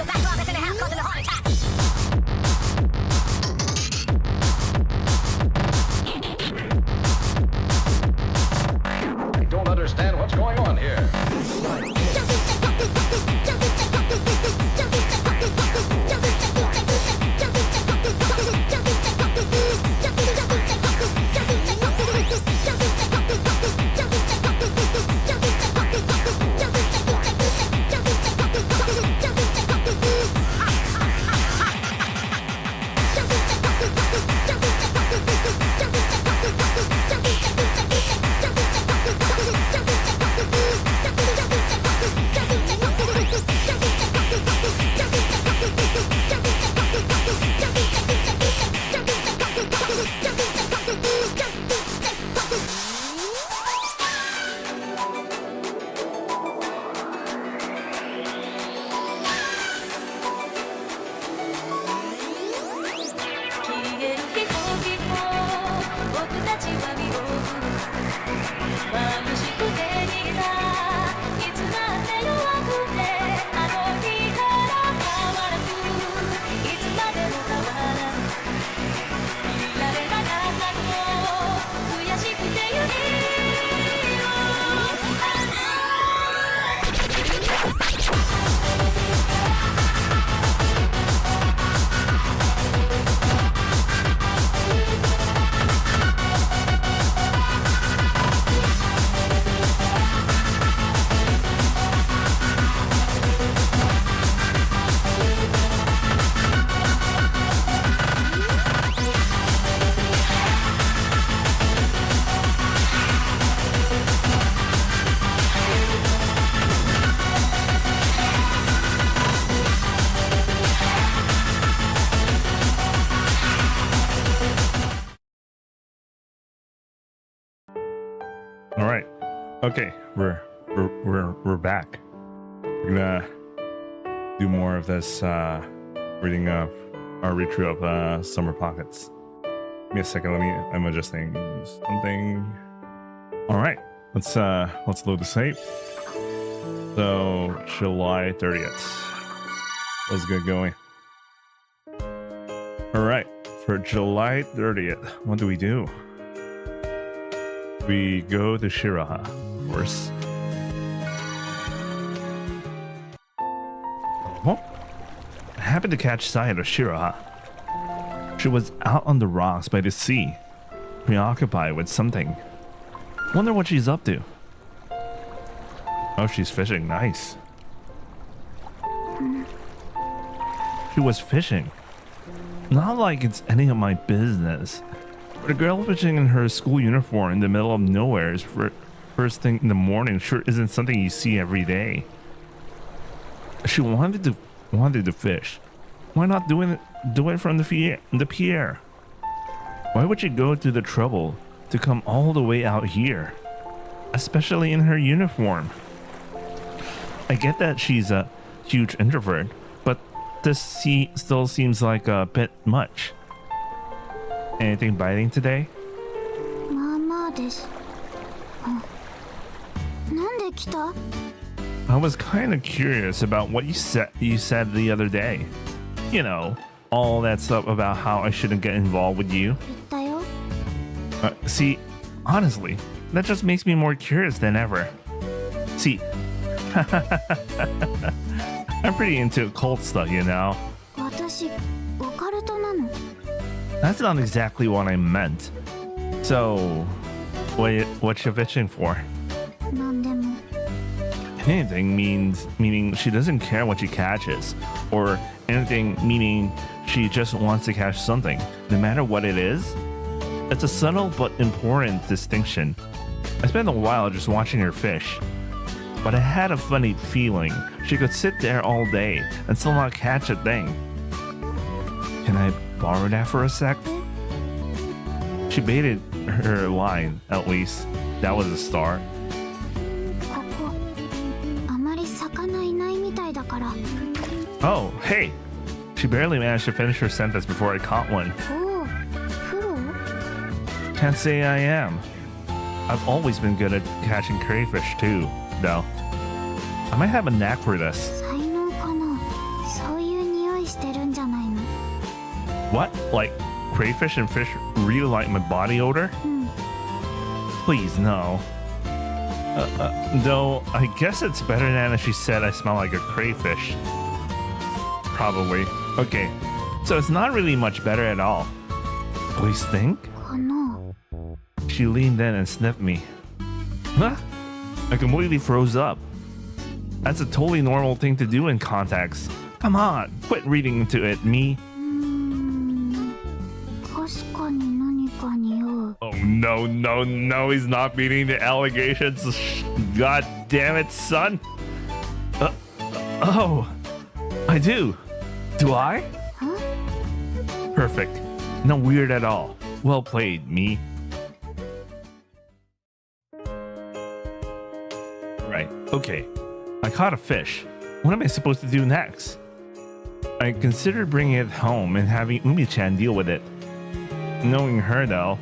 I don't understand what's going on here. All right. Okay, we're back. We're gonna do more of this reading of our read through of Summer Pockets. Give me a second. I'm adjusting something. All right. Let's load the tape. So July 30th. Let's get going. All right. For July 30th, what do? We go to Shiroha, of course. Oh, I happened to catch sight of Shiroha. She was out on the rocks by the sea, preoccupied with something. Wonder what she's up to. Oh, she's fishing. Nice. She was fishing. Not like it's any of my business. But a girl fishing in her school uniform in the middle of nowhere is first thing in the morning sure isn't something you see every day. She wanted to fish. Why not do it from the pier? Why would she go to the trouble to come all the way out here, especially in her uniform? I get that she's a huge introvert, but this still seems like a bit much. Anything biting today? I was kind of curious about what you said the other day. You know, all that stuff about how I shouldn't get involved with you. See, honestly, that just makes me more curious than ever. See, I'm pretty into occult stuff, you know. That's not exactly what I meant. So, what you fishing for? Anything meaning she doesn't care what she catches, or anything meaning she just wants to catch something, no matter what it is. It's a subtle but important distinction. I spent a while just watching her fish, but I had a funny feeling she could sit there all day and still not catch a thing. Can I borrow that for a sec? She baited her line, at least. That was a start. Oh, hey! She barely managed to finish her sentence before I caught one. Can't say I am. I've always been good at catching crayfish too, though. I might have a knack for this. What? Like crayfish and fish really like my body odor? Please, no. Though, I guess it's better than if she said I smell like a crayfish. Probably. Okay, so it's not really much better at all. Please think? かな She leaned in and sniffed me. Huh? I completely froze up. That's a totally normal thing to do in contacts. Come on, quit reading into it, me. 確かに何か匂う Oh no, no, no, he's not meeting the allegations. God damn it, son. Oh, I do. Do I? Perfect. Not weird at all. Well played, me. Right, okay. I caught a fish. What am I supposed to do next? I considered bringing it home and having Umi-chan deal with it. Knowing her though,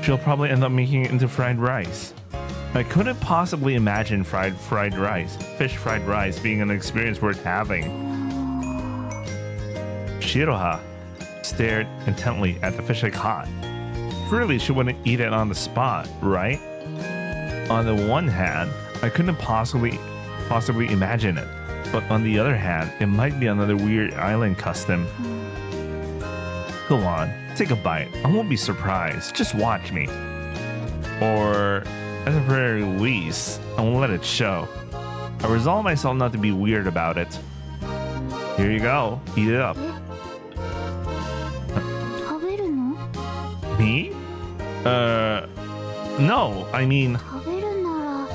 she'll probably end up making it into fried rice. I couldn't possibly imagine fish fried rice being an experience worth having. Shiroha stared intently at the fish I caught. Surely she wouldn't eat it on the spot, right? On the one hand, I couldn't possibly imagine it. But on the other hand, it might be another weird island custom. Go on, take a bite. I won't be surprised. Just watch me. Or, at the very least, I won't let it show. I resolve myself not to be weird about it. Here you go. Eat it up. 食べるの Me? No. I mean, 食べるなら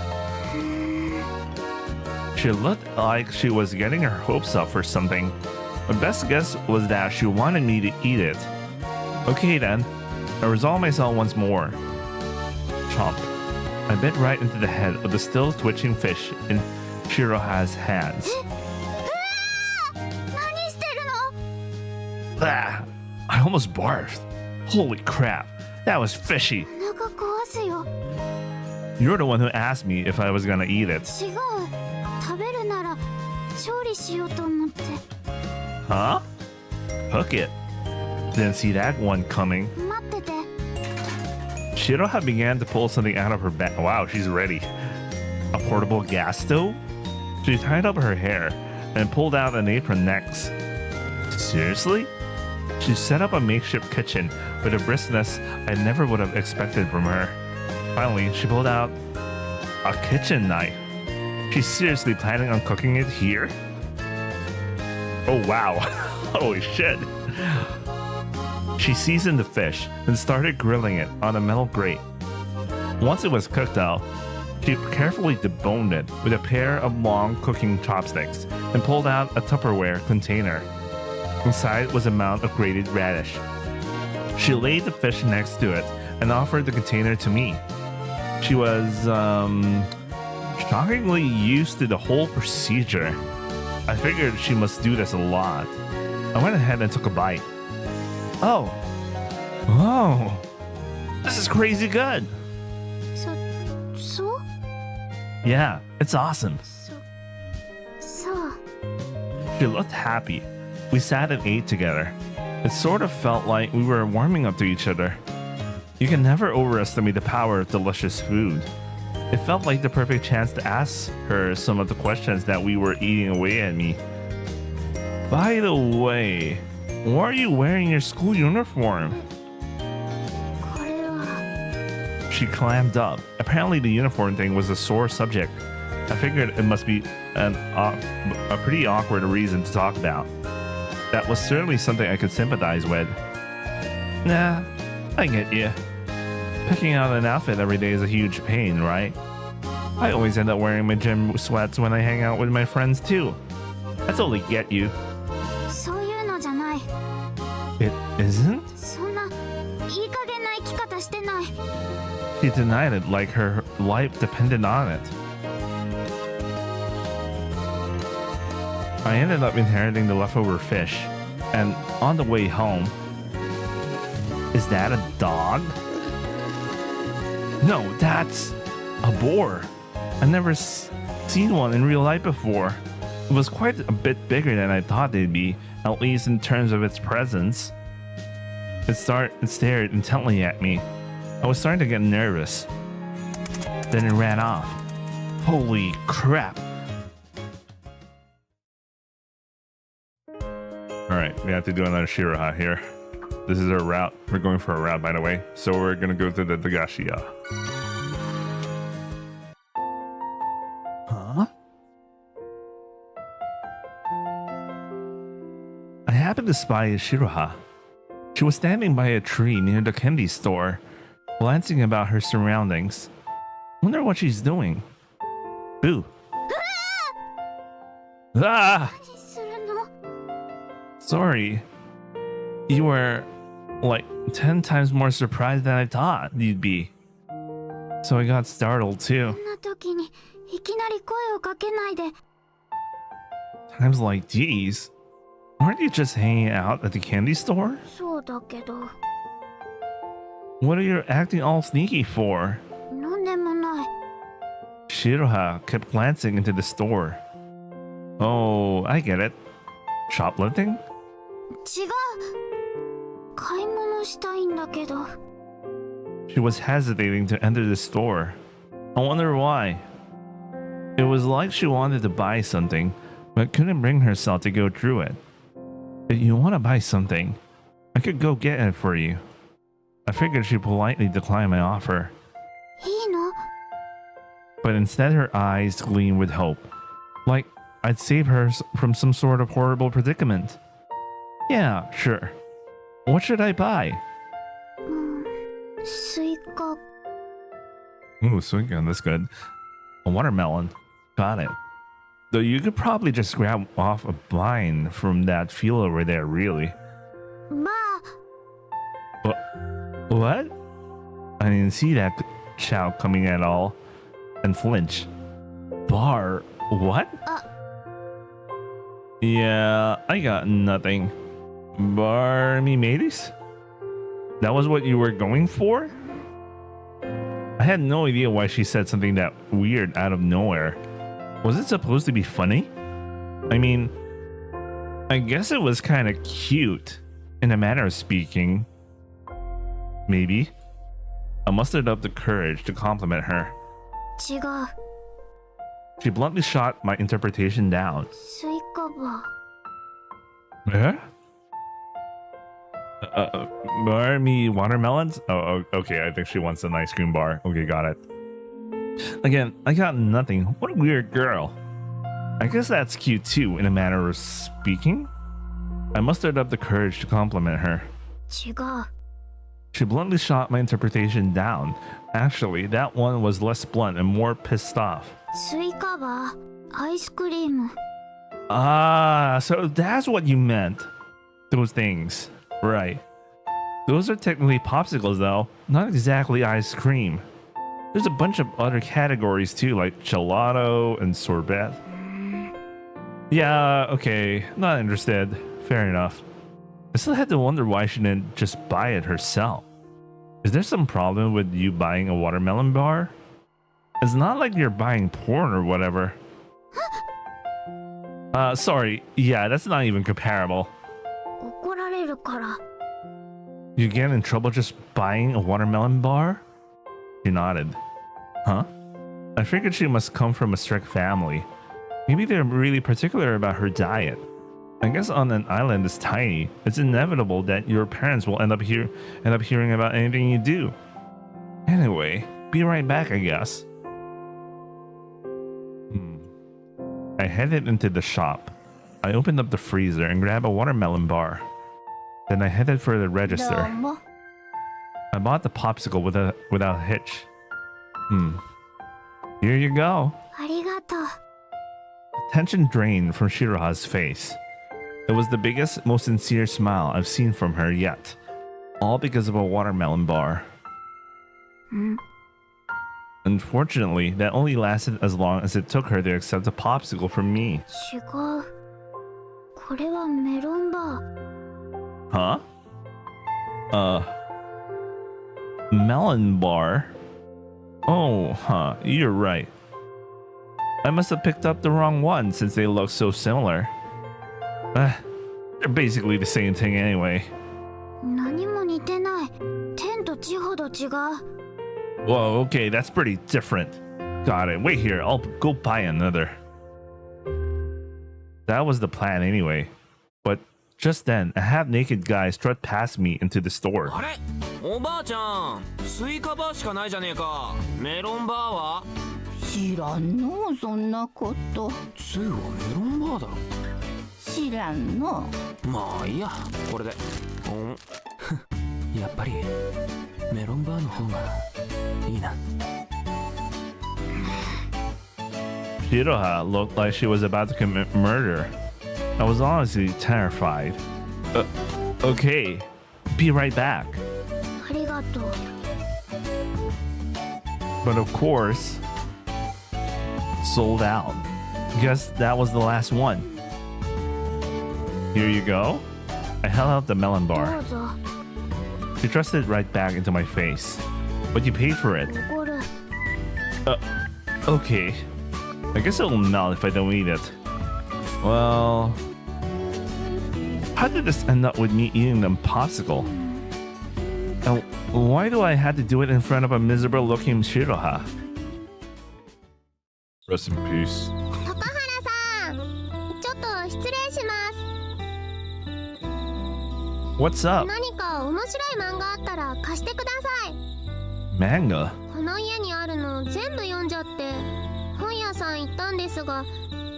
she looked like she was getting her hopes up for something. My best guess was that she wanted me to eat it. Okay then. I resolve myself once more. Chomp. I bit right into the head of the still twitching fish in Shiroha's hands. 何してるの Ah, I almost barfed. Holy crap. That was fishy. お腹壊すよ You're the one who asked me if I was gonna eat it. 違う食べるなら調理しようと思って Huh? Hook it. Didn't see that one coming. 待ってて Shiroha began to pull something out of her bag. Wow, she's ready. A portable gas stove? She tied up her hair and pulled out an apron next. Seriously? She set up a makeshift kitchen with a briskness I never would have expected from her. Finally, she pulled out a kitchen knife. She's seriously planning on cooking it here? Oh wow. Holy shit. She seasoned the fish and started grilling it on a metal grate. Once it was cooked out, she carefully deboned it with a pair of long cooking chopsticks and pulled out a Tupperware container. Inside was a mound of grated radish. She laid the fish next to it and offered the container to me. She was, shockingly used to the whole procedure. I figured she must do this a lot. I went ahead and took a bite. Oh. Oh. This is crazy good. そう Yeah, it's awesome. そう She looked happy. We sat and ate together. It sort of felt like we were warming up to each other. You can never overestimate the power of delicious food. It felt like the perfect chance to ask her some of the questions that we were eating away at me. By the way, why are you wearing your school uniform? これは She clammed up. Apparently the uniform thing was a sore subject. I figured it must be a pretty awkward reason to talk about. That was certainly something I could sympathize with. Nah, I get you. Picking out an outfit every day is a huge pain, right? I always end up wearing my gym sweats when I hang out with my friends too. I totally get you. そういうのじゃない It isn't? そんないい加減な生き方してない She denied it like her life depended on it. I ended up inheriting the leftover fish, and on the way home... Is that a dog? No, that's a boar. I've never seen one in real life before. It was quite a bit bigger than I thought they'd be, at least in terms of its presence. It stared intently at me. I was starting to get nervous. Then it ran off. Holy crap. Alright, we have to do another Shiroha here. This is our route. We're going for a route, by the way. So we're gonna go to the Dagashiya. Huh? I happened to spy Shiroha. She was standing by a tree near the candy store, glancing about her surroundings. Wonder what she's doing. Ooh. Ah! 何するの？ Sorry. You were like 10 times more surprised than I thought you'd be. So I got startled too. こんな時にいきなり声をかけないで。 Times like these. Aren't you just hanging out at the candy store? そうだけど、 What are you acting all sneaky for? なんでもない。 Shiroha kept glancing into the store. Oh, I get it. Shoplifting? 違う。買い物したいんだけど。 She was hesitating to enter the store. I wonder why. It was like she wanted to buy something, but couldn't bring herself to go through it. If you want to buy something, I could go get it for you. I figured she'd politely decline my offer, いいの？ but instead her eyes gleamed with hope. Like I'd save her from some sort of horrible predicament. Yeah, sure. What should I buy? スイカ。 Ooh, sweet gun, that's good. A watermelon. Got it. Though you could probably just grab off a vine from that field over there, really. まあ、 What? I didn't see that shout coming at all and flinch. Bar? What? Yeah, I got nothing. Bar me mateys? That was what you were going for? I had no idea why she said something that weird out of nowhere. Was it supposed to be funny? I mean, I guess it was kind of cute, in a manner of speaking. Maybe. I mustered up the courage to compliment her. 違う。 She bluntly shot my interpretation down. スイカバ Eh? Bar me watermelons? Oh, okay. I think she wants an ice cream bar. Okay, got it. Again, I got nothing. What a weird girl. I guess that's cute too, in a manner of speaking. I mustered up the courage to compliment her. 違う。 She bluntly shot my interpretation down. Actually, that one was less blunt and more pissed off. スイカバアイスクリーム。 Ah, so that's what you meant. Those things. Right. Those are technically popsicles though, not exactly ice cream. There's a bunch of other categories too, like gelato and sorbet. Yeah, okay, not interested. Fair enough. I still had to wonder why she didn't just buy it herself. Is there some problem with you buying a watermelon bar? It's not like you're buying porn or whatever. Sorry, yeah, that's not even comparable. 怒られるから。 You get in trouble just buying a watermelon bar? She nodded. Huh? I figured she must come from a strict family. Maybe they're really particular about her diet. I guess on an island this tiny, it's inevitable that your parents will end up hearing about anything you do. Anyway, be right back, I guess. I headed into the shop. I opened up the freezer and grabbed a watermelon bar. Then I headed for the どう register. も。 I bought the popsicle without a hitch. Here you go. ありがとう。 Tension drained from Shiroha's face. It was the biggest, most sincere smile I've seen from her yet. All because of a watermelon bar. Unfortunately, that only lasted as long as it took her to accept a popsicle from me. 違う。これはメロンバー。 Huh? Melon bar? Oh, huh, you're right. I must have picked up the wrong one since they look so similar. They're basically the same thing anyway. 何も似似てない。天と地ほど違う。 Whoa, okay, that's pretty different. Got it. Wait here, I'll go buy another. That was the plan anyway. But just then, a half-naked guy strutted past me into the store. あれおばあちゃんスイカバーしかないじゃねえか。メロンバーは知らんのそんなこと。つうはメロンバーだろ。知らんの。まあいいやこれで。やっぱりメロンバーの方がいいな。 Shiroha looked like she was about to commit murder. I was honestly terrified. Okay, be right back. ありがとう。 But of course, sold out. Guess that was the last one. Here you go. I held out the melon ど bar. うぞ。 She thrust it right back into my face. But you paid for it. 怒る。 Okay. I guess it'll melt if I don't eat it. Well, how did this end up with me eating the popsicle? And why do I have to do it in front of a miserable looking Shiroha? Rest in peace. 高原さん、ちょっと失礼します。 What's up? 何か面白い漫画あったら貸してください。 Manga? この家にあるの全部読んじゃって、本屋さん行ったんですが、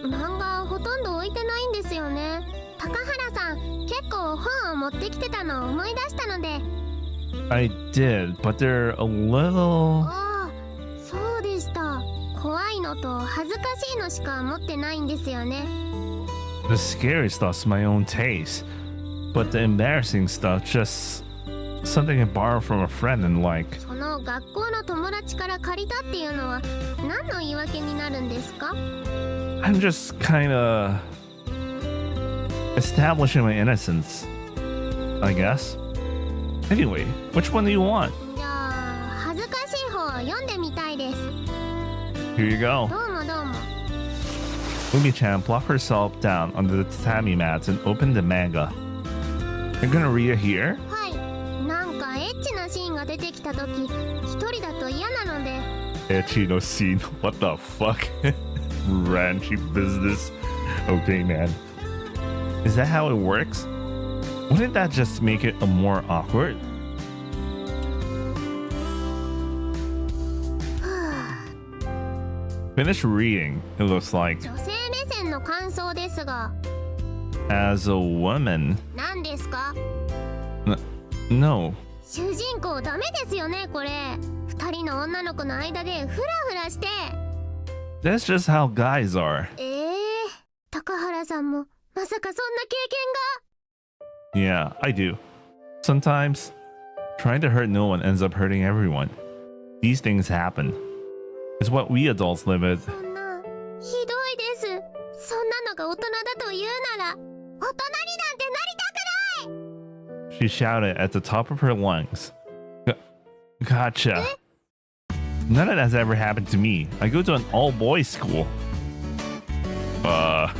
漫画ほとんど置いてないんですよね。高原さん、結構本を持ってきてたのを思い出したので。 I did, but they're a little... ああ、そうでした。怖いのと恥ずかしいのしか持ってないんですよね。 The scary stuff's my own taste, but the embarrassing stuff just something I borrowed from a friend and like. その学校の友達から借りたっていうのは何の言い訳になるんですか？ I'm just kinda establishing my innocence, I guess. Anyway, which one do you want? じゃあ恥ずかしい方を読んでみたいです。 Here you go. どうもどうも。 Umi-chan plopped herself down onto the tatami mats and opened the manga. You're gonna read it here? はい。なんかエッチなシーンが出てきたとき、一人だと嫌なので。 Ecchi no scene. What the fuck? Ranchy business. Okay, man. Is that how it works? Wouldn't that just make it a more awkward? ふぅ。 Finish reading, it looks like. 女性目線の感想ですが、 As a woman. 何ですか？ No. 主人公ダメですよねこれ。二人の女の子の間でフラフラして。 That's just how guys are. 高原さんもまさかそんな経験が。 Yeah, I do. Sometimes, trying to hurt no one ends up hurting everyone. These things happen. It's what we adults live with. そんなひどいです。そんなのが大人だと言うなら、大人になんてなりたくない。 She shouted at the top of her lungs. Gotcha. None of that's ever happened to me. I go to an all-boys school. な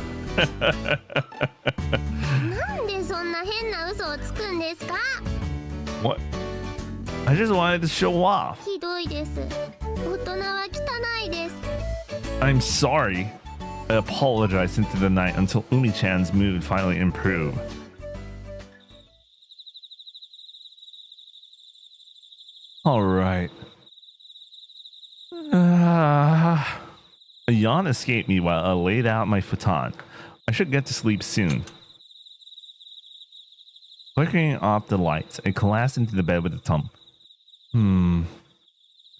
んでそんな変な嘘をつくんですか？ What? I just wanted to show off. ひどいです。大人は汚いです。 I'm sorry. I apologized into the night until Umi-chan's mood finally improved. All right. A yawn escaped me while I laid out my futon. I should get to sleep soon. Flickering off the lights, I collapsed into the bed with a thump. I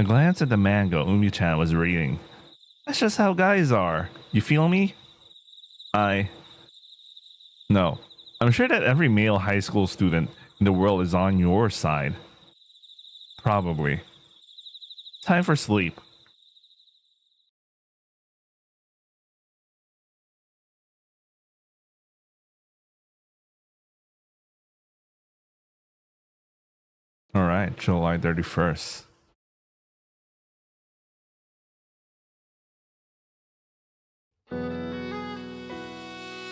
glanced at the manga Umi-chan was reading. That's just how guys are. You feel me? No. I'm sure that every male high school student in the world is on your side. Probably. Time for sleep. Alright, July 31st.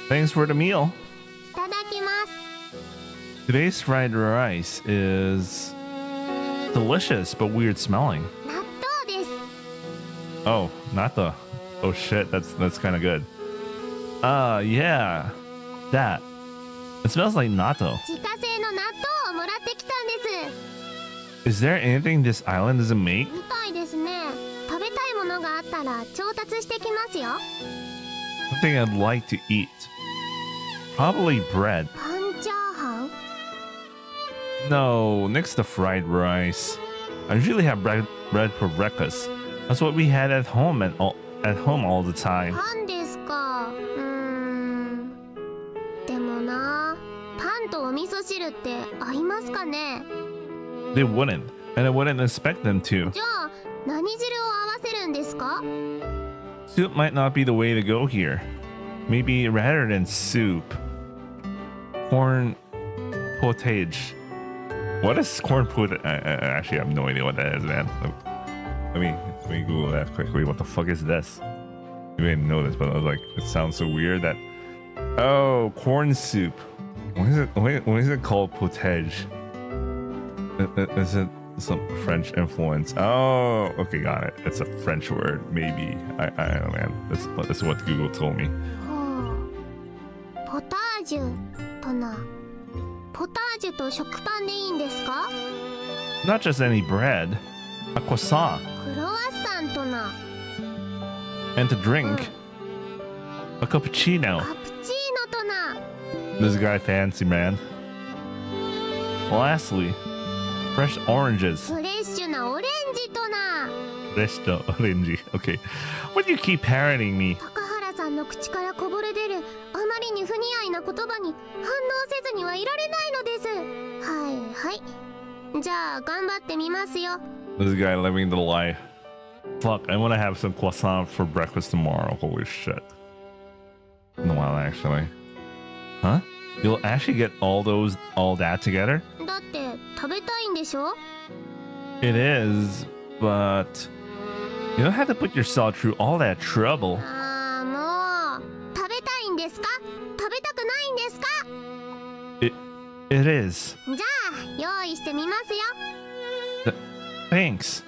Thanks for the meal. いただきます。Today's fried rice is delicious but weird smelling. 納豆です。 Oh, not the. Oh shit, that's kind of good. Yeah, that. It smells like natto. 自家製の納豆をもらってきたんです。 Is there anything this island doesn't make? みたいですね。食べたいものがあったら調達してきますよ。 Something I'd like to eat. Probably bread. パンチャーハン No, next to fried rice. I usually have bread for breakfast. That's what we had at home all the time. パンですか。でもな、パンとお味噌汁って合いますかね。 They wouldn't, and I wouldn't expect them to. じゃあ何汁を合わせるんですか。 Soup might not be the way to go here. Maybe rather than soup, corn potage. What is corn potage? I actually have no idea what that is, man. Let me Google that quickly. What the fuck is this? You may know this, but I was like, it sounds so weird that. Oh, corn soup. What is it called? Potage. Is it some French influence? Oh, okay, got it. It's a French word, maybe. I don't know, man. That's what Google told me. ほう。ポタージュとな。ポタージュと食パンでいいんですか。 Not just any bread, a croissant, クロワッサンとな。 and to drink, a cappuccino. カプチーノとな。 This guy fancy, man. Lastly, fresh oranges. フレッシュなオレンジとな。 Resto orange. Okay. Why do you keep parroting me? 高原さんの口からこぼれ出るあまりに不似合いな言葉に反応せずにはいられないのです。はいはい。じゃあ頑張ってみますよ。 This guy living the life. Fuck, I want to have some croissant for breakfast tomorrow. Holy shit. No, well, actually. Huh? You'll actually get all that together? だって食べたいんでしょ。 It is, but you don't have to put yourself through all that trouble. ああもう食べたいんですか。食べたくないんですか。 It is. じゃあ用意してみますよ。 Thanks.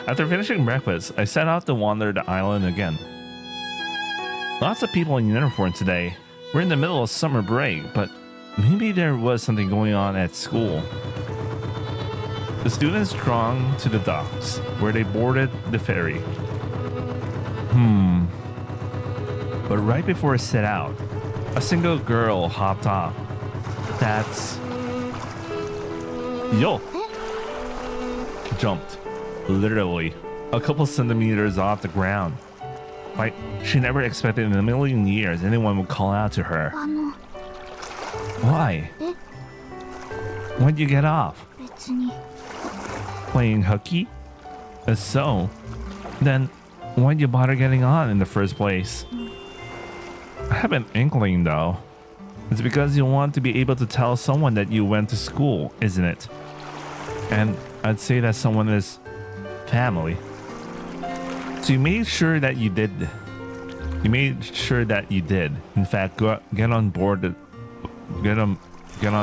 After finishing breakfast, I set out to wander the island again. Lots of people in uniform today. We're in the middle of summer break, but maybe there was something going on at school. The students thronged to the docks, where they boarded the ferry. But right before it set out, a single girl hopped off. That's... Yo! She jumped, literally, a couple centimeters off the ground. Like, she never expected in a million years anyone would call out to her. あの Why? え Why'd you get off? 別に Playing hooky? If so, then why'd you bother getting on in the first place? I have an inkling though. It's because you want to be able to tell someone that you went to school, isn't it? And I'd say that someone is family. So you made sure that you did. You made sure that you did. In fact, get on board. Get on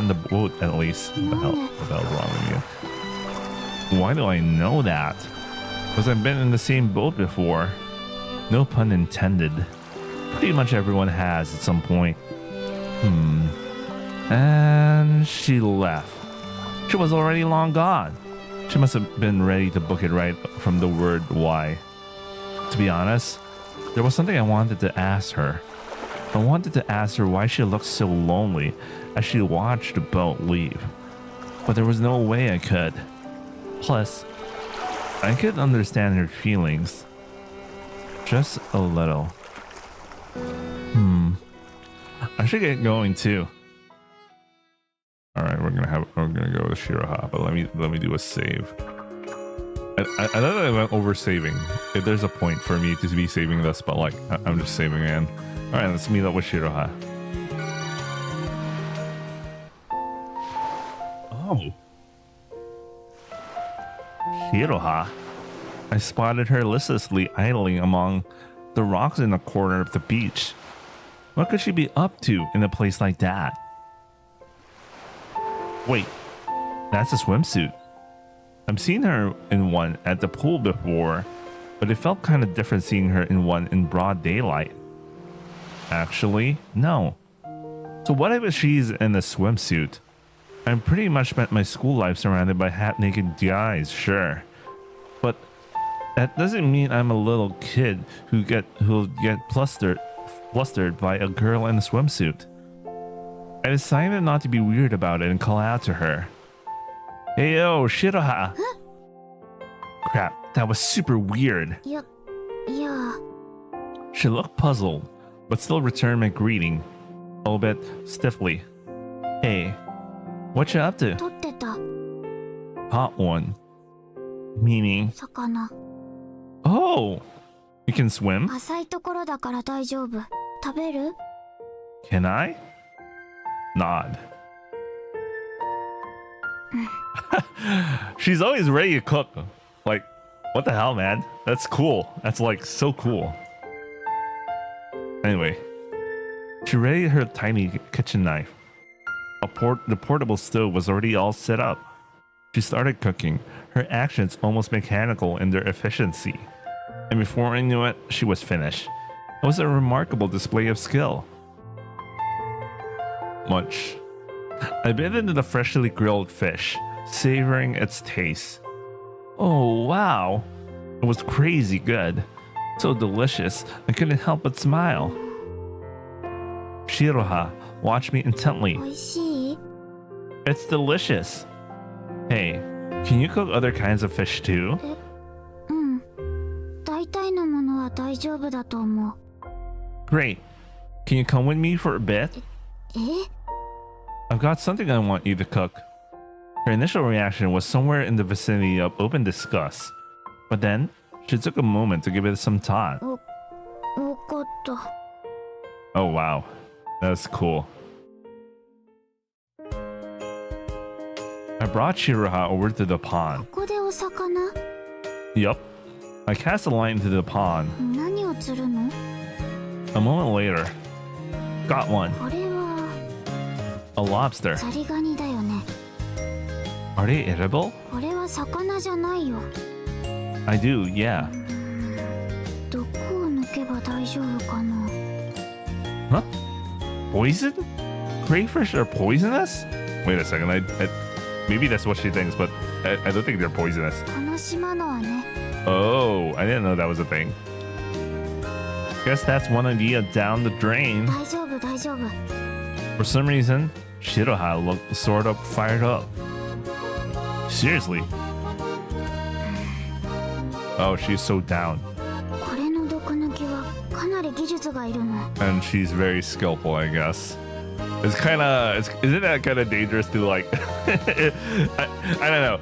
the boat at least. What the hell's wrong with you? Why do I know that? Because I've been in the same boat before. No pun intended. Pretty much everyone has at some point. And she left. She was already long gone. She must have been ready to book it right from the word why. To be honest, there was something I wanted to ask her. I wanted to ask her why she looked so lonely as she watched the boat leave. But there was no way I could. Plus, I could understand her feelings. Just a little. I should get going too. Alright, we're gonna go to Shiroha, but let me do a save. I know that I went over saving. If there's a point for me to be saving this, but like I'm just saving in. Alright, let's meet up with Shiroha. Oh. Shiroha. I spotted her listlessly idling among the rocks in the corner of the beach. What could she be up to in a place like that? Wait, that's a swimsuit. I've seen her in one at the pool before, but it felt kind of different seeing her in one in broad daylight. Actually, no. So what if she's in a swimsuit? I pretty much spent my school life surrounded by half-naked guys, sure. But that doesn't mean I'm a little kid who'll get flustered by a girl in a swimsuit. I decided not to be weird about it and call out to her. Hey yo, Shiroha! Crap, that was super weird. Yeah. She looked puzzled, but still returned my greeting, a little bit stiffly. Hey, what you up to? 取ってた Hot one. Meaning, 魚 oh, you can swim? 浅いところだから大丈夫食べる Can I? Nod. She's always ready to cook. Like, what the hell, man? That's cool. That's like so cool. Anyway, she readied her tiny kitchen knife. The portable stove was already all set up. She started cooking, her actions almost mechanical in their efficiency. And before I knew it, she was finished. It was a remarkable display of skill. Munch. I bit into the freshly grilled fish, savoring its taste. Oh, wow. It was crazy good. So delicious, I couldn't help but smile. Shiroha watched me intently. 美味しい It's delicious. Hey, can you cook other kinds of fish too? うん大体のものは大丈夫だと思う Great. Can you come with me for a bit? え I've got something I want you to cook. Her initial reaction was somewhere in the vicinity of open disgust. But then, she took a moment to give it some thought. わかった Oh wow, that's cool. I brought Shiroha over to the pond. ここでお魚 Yup. I cast a line into the pond. 何を釣るの A moment later, got one. これは A lobster. ザリガニだよね Are they edible? これは魚じゃないよ I do, yeah. どこを抜けば大丈夫かな Huh? Poison? Crayfish are poisonous? Wait a second, maybe that's what she thinks, but I don't think they're poisonous. この島のはね Oh, I didn't know that was a thing. Guess that's one idea down the drain. 大丈夫大丈夫 For some reason, Shiroha looked sort of fired up. Seriously? Oh, she's so down. これの毒抜きはかなり技術がいるの And she's very skillful, I guess. It's kind of, isn't that kind of dangerous to like, I don't know.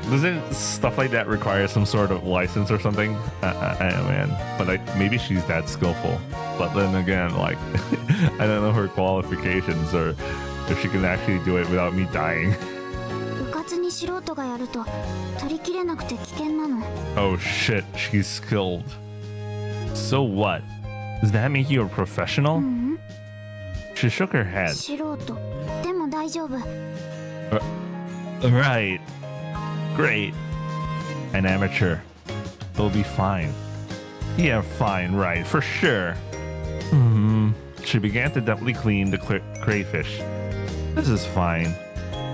Doesn't stuff like that require some sort of license or something? I don't know, man. But like, maybe she's that skillful. But then again, like, I don't know her qualifications or if she can actually do it without me dying. うかつに素人がやると取りきれなくて危険なの Oh shit, she's skilled. So what? Does that make you a professional? うん She shook her head. 素人でも大丈夫 Right. Great. An amateur. They'll be fine. Yeah, fine, right, for sure. She began to deftly clean the crayfish. This is fine.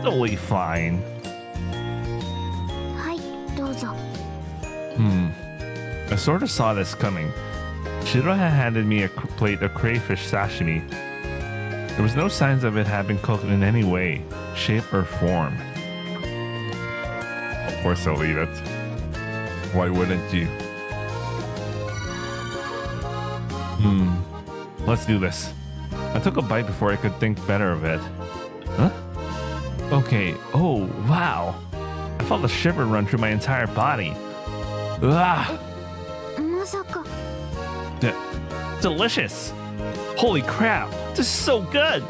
Totally fine. はいどうぞ I sort of saw this coming. Shiroha handed me a plate of crayfish sashimi. There was no signs of it had been cooked in any way, shape, or form. Of course I'll eat it. Why wouldn't you? Let's do this. I took a bite before I could think better of it. Huh? Okay. Oh, wow. I felt a shiver run through my entire body. Ah! まさか Delicious! Holy crap! This is so good!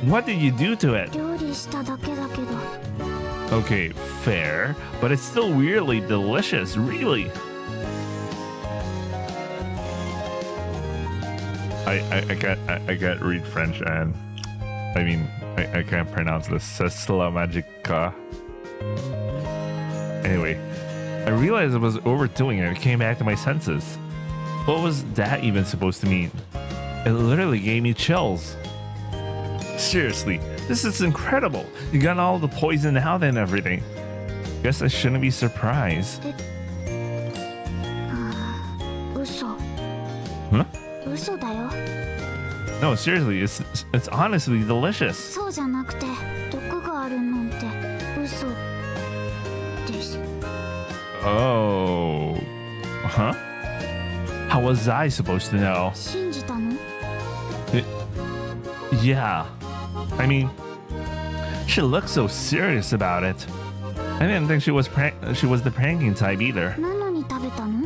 What did you do to it? 料理しただけだけど Okay, fair, but it's still weirdly delicious, really. I can't read French, and I mean I can't pronounce this. Cestla Magica. Anyway, I realized I was overdoing it. It came back to my senses. What was that even supposed to mean? It literally gave me chills. Seriously, this is incredible. You got all the poison out and everything. Guess I shouldn't be surprised. 嘘 Huh? 嘘だよ No, seriously, it's honestly delicious. そうじゃなくて毒があるなんて嘘です Oh. Huh? How was I supposed to know? 信じたの Yeah. I mean, she looked so serious about it. I didn't think she was the pranking type either. なのに食べたの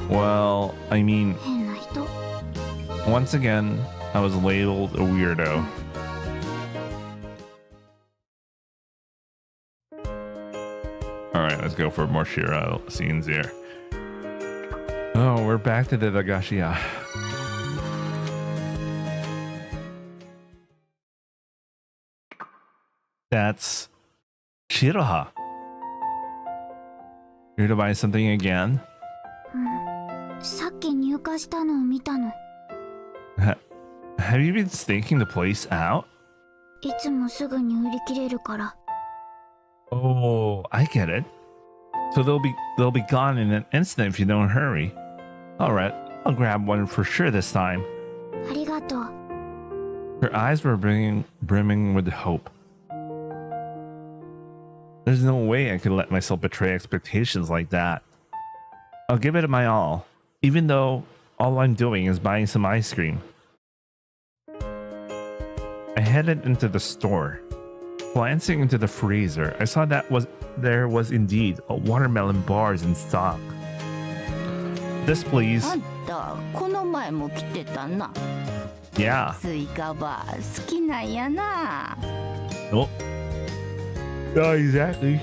Well, I mean, 変な人 once again, I was labeled a weirdo. Alright, let's go for more Shiroha scenes here. Oh, we're back to the Dagashia. That's Shiroha. Here to buy something again? さっき入荷したのを見たの Have you been staking the place out? いつもすぐに売り切れるから Oh, I get it. So they'll be gone in an instant if you don't hurry. Alright, I'll grab one for sure this time. ありがとう Her eyes were brimming with hope. There's no way I could let myself betray expectations like that. I'll give it my all, even though all I'm doing is buying some ice cream. I headed into the store. Glancing into the freezer, I saw there was indeed a watermelon bars in stock. This please. あんたこの前も来てたな Yeah. スイカバー好きなんやな Oh. Yeah, exactly.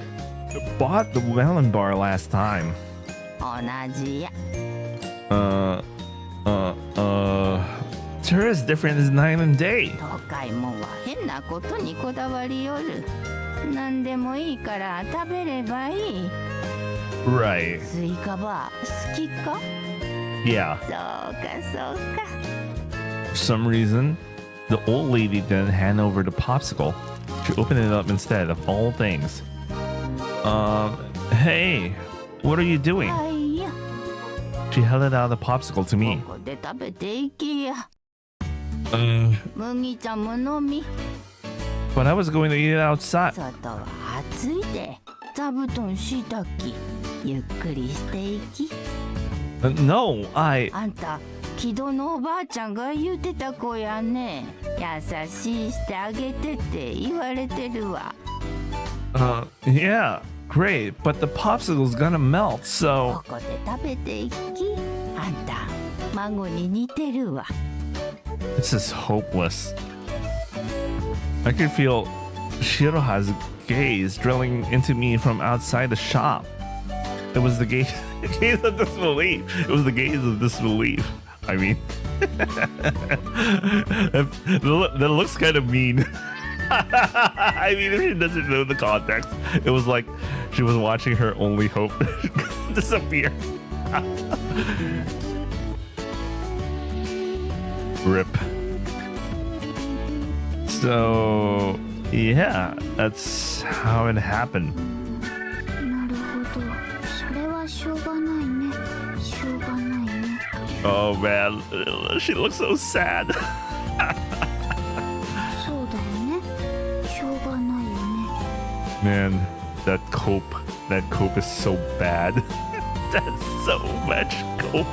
Bought the melon bar last time. 同じや Terra is different as night and day. 東海もんは変なことにこだわりよる何でもいいから食べればいい Right. スイカバー好きか Yeah. そうかそうか For some reason, the old lady didn't hand over the popsicle. She opened it up instead of all things. Hey, what are you doing? あいや She held it out the popsicle to me. ここで食べていきや 麦茶も飲み But I was going to eat it outside. 外は暑いで座布団したきゆっくりしていき No, あんた木戸のおばあちゃんが言うてた子やね優しいしてあげてって言われてるわ Yeah, great, but the popsicle's gonna melt, こ so... こで食べていきあんた孫に似てるわ This is hopeless. I could feel Shiroha's gaze drilling into me from outside the shop. It was the gaze of disbelief. It was the gaze of disbelief. I mean, that looks kind of mean. I mean, if she doesn't know the context, it was like she was watching her only hope disappear. Rip. So, yeah, that's how it happened. なるほどそれはしょうがないねしょうがないね Oh man, she looks so sad. そうだよねしょうがないよね Man, that cope is so bad. That's so much cope.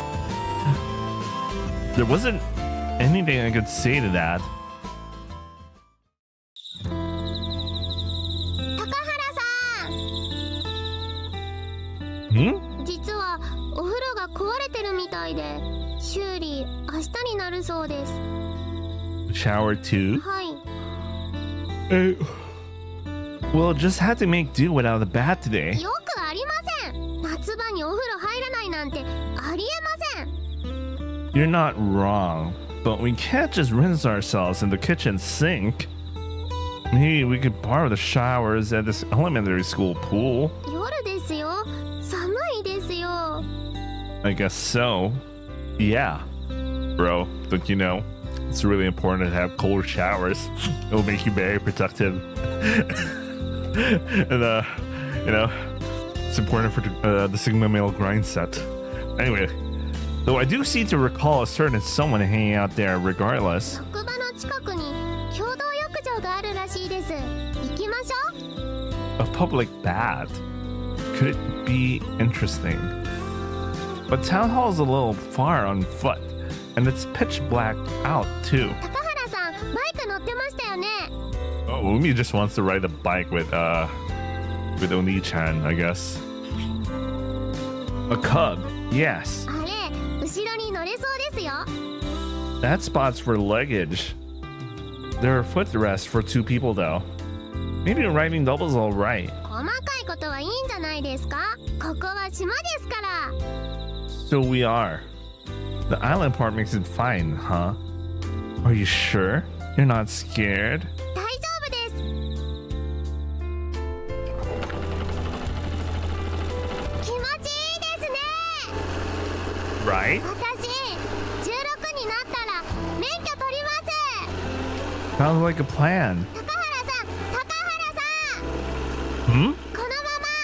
There wasn't anything I could say to that. 高原さ Hmm? ん実はお風呂が壊れてるみたいで修理明日になるそうです Shower too? はい Well, just had to make do without the bath today. よくありません夏場にお風呂入らないなんてありえません You're not wrong, But we can't just rinse ourselves in the kitchen sink. Maybe we could borrow the showers at this elementary school pool. 夜ですよ。寒いですよ。 I guess so. Yeah. Bro, don't you know? It's really important to have cold showers. It will make you very productive. And, you know, it's important for the Sigma male grind set. Anyway, though I do seem to recall a certain someone hanging out there regardless. 職場の近くに共同浴場があるらしいです。行きましょう。 A public bath. Could it be interesting? But town hall is a little far on foot, and it's pitch black out too. 高原さん、バイク乗ってましたよね。 Oh, Umi just wants to ride a bike with Oni-chan, I guess. A cub, yes. あれ、後ろに乗れそうですよ。 That spot's for luggage. There are footrests for 2 people though. Maybe riding double's alright. 細かいことはいいんじゃないですか。ここは島ですから。 So we are. The island part makes it fine, huh? Are you sure? You're not scared? 大丈夫です。気持ちいいですね。 Right? 私、16になったら免許取ります。 Sounds like a plan. 高原さん、高原さん。 Hmm? このまま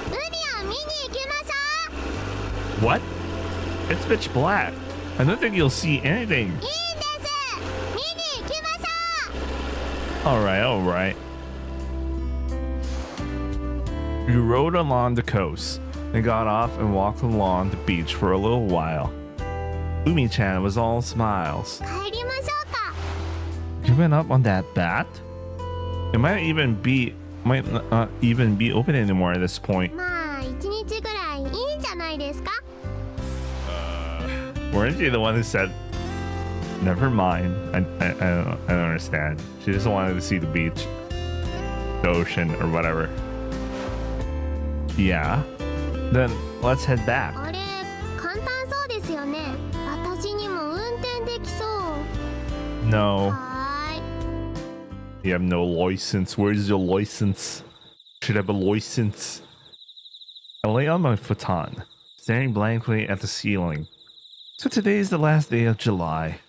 海を見に行きましょう。 What? It's pitch black. I don't think you'll see anything. いいんです。見に行きましょう。 Alright, alright. You rode along the coast and got off and walked along the beach for a little while. Umi-chan was all smiles. 帰りましょうか。 Giving up on that bat? It might not even be open anymore at this point. まあ1日ぐらいいいんじゃないですか。 Weren't you the one who said, never mind? I don't understand. She just wanted to see the beach, the ocean, or whatever. Yeah. Then let's head back. あれ、簡単そうですよね。私にも運転できそう。 No, はーい。 you have no license. Where's your license? Should have a license. I lay on my futon, staring blankly at the ceiling. So today is the last day of July.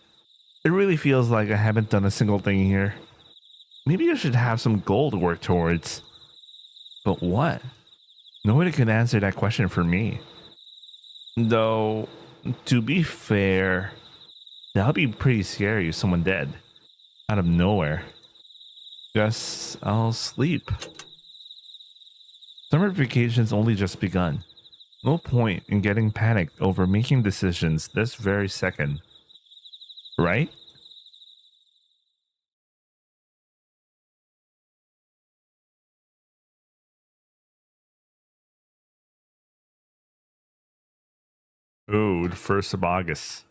It really feels like I haven't done a single thing here. Maybe I should have some goal to work towards. But what? Nobody can answer that question for me. Though, to be fair, that would be pretty scary if someone dead. Out of nowhere. Guess I'll sleep. Summer vacation's only just begun. No point in getting panicked over making decisions this very second. Right? Oh, the 1st of August.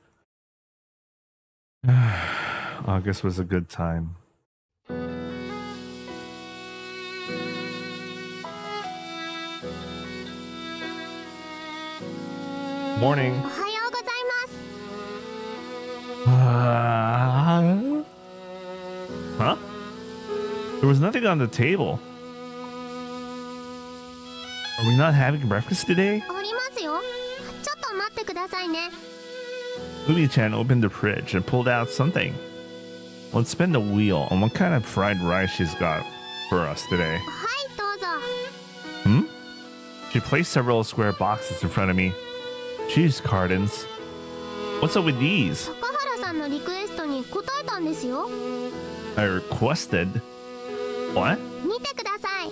August was a good time. Morning. おはようございます。 Huh? There was nothing on the table. Are we not having breakfast today? ありますよ。ちょっと待ってくださいね。 Umi-chan opened the fridge and pulled out something. Let's spin the wheel on what kind of fried rice she's got for us today. はい、どうぞ。 Hmm? She placed several square boxes in front of me. Jeez, Cardins. What's up with these? 高原さんのリクエストに答えたんですよ。 I requested. What? 見てください。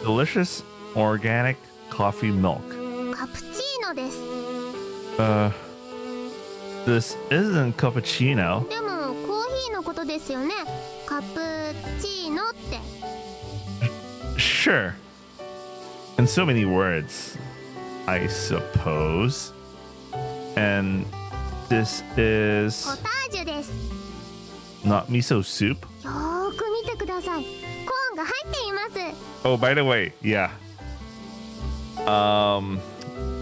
Delicious organic coffee milk. カプチーノです。 This isn't cappuccino. でもコーヒーのことですよね。カプチーノって。 Sure. In so many words, I suppose. And this ポ is タージュです。 not miso soup. よーく見てください。コーンが入っています。 Oh, by the way, yeah.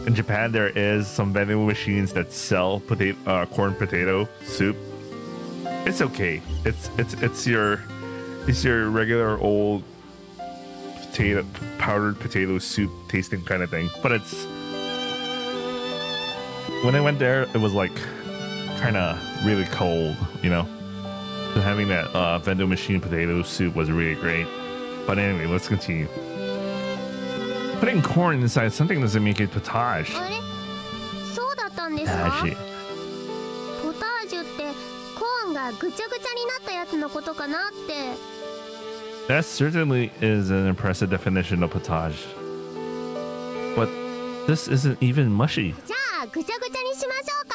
In Japan, there is some vending machines that sell corn potato soup. It's okay. It's your regular old powdered potato soup tasting kind of thing. But it's, when I went there, it was like kind of really cold, you know. So having that vending machine potato soup was really great. But anyway, let's continue. Putting corn inside something doesn't make it potage. あれそうだったんですか？ Potage. ポタージュってコーンがぐちゃぐちゃになったやつのことかなって。 That certainly is an impressive definition of potage. But this isn't even mushy. じゃあぐちゃぐちゃにしましょうか。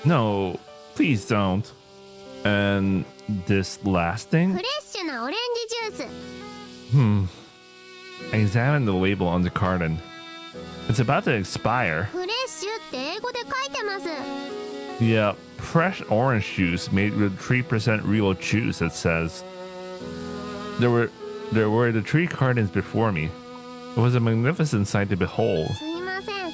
No, please don't. And this last フ thing? レッシュなオレンジジュース。 I examined the label on the carton. It's about to expire. フレッシュって英語で書いてます。 Yeah, fresh orange juice made with 3% real juice, it says. There were the 3 cartons before me. It was a magnificent sight to behold. すいません。本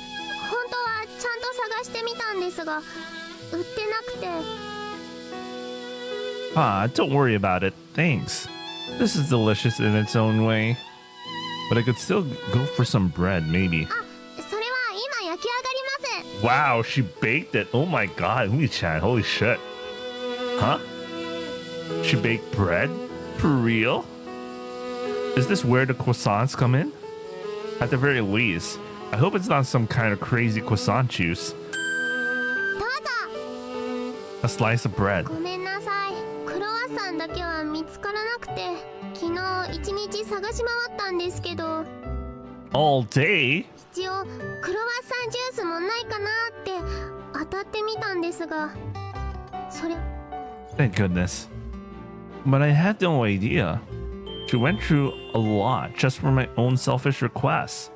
当はちゃんと探してみたんですが、売ってなくて。 Ah, don't worry about it. Thanks. This is delicious in its own way. But I could still go for some bread, maybe. あ、それは今焼き上がります。 Wow, she baked it. Oh my god, Umi-chan, holy shit. Huh? She baked bread? For real? Is this where the croissants come in? At the very least, I hope it's not some kind of crazy croissant juice. どうぞ。 A slice of bread. ごめんなさい。クロワッサンだけは見つからなくて、昨日一日探し回ったんですけど、 All day? 一応クロワッサンジュースもないかなって当たってみたんですが、それ Thank goodness. But I had no idea. She went through a lot just for my own selfish requests.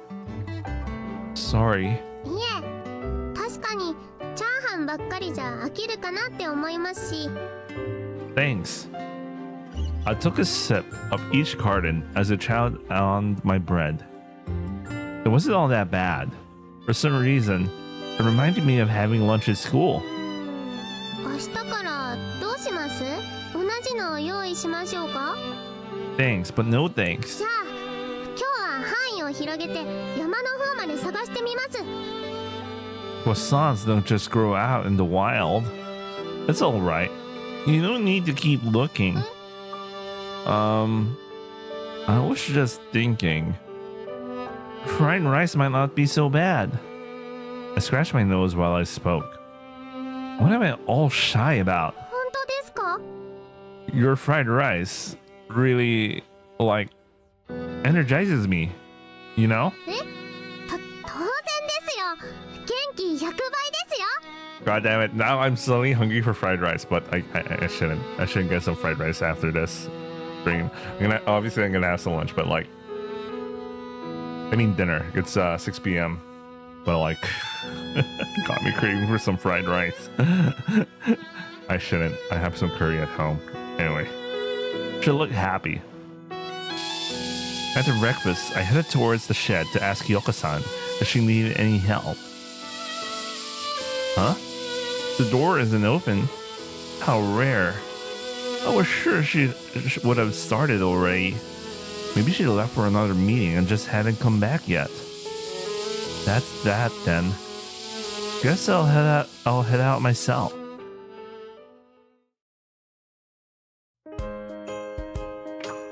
Sorry. いえ、確かにチャーハンばっかりじゃ飽きるかなって思いますし。 Thanks. I took a sip of each carton as I chowed on my bread. It wasn't all that bad. For some reason, it reminded me of having lunch at school. 明日からどうします？同じのを用意しましょうか？ Thanks, but no thanks. じゃあ今日は範囲を広げて山の方まで探してみます。 Croissants don't just grow out in the wild. It's alright. You don't need to keep looking. I was just thinking. Fried rice might not be so bad. I scratched my nose while I spoke. What am I all shy about? 本当ですか？ Your fried rice really, like, energizes me, you know? 当然ですよ。元気100倍ですよ。 God damn it! Now I'm suddenly hungry for fried rice, but I shouldn't. I shouldn't get some fried rice after this. I'm gonna have some lunch, but like, I mean dinner. It's 6 p.m. But like, got me craving for some fried rice. I shouldn't. I have some curry at home. Anyway, should look happy. After breakfast, I headed towards the shed to ask Yoko-san if she needed any help. Huh? The door isn't open. How rare. I was sure she would have started already. Maybe she left for another meeting and just hadn't come back yet. That's that then. Guess I'll head out myself.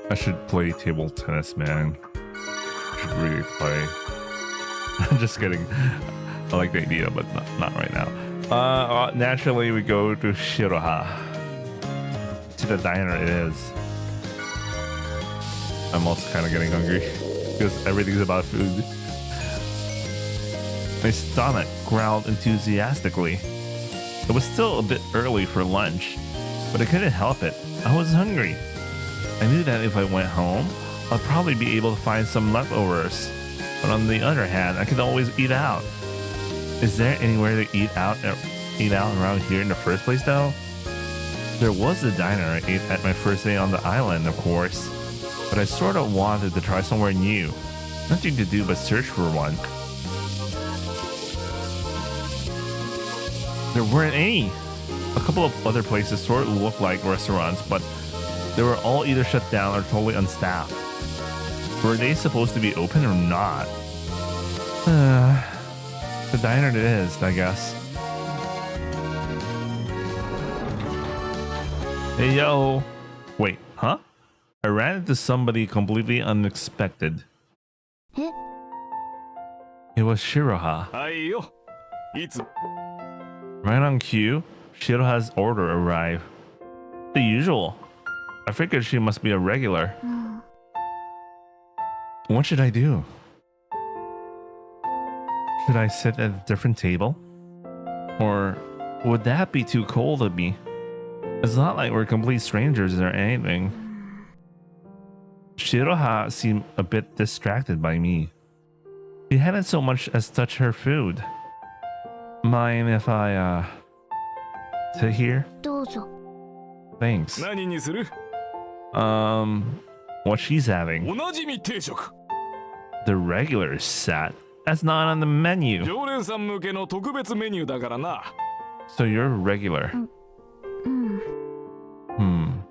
I should play table tennis, man. I should really play. I'm just kidding. I like the idea, but not right now. Naturally, we go to Shiroha. To the diner it is. I'm also kind of getting hungry because everything's about food. My stomach growled enthusiastically. It was still a bit early for lunch, but I couldn't help it. I was hungry. I knew that if I went home, I'd probably be able to find some leftovers. But on the other hand, I could always eat out. Is there anywhere to eat out around here in the first place, though? There was a diner I ate at my first day on the island, of course. But I sort of wanted to try somewhere new. Nothing to do but search for one. There weren't any. a couple of other places sort of look like restaurants, but they were all either shut down or totally unstaffed. Were they supposed to be open or not? The diner it is, I guess. Hey yo! Wait, huh? I ran into somebody completely unexpected. Eh? It was Shiroha. はいよいつ Right on cue, Shiroha's order arrived. The usual. I figured she must be a regular. What should I do? Should I sit at a different table? Or would that be too cold of me? It's not like we're complete strangers or anything. Shiroha seemed a bit distracted by me. She hadn't so much as touched her food. Mind if I, sit here? どうぞ。 Thanks. 何にする What she's having. おなじみ定食 The regular set. That's not on the menu. 常連さん向けの特別メニューだからな So you're regular. うん。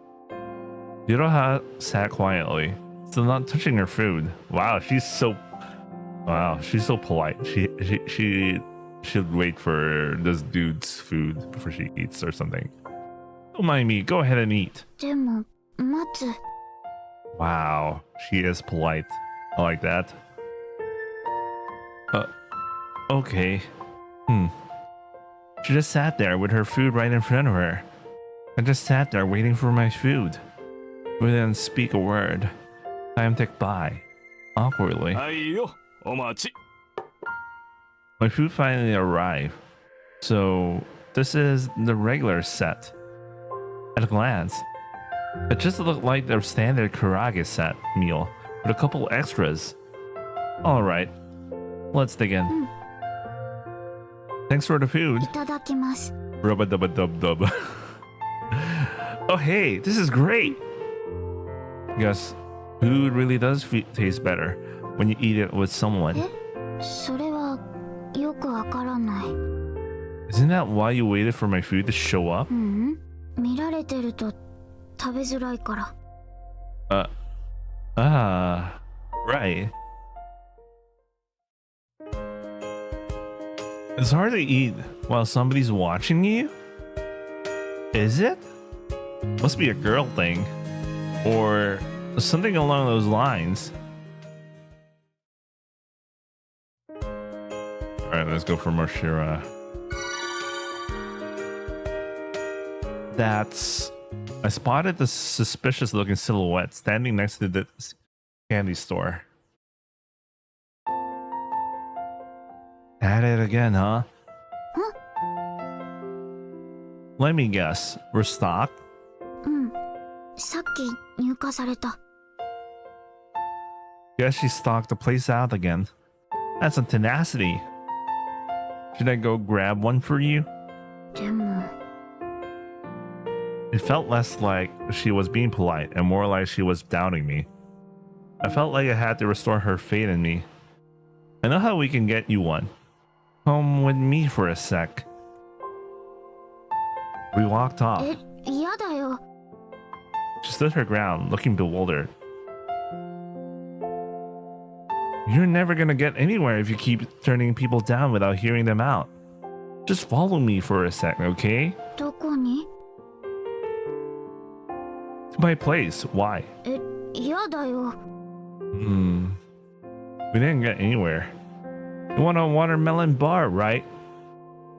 Shiroha sat quietly, still not touching her food. Wow, she's so polite. She should wait for this dude's food before she eats or something. Don't mind me. Go ahead and eat. でも、待つ。 Wow, she is polite. I like that. Okay. She just sat there with her food right in front of her. I just sat there waiting for my food. We didn't speak a word. Time ticked by, awkwardly. はいよお待ち My food finally arrived. So, this is the regular set. At a glance, it just looked like the standard karage set meal with a couple extras. Alright, let's dig in. Thanks for the food. いただきます。 Rubba dubba dub dub. Oh hey, this is great! Guess food really does taste better when you eat it with someone. え、それはよくわからない。 Isn't that why you waited for my food to show up? 見られてると食べづらいから。 Right. It's hard to eat while somebody's watching you? Is it? Must be a girl thing. Or something along those lines. Alright, let's go for more Shira. I spotted the suspicious looking silhouette standing next to the candy store. At it again, huh? Let me guess. We're stocked? さっき入荷された。 Guess she stalked the place out again. That's some tenacity. Should I go grab one for you? でも、 It felt less like she was being polite and more like she was doubting me. I felt like I had to restore her faith in me. I know how we can get you one. Come with me for a sec. We walked off. え、嫌だよ。 She stood her ground, looking bewildered. You're never gonna get anywhere if you keep turning people down without hearing them out. Just follow me for a sec, okay? どこに？ To my place. Why? え、嫌だよ。 We didn't get anywhere. You want a watermelon bar, right?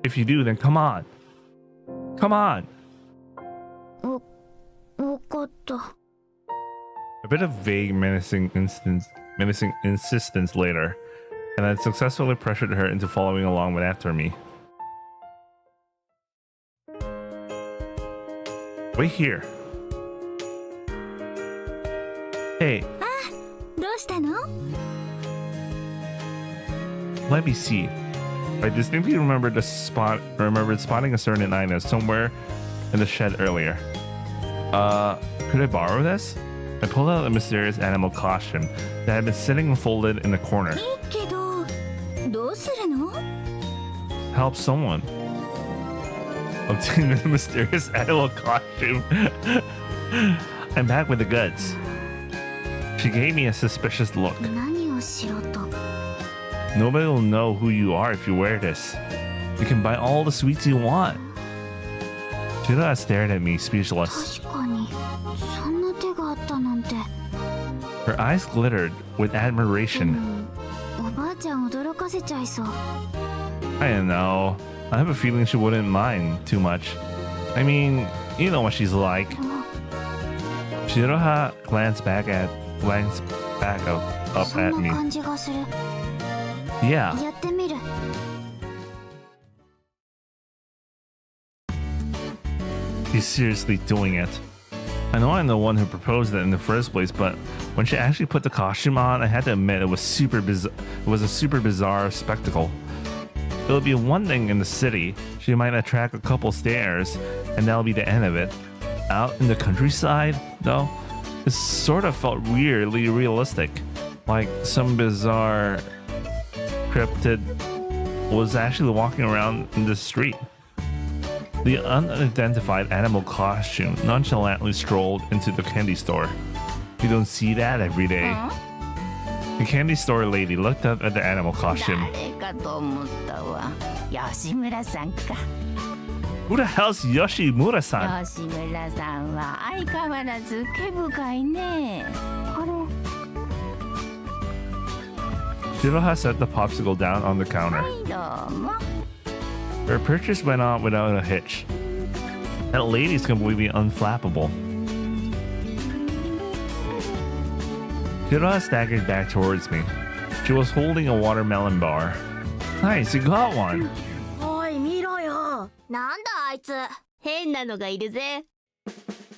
If you do, then come on. Come on! わかった。 A bit of vague, menacing insistence later, and I successfully pressured her into following along after me. Wait here. Hey, どうしたの？ let me see. I distinctly remembered spotting a certain item somewhere in the shed earlier. Could I borrow this? I pulled out a mysterious animal costume that had been sitting folded in the corner. いいけど、どうするの？ Help someone. obtain the mysterious animal costume. I'm back with the goods. She gave me a suspicious look. 何をしろと。 Nobody will know who you are if you wear this. You can buy all the sweets you want. Shiroha stared at me, speechless. 確かにそんな手があったなんて。 Her eyes glittered with admiration. おばあちゃん驚かせちゃいそう。 I don't know. I have a feeling she wouldn't mind too much. I mean, you know what she's like. Shiroha glanced back up そ at ん me. な感じがする。 Yeah. やってみる。 She's seriously doing it. I know I'm the one who proposed it in the first place, but when she actually put the costume on, I had to admit it was a super bizarre spectacle. It would be one thing in the city. She might attract a couple stares, and that'll be the end of it. Out in the countryside, though, it sort of felt weirdly realistic. Like some bizarre cryptid was actually walking around in the street. The unidentified animal costume nonchalantly strolled into the candy store. You don't see that every day. The candy store lady looked up at the animal costume. 誰かと思ったわ。吉村さんか。 Who the hell's Yoshimura-san? 吉村さんは相変わらず毛深いね。あれ。 Shiroha set the popsicle down on the counter. どうも。 Her purchase went on without a hitch. That lady's completely unflappable. Shiroha staggered back towards me. She was holding a watermelon bar. Nice, you got one. おい見ろよ。なんだあいつ。変なのがいるぜ。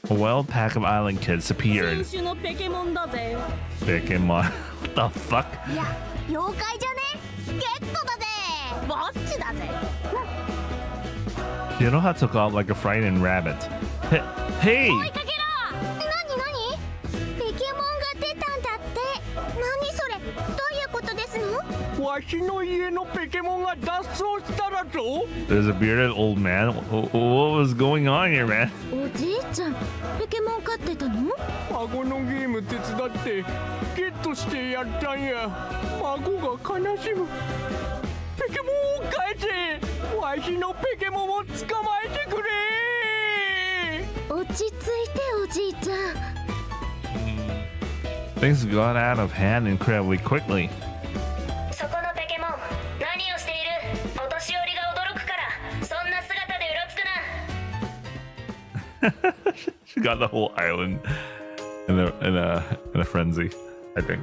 A wild pack of island kids appeared. 新種のペケモンだぜ。 Pokemon. What the fuck? いや妖怪じゃね。ゲットだぜ。ぼっちだぜ。 Shiroha took off like a frightened rabbit. Hey! 追いかけろ。何？ペケモンが出たんだって。何それ。どういうことですの？ わしの家のペケモンが脱走したらぞ。 There's a bearded old man. What was going on here, man? おじいちゃん、ペケモン飼ってたの？孫のゲーム手伝ってゲットしてやったんや。孫が悲しむ。ペケモンを返せ。わしのペケモンを捕まえてくれ。落ち着いておじいちゃん。 Things got out of hand incredibly quickly. そこのペケモン、何をしている？お年寄りが驚くから、そんな姿でうろつくな。 She got the whole island in a frenzy, I think.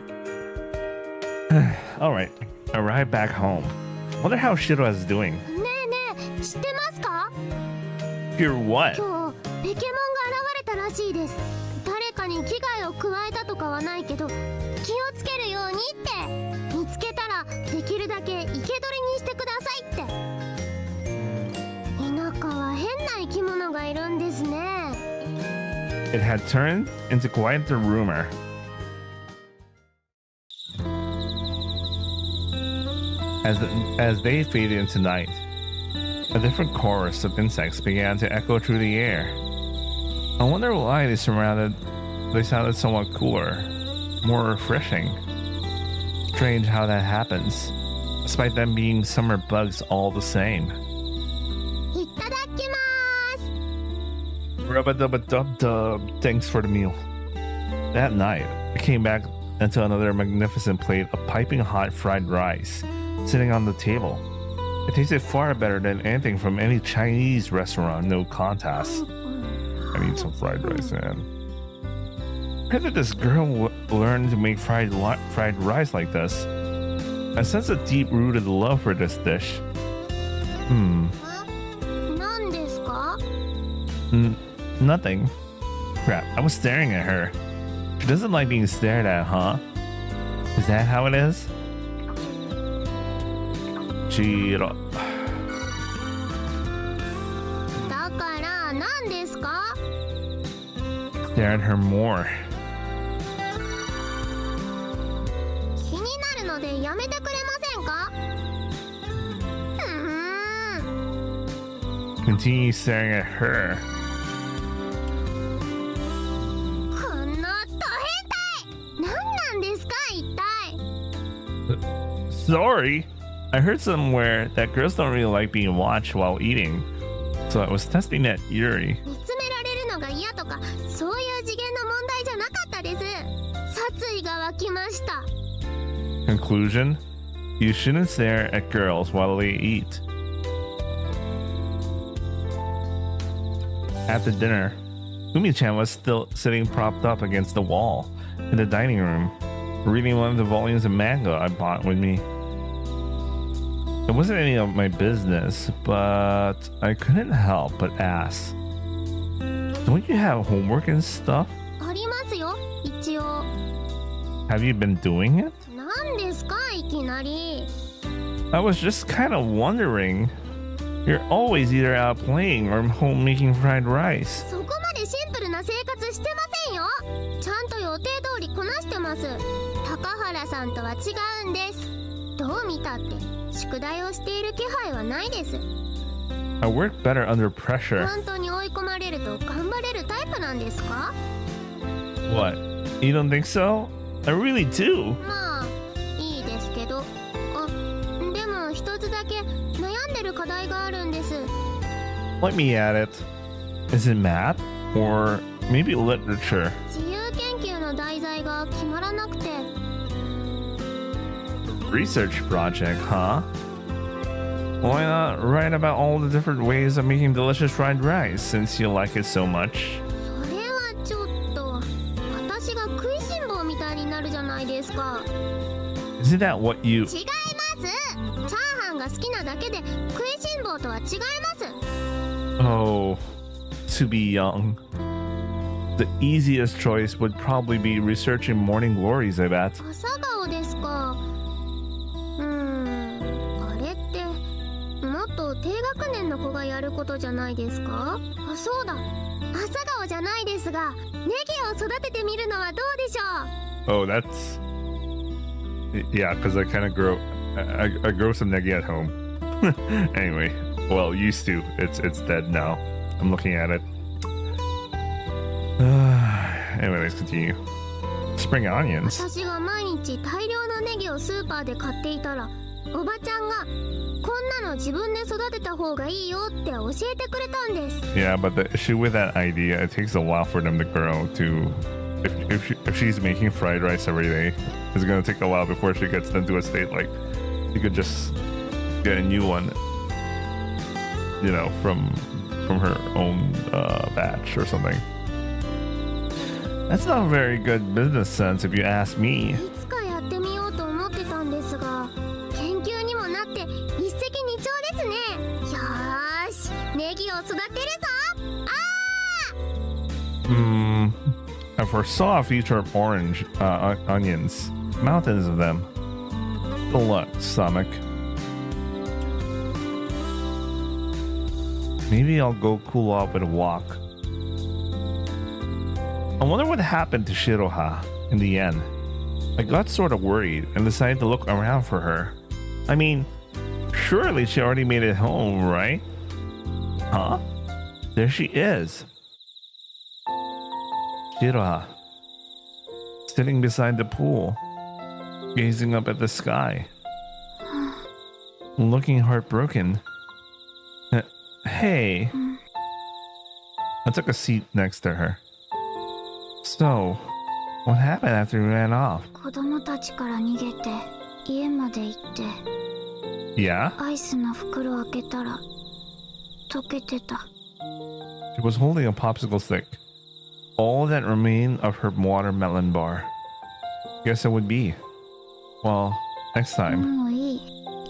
All right, arrived back home. Wonder how Shiroha is doing. ねえ、知ってますか？ Hear what? 今日ペケモンが現れたらしいです。誰かに危害を加えたとかはないけど、気をつけるようにって。見つけたらできるだけ生け捕りにしてくださいって。田舎は変な生き物がいるんですね。 It had turned into quite the rumor. As day faded into night, a different chorus of insects began to echo through the air. I wonder why they sounded somewhat cooler, more refreshing. Strange how that happens, despite them being summer bugs all the same. いただきます。 Rub-a-dub-a-dub-dub. Thanks for the meal. That night, I came back into another magnificent plate of piping hot fried rice sitting on the table. It tasted far better than anything from any Chinese restaurant, no contest. I need some fried rice, man. Where did this girl learn to make fried rice like this? I sense a deep-rooted love for this dish. 何ですか？ Nothing. Crap, I was staring at her. She doesn't like being stared at, huh? Is that how it is? Shiro. だから何ですか？ Stare at her more. 気になるのでやめてくれませんか？ Continue staring at her. このド変態何なんですか一体。 Sorry. I heard somewhere that girls don't really like being watched while eating. So I was testing that theory. 見つめられるのが嫌とかそういう次元の問題じゃなかったです。殺意が湧きました。 Conclusion? You shouldn't stare at girls while they eat. After dinner, Umi-chan was still sitting propped up against the wall in the dining room, reading one of the volumes of manga I bought with me. It wasn't any of my business, but I couldn't help but ask. Don't you have homework and stuff? ありますよ一応。 Have you been doing it? 何ですかいきなり。 I was just kind of wondering. You're always either out playing or home making fried rice. そこまでシンプルな生活してませんよ。ちゃんと予定通りこなしてます。高原さんとは違うんです。どう見たって宿題をしている気配はないです。 I work better under pressure. 本当に追い込まれると頑張れるタイプなんですか？ What? You don't think so? I really do. まあいいですけど。あ、でも一つだけ悩んでる課題があるんです。 Let me at it. Is it math? Or maybe literature? 自由研究の題材が決まらなくて。 Research project, huh? Why not write about all the different ways of making delicious fried rice since you like it so much? それはちょっと私が食いしん坊みたいになるじゃないですか。 Isn't that what you... 違います。チャーハンが好きなだけで食いしん坊とは違います。 Oh, to be young. The easiest choice would probably be researching morning glories, I bet. 朝顔ですか。あれってもっと低学年の子がやることじゃないですか。あ、そうだ。朝顔じゃないですがネギを育ててみるのはどうでしょう。 Oh, that's... Yeah, because I kind of grow... I grow some negi at home. Anyway, well, used to. It's dead now. I'm looking at it. Anyway, let's continue. Spring onions. 私が毎日大量のネギをスーパーで買っていたらおばちゃんがこんなの自分で育てた方がいいよって教えてくれたんです。 Yeah, but the issue with that idea, it takes a while for them to grow to... If she's making fried rice every day, it's gonna take a while before she gets them to a state like you could just get a new one, you know, from her own batch or something. That's not a very good business sense if you ask me. いつかやってみようと思ってたんですが研究にもなって一石二鳥ですね。よーしネギを育てるぞ。I foresaw a future of orange onions, mountains of them. Good luck, stomach. Maybe I'll go cool off with a walk. I wonder what happened to Shiroha in the end. I got sort of worried and decided to look around for her. I mean, surely she already made it home, right? Huh? There she is. Shiroha, sitting beside the pool, gazing up at the sky, looking heartbroken. Hey. I took a seat next to her. So, what happened after we ran off? 子供たちから逃げて家まで行って Yeah? アイスの袋開けたら溶けてた。 She was holding a popsicle stick. All that remained of her watermelon bar. Guess it would be. Well, next time. もういい。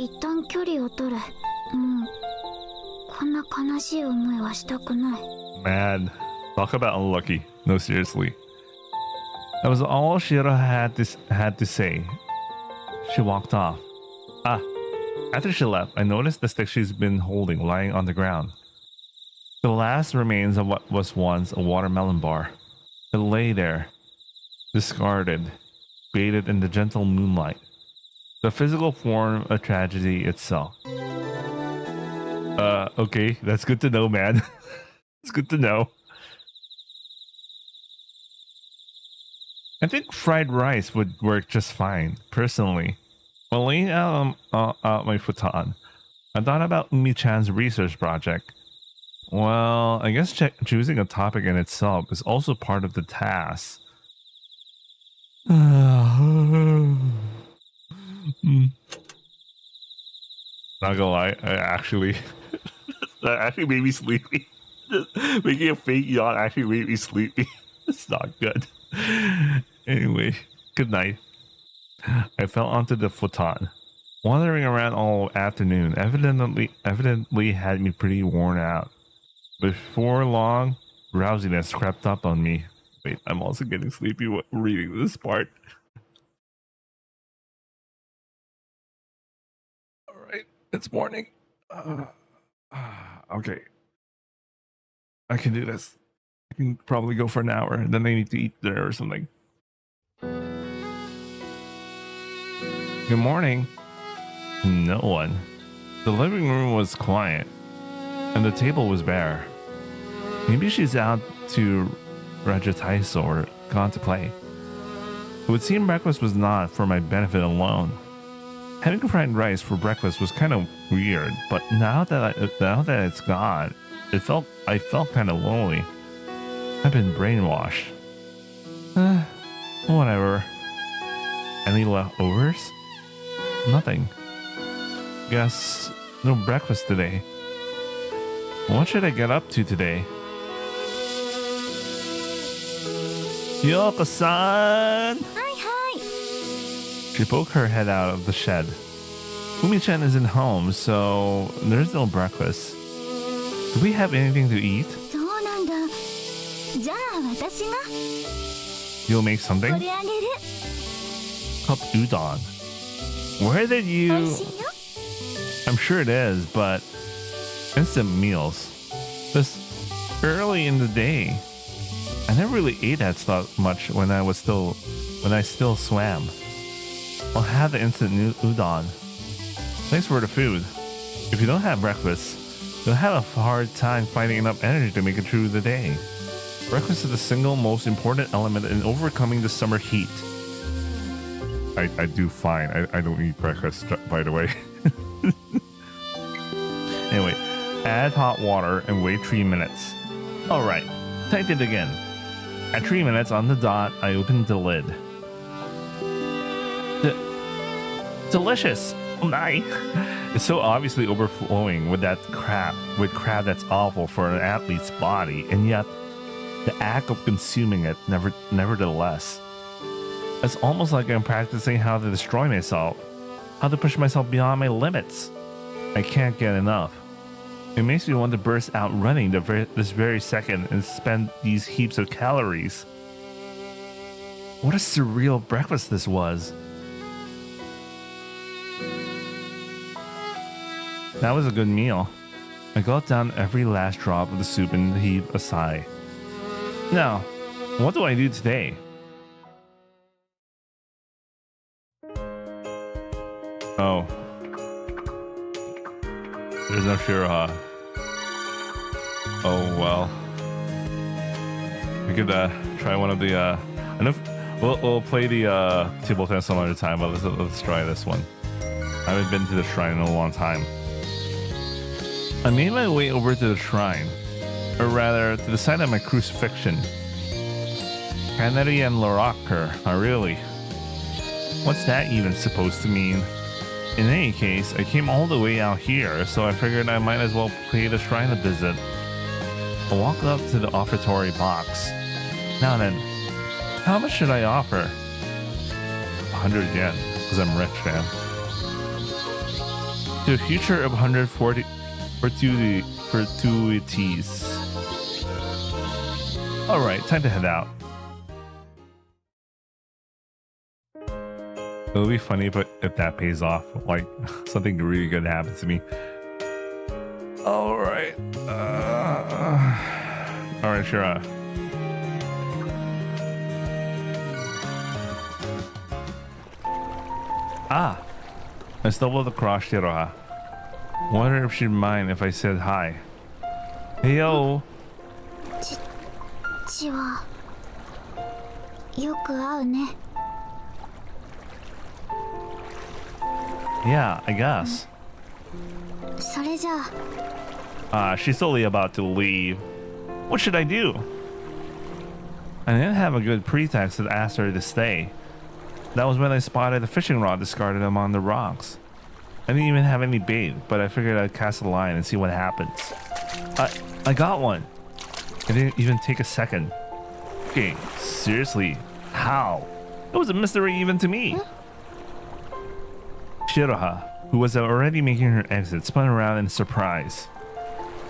一旦距離を取れ。もうこんな悲しい思いはしたくない。 Mad. Talk about unlucky. No, seriously. That was all Shiroha had to say. She walked off. After she left, I noticed the stick she's been holding lying on the ground. The last remains of what was once a watermelon bar. It lay there, discarded, bathed in the gentle moonlight. The physical form of tragedy itself. Okay, that's good to know, man. It's good to know. I think fried rice would work just fine, personally. While laying out my futon, I thought about Umi-chan's research project. Well, I guess choosing a topic in itself is also part of the task. Not gonna lie, that actually made me sleepy. Making a fake yawn actually made me sleepy. It's not good. Anyway, good night. I fell onto the futon. Wandering around all afternoon evidently had me pretty worn out. Before long, drowsiness crept up on me. Wait, I'm also getting sleepy reading this part. Alright, it's morning. Okay. I can do this. I can probably go for an hour, and then I need to eat dinner or something. Good morning. No one. The living room was quiet, and the table was bare. Maybe she's out to Rajatice or gone to play. It would seem breakfast was not for my benefit alone. Having fried rice for breakfast was kind of weird, but now that it's gone, I felt kind of lonely. I've been brainwashed. Whatever. Any leftovers? Nothing. Guess no breakfast today. What should I get up to today? Yoko-san! Hi. She poked her head out of the shed. Umi-chan isn't home, so there's no breakfast. Do we have anything to eat? そうなんだ。じゃあ私が You'll make something? これあげる。 Cup udon. Where did 美 you... 味しいよ。 I'm sure it is, but instant meals. This early in the day. I never really ate that stuff much when I still swam. I'll have the instant udon. Thanks for the food. If you don't have breakfast, you'll have a hard time finding enough energy to make it through the day. Breakfast is the single most important element in overcoming the summer heat. I do fine. I don't eat breakfast, by the way. Anyway, add hot water and wait 3 minutes. Alright, typed it again. At 3 minutes on the dot, I opened the lid. Delicious! Oh my! It's so obviously overflowing with crab that's awful for an athlete's body, and yet the act of consuming it nevertheless. It's almost like I'm practicing how to destroy myself, how to push myself beyond my limits. I can't get enough. It makes me want to burst out running this very second and spend these heaps of calories. What a surreal breakfast this was. That was a good meal. I gulped down every last drop of the soup and heaved a sigh. Now, what do I do today? Oh. There's no Shiroha. Oh well. We could try one of the we'll play the table tennis some other time, but let's try this one. I haven't been to the shrine in a long time. I made my way over to the shrine, or rather to the side of my crucifixion. Canary and Laraker, really? What's that even supposed to mean? In any case, I came all the way out here, so I figured I might as well pay the shrine a visit. I walked up to the offertory box. Now then, how much should I offer? 100 yen, because I'm rich, man. To a future of 140 fortuities. Alright, time to head out. It'll be funny, but if that pays off, like something really good happens to me. Alright. Alright, sure. I stumbled across Shiroha. Wonder if she'd mind if I said hi. Hey yo. 父はよく会うね。 Yeah, I guess. それじゃあ She's slowly about to leave. What should I do? I didn't have a good pretext to ask her to stay. That was when I spotted a fishing rod discarded among the rocks. I didn't even have any bait, but I figured I'd cast a line and see what happens. I got one. It didn't even take a second. Okay, seriously, how? It was a mystery even to me. Shiroha, who was already making her exit, spun around in surprise.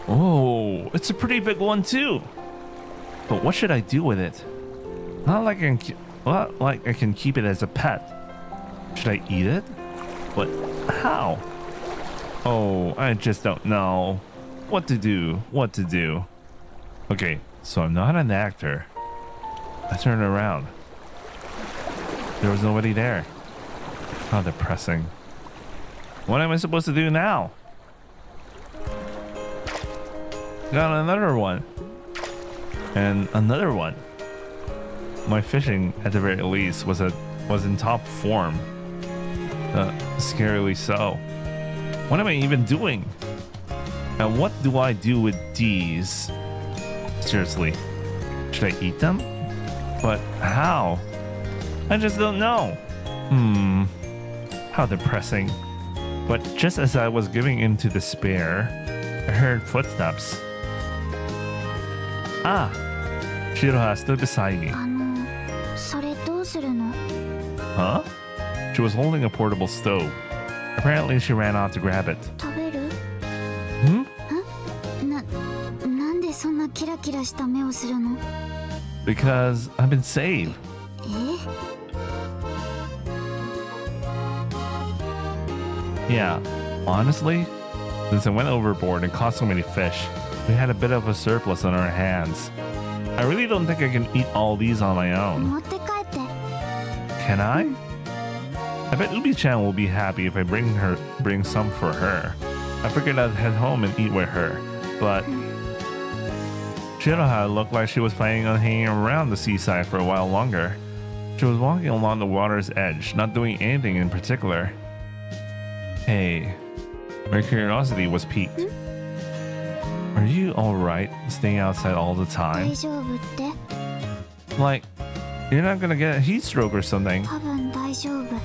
Oh, it's a pretty big one too. But what should I do with it? Not like I can keep it as a pet. Should I eat it? But how? Oh, I just don't know what to do. Okay, so I'm not an actor. I turned around. There was nobody there. How depressing. What am I supposed to do now? Got another one. And another one. My fishing, at the very least, was in top form. Scarily so. What am I even doing? And what do I do with these? Seriously, should I eat them? But how? I just don't know. How depressing. But just as I was giving into despair, I heard footsteps. Shiroha stood beside me. それどうするの？ Huh? She was holding a portable stove. Apparently she ran off to grab it. 食べる？ Hmm? なんでそんなキラキラした目をするの？ Because I've been saved. え？ Yeah, honestly, since I went overboard and caught so many fish, we had a bit of a surplus on our hands. I really don't think I can eat all these on my own. 持って帰って。 Can I? I bet Ubi-chan will be happy if I bring some for her. I figured I'd head home and eat with her, but Shiroha looked like she was planning on hanging around the seaside for a while longer. She was walking along the water's edge, not doing anything in particular. Hey, my curiosity was piqued. Are you alright staying outside all the 大 time? 丈夫って？ Like, you're not gonna get a heat stroke or something? 多分大丈夫。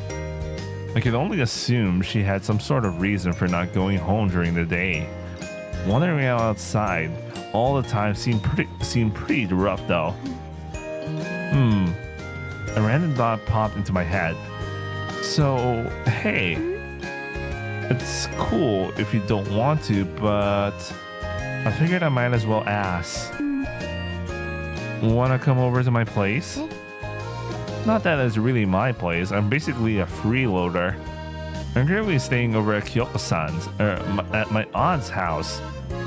I could only assume she had some sort of reason for not going home during the day. Wandering out outside all the time seemed pretty rough though. A random thought popped into my head. So, hey, it's cool if you don't want to, but I figured I might as well ask. Wanna come over to my place? Not that it's really my place, I'm basically a freeloader. I'm currently staying over at Kyoko-san's, at my aunt's house.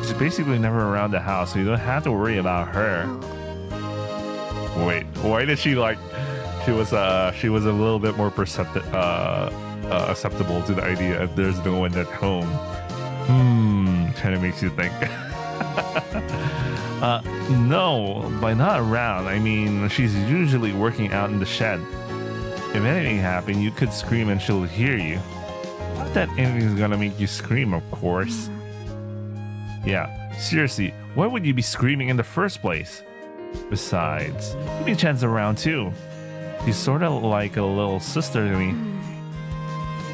She's basically never around the house, so you don't have to worry about her. Wait, why did she like... She was a little bit more acceptable to the idea if there's no one at home. Kind of makes you think. No, by not around, I mean she's usually working out in the shed. If anything happened, you could scream and she'll hear you. Not that anything's gonna make you scream, of course. Yeah, seriously, why would you be screaming in the first place? Besides, Mimi-chan's around too. She's sort of like a little sister to me.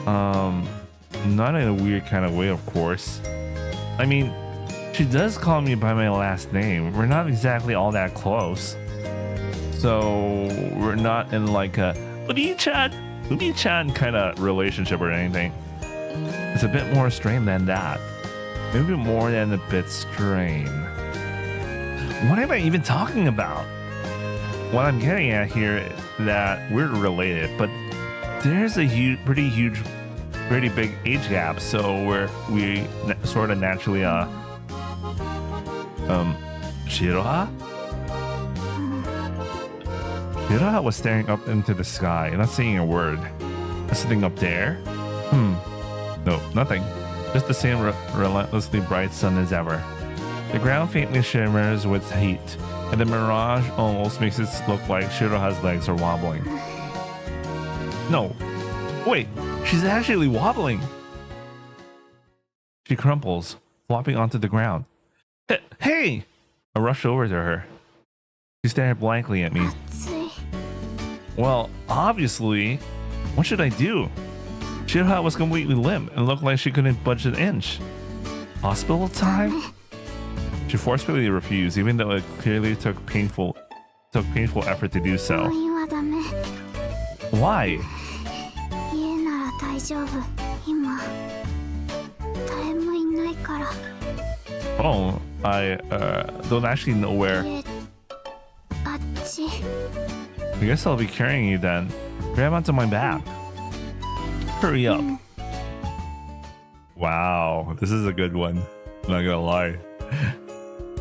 Not in a weird kind of way, of course. I mean, she does call me by my last name. We're not exactly all that close. So, we're not in like a Umi-chan kind of relationship or anything. It's a bit more strained than that. Maybe more than a bit strained. What am I even talking about? What I'm getting at here is that we're related, but there's a pretty big age gap, so we sort of naturally Shiroha? Shiroha was staring up into the sky, not saying a word. Sitting up there? No, nothing. just the same relentlessly bright sun as ever. The ground faintly shimmers with heat, and the mirage almost makes it look like Shiroha's legs are wobbling. No, wait, she's actually wobbling. She crumples, flopping onto the ground. Hey! I rush over to her. She stared blankly at me. Well, obviously, what should I do? Shiroha was completely limp and looked like she couldn't budge an inch. Hospital time? She forcefully refused, even though it clearly took painful effort to do so. Why? Oh, I don't actually know where. I guess I'll be carrying you then. Grab onto my back. Hurry up. Wow, this is a good one. I'm not gonna lie.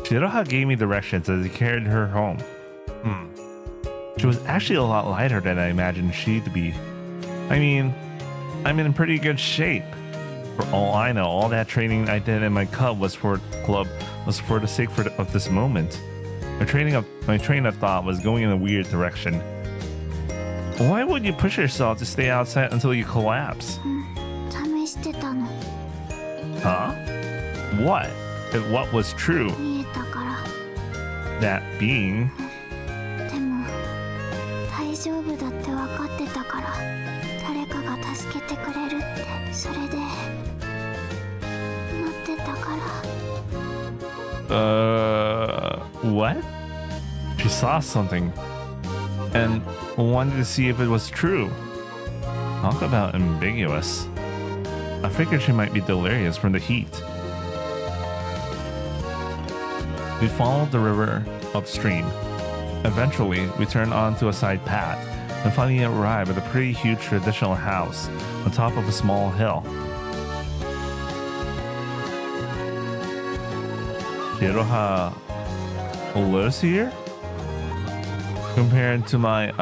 Shiroha gave me directions as he carried her home. She was actually a lot lighter than I imagined she'd be. I mean, I'm in pretty good shape. For all I know, all that training I did in my club was for the sake of this moment. My train of thought was going in a weird direction. Why would you push yourself to stay outside until you collapse? Huh? What? If what was true? That being... What? She saw something and wanted to see if it was true. Talk about ambiguous. I figured she might be delirious from the heat. We followed the river upstream. Eventually, we turned onto a side path and finally arrived at a pretty huge traditional house on top of a small hill. Shiroha lives here? Compared to my,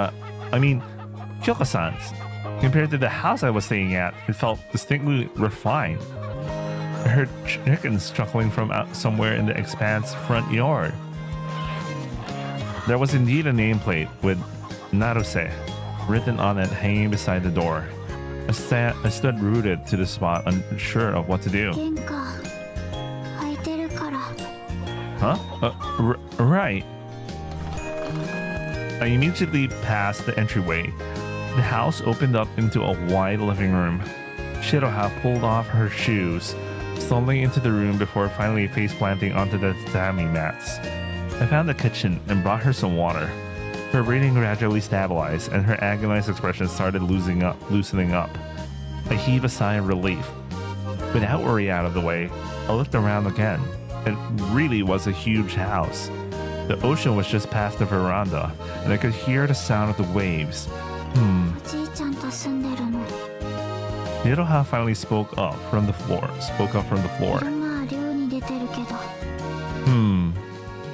Kyoko-san's. Compared to the house I was staying at, it felt distinctly refined. I heard chickens chuckling from somewhere in the expanse front yard. There was indeed a nameplate with Naruse written on it hanging beside the door. I stood rooted to the spot, unsure of what to do. Huh? Right. I immediately passed the entryway. The house opened up into a wide living room. Shiroha pulled off her shoes, stumbling into the room before finally face-planting onto the tatami mats. I found the kitchen and brought her some water. Her breathing gradually stabilized and her agonized expression started loosening up. I heaved a sigh of relief. With that worry out of the way, I looked around again. It really was a huge house. The ocean was just past the veranda, and I could hear the sound of the waves. Shiroha finally spoke up from the floor.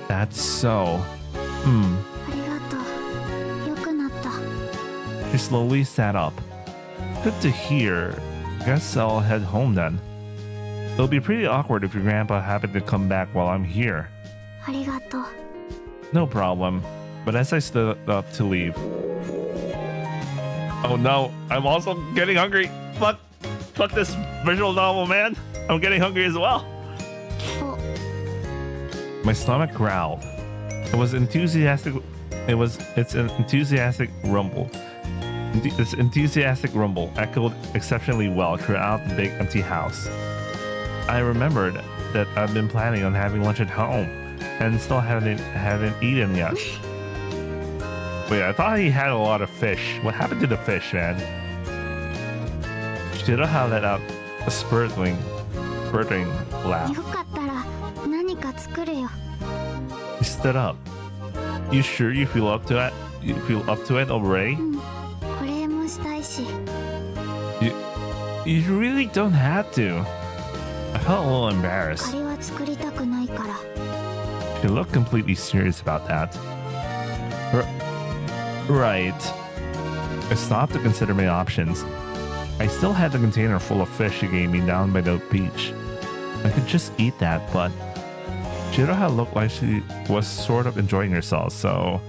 That's so. She slowly sat up. Good to hear. Guess I'll head home then. It'll be pretty awkward if your grandpa happened to come back while I'm here. No problem. But as I stood up to leave... Oh no, I'm also getting hungry. Fuck this visual novel, man. I'm getting hungry as well. My stomach growled. It's an enthusiastic rumble. This enthusiastic rumble echoed exceptionally well throughout the big empty house. I remembered that I've been planning on having lunch at home and still haven't eaten yet. Wait, I thought he had a lot of fish. What happened to the fish, man? Shiroha let out a spurting laugh. He stood up. You sure you feel up to it? You feel up to it already? You really don't have to. I felt a little embarrassed. She looked completely serious about that. Right. I stopped to consider my options. I still had the container full of fish she gave me down by the beach. I could just eat that, but Shiroha looked like she was sort of enjoying herself, so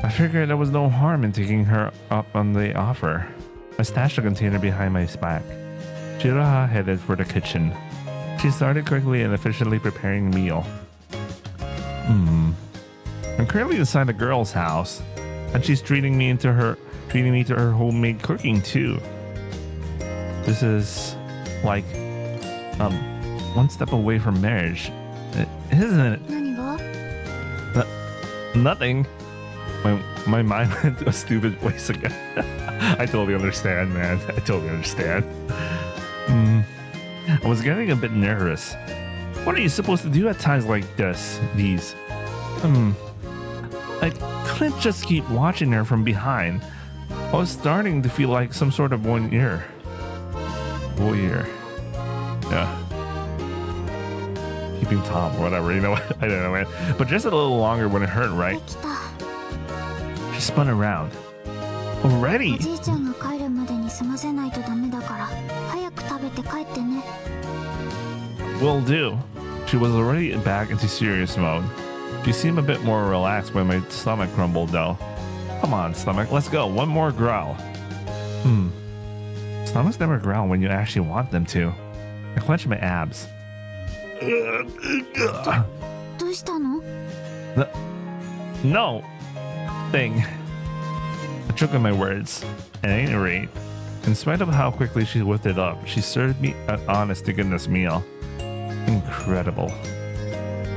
I figured there was no harm in taking her up on the offer. I stashed the container behind my back. Shiroha headed for the kitchen. She started quickly and efficiently preparing a meal. I'm currently inside the girl's house, and she's treating me to her homemade cooking too. This is like one step away from marriage, isn't it? 何が？ Nothing. My mind went to a stupid place again. I totally understand, man. I totally understand. I was getting a bit nervous. What are you supposed to do at times like this? I couldn't just keep watching her from behind. I was starting to feel like some sort of voyeur. Yeah. Keeping Tom, whatever, you know what? I don't know, man. But just a little longer when it hurt, right? できた。 She spun around. Already? おじいちゃんが帰るまでに済ませないとダメだから早く食べて帰ってね。 Will do. She was already back into serious mode. She seemed a bit more relaxed when my stomach grumbled though. Come on, stomach, let's go. One more growl. Stomachs never growl when you actually want them to. I clenched my abs. どうしたの？ No thing. I choked on my words. At any rate, in spite of how quickly she whipped it up, she served me an honest to goodness meal. Incredible.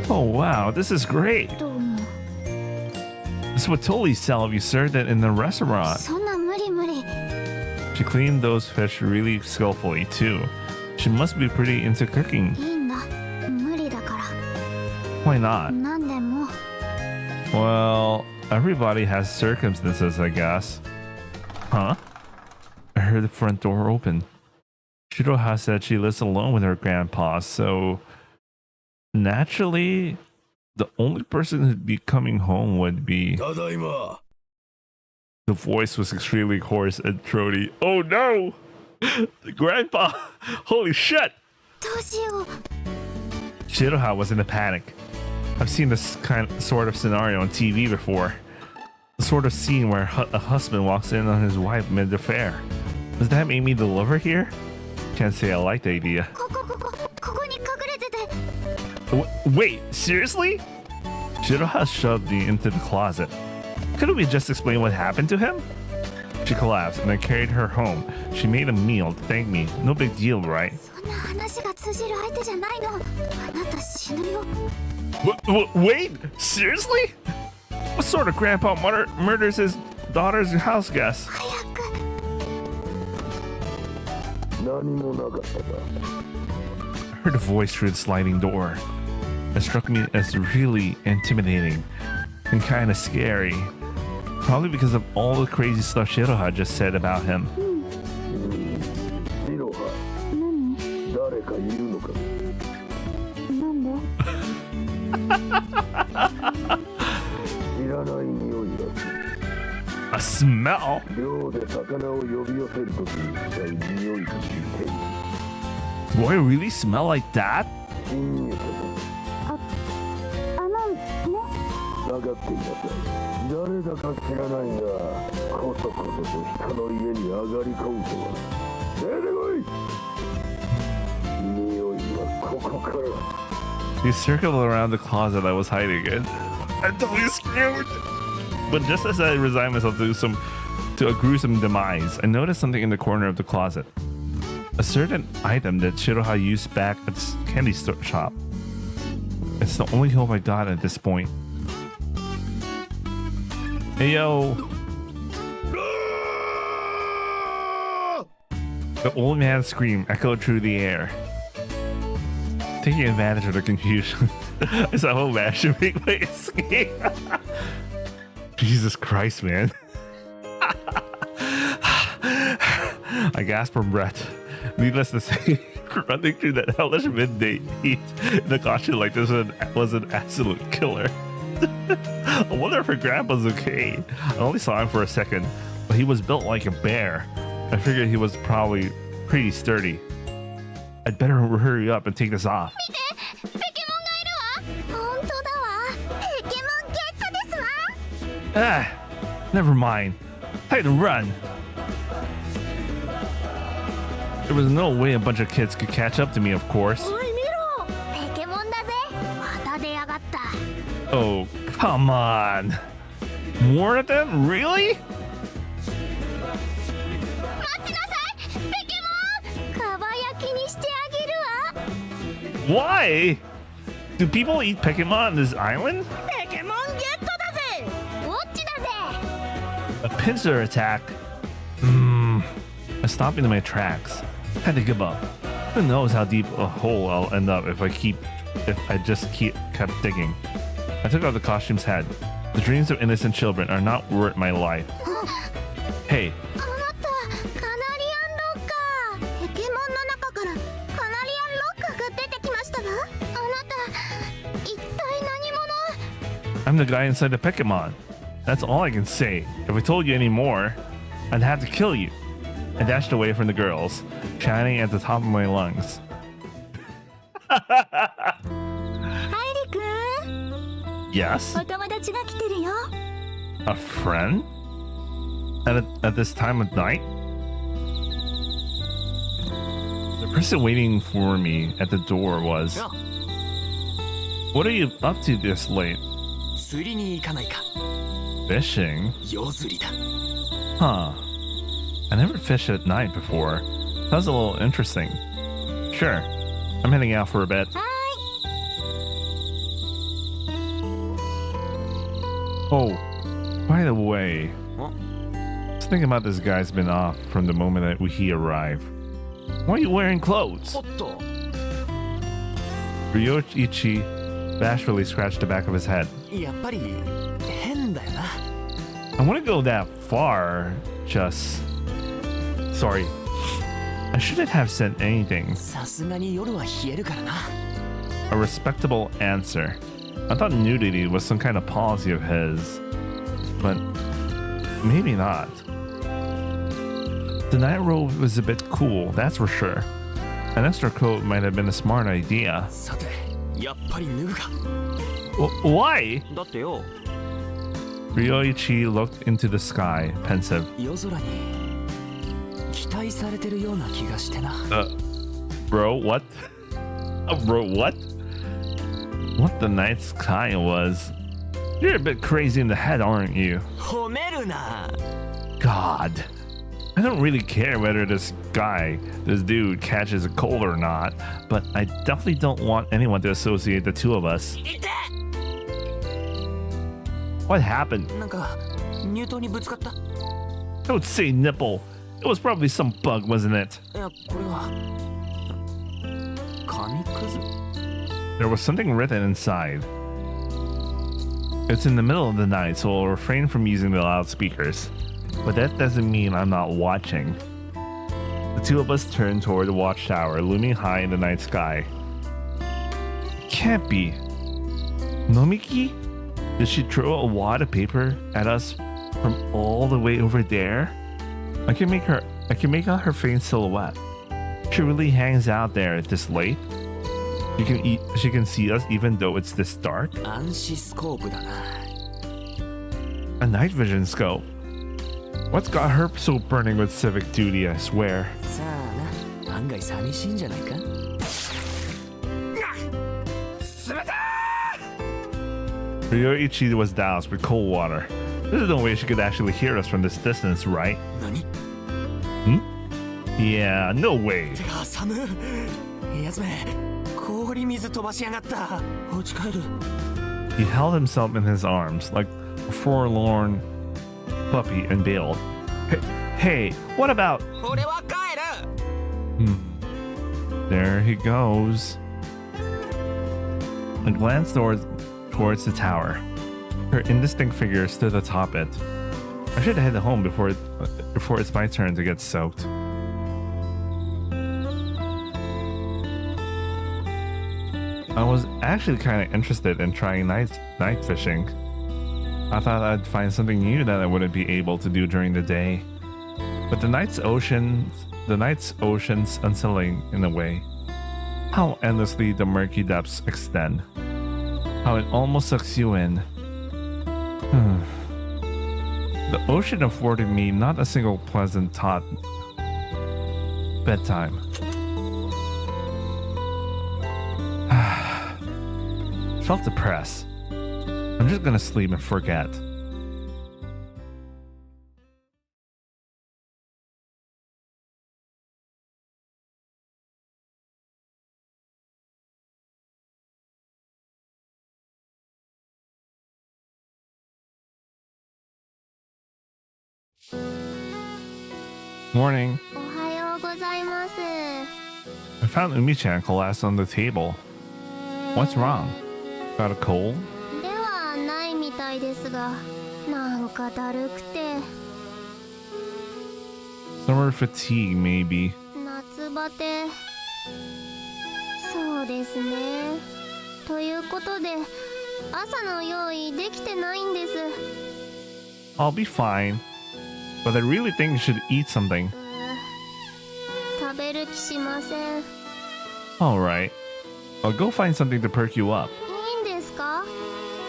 Oh wow, this is great. どうも。 This would totally sell if you served it in the restaurant. そんな無理無理。 She cleaned those fish really skillfully too. She must be pretty into cooking. いいんだ。無理だから。 Why not? なんでも。 Well, everybody has circumstances, I guess. Huh? I heard the front door open. Shiroha said she lives alone with her grandpa, so naturally, the only person who'd be coming home would be... The voice was extremely hoarse and throaty. Oh no! Grandpa! Holy shit! どうしよう。 Shiroha was in a panic. I've seen this sort of scenario on TV before. The sort of scene where a husband walks in on his wife mid-affair. Does that make me the lover here? Can't say I like the idea. ここに隠れてて。 Wait, seriously? Shiroha shoved me into the closet. Couldn't we just explain what happened to him? She collapsed and I carried her home. She made a meal to thank me. No big deal, right? そんな話が通じる相手じゃないの。あなた死ぬよ。 Wait, seriously? What sort of grandpa murders his daughter's house guest? 早く。 I heard a voice through the sliding door. It struck me as really intimidating and kind of scary. Probably because of all the crazy stuff Shiroha just said about him. なんで？ A smell? 漁で魚を呼び寄せるときに使う匂いと聞いている。 Do I really smell like that? 侵入者とあのね。下がっていなさい。誰だか知らないが、こそこそと人の家に上がり込むとは。出てこい。匂いはここから。 He circled around the closet I was hiding in. I'm totally scared. But just as I resigned myself to a gruesome demise, I noticed something in the corner of the closet. A certain item that Shiroha used back at the candy store shop. It's the only hope I got at this point. Hey yo! The old man's scream echoed through the air. Taking advantage of the confusion, I somehow managed to make my escape. Jesus Christ, man. I gasped for breath. Needless to say, running through that hellish midday heat in a costume like this was an absolute killer. I wonder if her grandpa's okay. I only saw him for a second, but he was built like a bear. I figured he was probably pretty sturdy. I'd better hurry up and take this off. ペケモンがいるわ。本当だわ。ペケモンゲットですわ。 Ah, never mind. Time to run. There was no way a bunch of kids could catch up to me, of course. おい見ろ。ペケモンだぜ。また出やがった。 Oh, come on. More of them? Really? 待ちなさい。ペケモン。かば焼きにしてあげるわ。 Why? Do people eat Pokemon on this island? ペケモンゲットだぜ。ウォッチだぜ。 A pincer attack? I stopped in my tracks. Had to give up. Who knows how deep a hole I'll end up if I just kept digging. I took out the costume's head. The dreams of innocent children are not worth my life. Hey, あなたカナリアンロッカー。ペケモンの中からカナリアンロッカーが出てきましたわ。あなた一体何者？ I'm the guy inside the Pokemon. That's all I can say. If I told you any more, I'd have to kill you. I dashed away from the girls, shouting at the top of my lungs. ハイリくん、 Yes? お友達が来てるよ。 A friend? At this time of night? The person waiting for me at the door was... What are you up to this late? 釣りに行かないか。 Fishing? 夜釣りだ。 Huh. I never fished at night before. Sounds a little interesting. Sure. I'm heading out for a bit. は Oh, by the way, Huh? I was thinking about this guy's been off from the moment that he arrived. Why are you wearing clothes? おっと。 Ryoichi bashfully scratched the back of his head. やっぱり変だよな。 I wouldn't go that far, just... Sorry. I shouldn't have said anything. さすがに夜は冷えるからな。 A respectable answer. I thought nudity was some kind of policy of his, but maybe not. The night robe was a bit cool, that's for sure. An extra coat might have been a smart idea. さて、やっぱり脱ぐか。 Why? だってよ、 Ryoichi looked into the sky, pensive. 夜空に期待されてるような気がしてな。 Bro, what? Bro, what? What the night sky was? You're a bit crazy in the head, aren't you? 褒めるな。 God. I don't really care whether this dude catches a cold or not, but I definitely don't want anyone to associate the two of us. いて。 What happened? なんか乳頭にぶつかった。 Don't say nipple. It was probably some bug, wasn't it? いや、これは紙くず。 There was something written inside. It's in the middle of the night, so I'll refrain from using the loudspeakers. But that doesn't mean I'm not watching. The two of us turned toward the watchtower, looming high in the night sky. Can't be. Nomiki? Did she throw a wad of paper at us from all the way over there? I can make out her faint silhouette. She really hangs out there this late. She can see us even though it's this dark. 暗視スコープだな。 A night vision scope. What's got her so burning with civic duty, I swear. さあな、案外寂しいんじゃないか。Ryoichi was doused with cold water. There's no way she could actually hear us from this distance, right? 何？ Yeah, no way. てか寒い。やつめ、氷水飛ばしやがった。落ち帰る。 He held himself in his arms like a forlorn puppy and bailed. Hey, what about... 俺は帰る。 There he goes. I glanced towards the tower. Her indistinct figure stood atop it. I should head home before it's my turn to get soaked. I was actually kind of interested in trying night fishing. I thought I'd find something new that I wouldn't be able to do during the day. But the night's ocean's unsettling in a way. How endlessly the murky depths extend. How it almost sucks you in. The ocean afforded me not a single pleasant thought. Bedtime. Felt depressed. I'm just gonna sleep and forget. Morning. おはようございます。 I found Umi-chan collapsed on the table. What's wrong? Got a cold? ではないみたいですが、なんかだるくて。 Summer fatigue, maybe. 夏バテ。そうですね。ということで、朝の用意できてないんです。 I'll be fine. But I really think you should eat something. 食べる気しません。 Alright. I'll go find something to perk you up. いいんですか？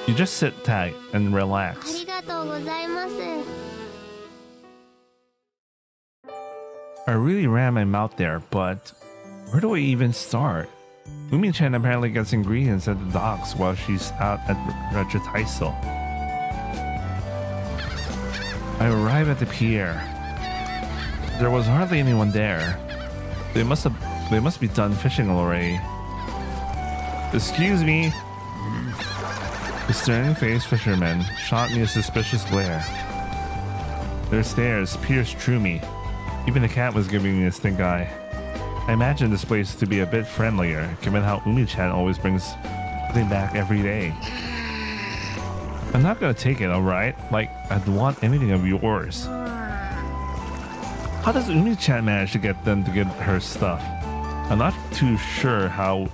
You just sit tight and あ relax. りがとうございます。 I really ran my mouth there, but where do I even start? Umi-chan apparently gets ingredients at the docks while she's out at Rajataiso. I arrive at the pier. There was hardly anyone there. They must be done fishing already. Excuse me. The stern-faced fisherman shot me a suspicious glare. Their stares pierced through me. Even the cat was giving me a stink eye. I imagined this place to be a bit friendlier, given how Umi-chan always brings something back every day. I'm not gonna take it, alright? Like, I'd want anything of yours. How does Umi-chan manage to get them to get her stuff? I'm not too sure how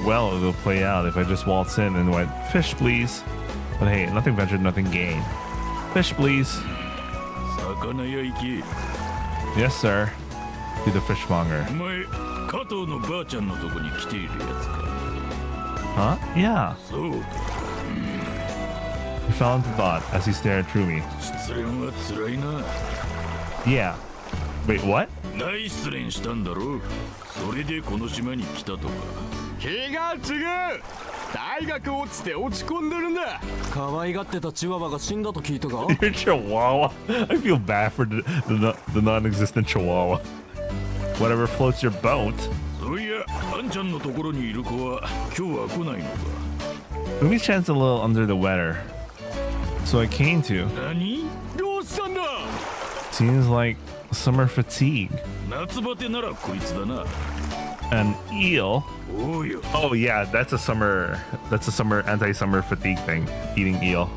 well it'll play out if I just waltz in and went, fish please. But hey, nothing ventured, nothing gained. Fish please. Yes, sir. To the fishmonger. Huh? Yeah. He fell into thought as he stared through me. Yeah. Wait, what? 大失恋したんだろう。それでこの島に来たとか。気が違う。大学落ちて落ち込んでるんだ。可愛がってたチワワが死んだと聞いたか？ Your chihuahua. I feel bad for the non-existent chihuahua. Whatever floats your boat. そういや、あんちゃんのところにいる子は今日は来ないのか。Umi-chan's a little under the weather. So I came to. 何？どうしたんだ？ Seems like summer fatigue. 夏バテならこいつだな。 An eel. おうよ。 Oh yeah, that's a summer anti-summer fatigue thing. Eating eel.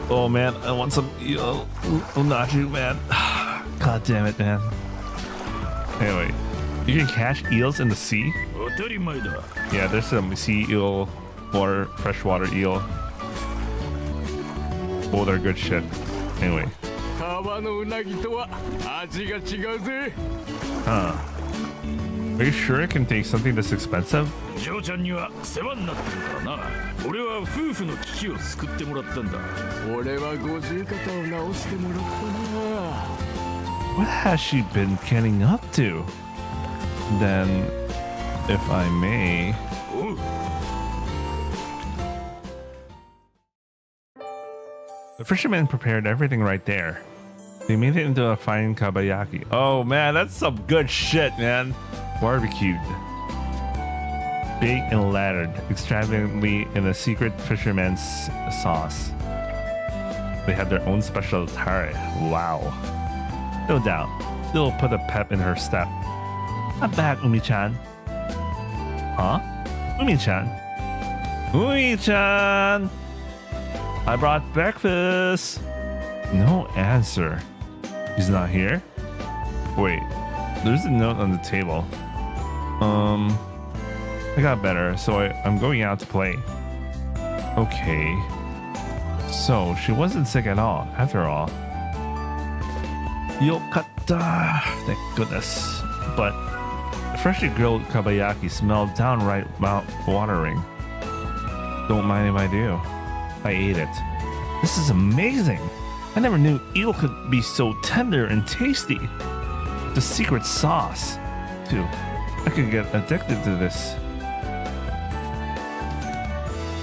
Oh man, I want some eel. Unaju, man. God damn it, man. Anyway, you can catch eels in the sea? 当たり前だ。 Yeah, there's some sea eel, freshwater eel. Both are good shit. Anyway. 川のうなぎとは味が違うぜ。 Huh. Are you sure I can take something that's expensive? ジョーちゃんには世話になってるからな。俺は夫婦の危機を救ってもらったんだ。俺は五十肩を治してもらったな。 What has she been getting up to? Then, if I may... おう。 The fishermen prepared everything right there. They made it into a fine kabayaki. Oh man, that's some good shit, man. Barbecued. Big and laddered extravagantly in a secret fisherman's sauce. They had their own special tare. Wow. No doubt, it'll put a pep in her step. Not bad, Umi-chan. Huh? Umi-chan? Umi-chan! I brought breakfast. No answer. He's not here? Wait, there's a note on the table. I got better, so I'm going out to play. Okay. So, she wasn't sick at all, after all. You'll cut Thank goodness. But freshly grilled kabayaki smelled downright mouth-watering. Don't mind if I do. I ate it. This is amazing. I never knew eel could be so tender and tasty. The secret sauce, too. I could get addicted to this.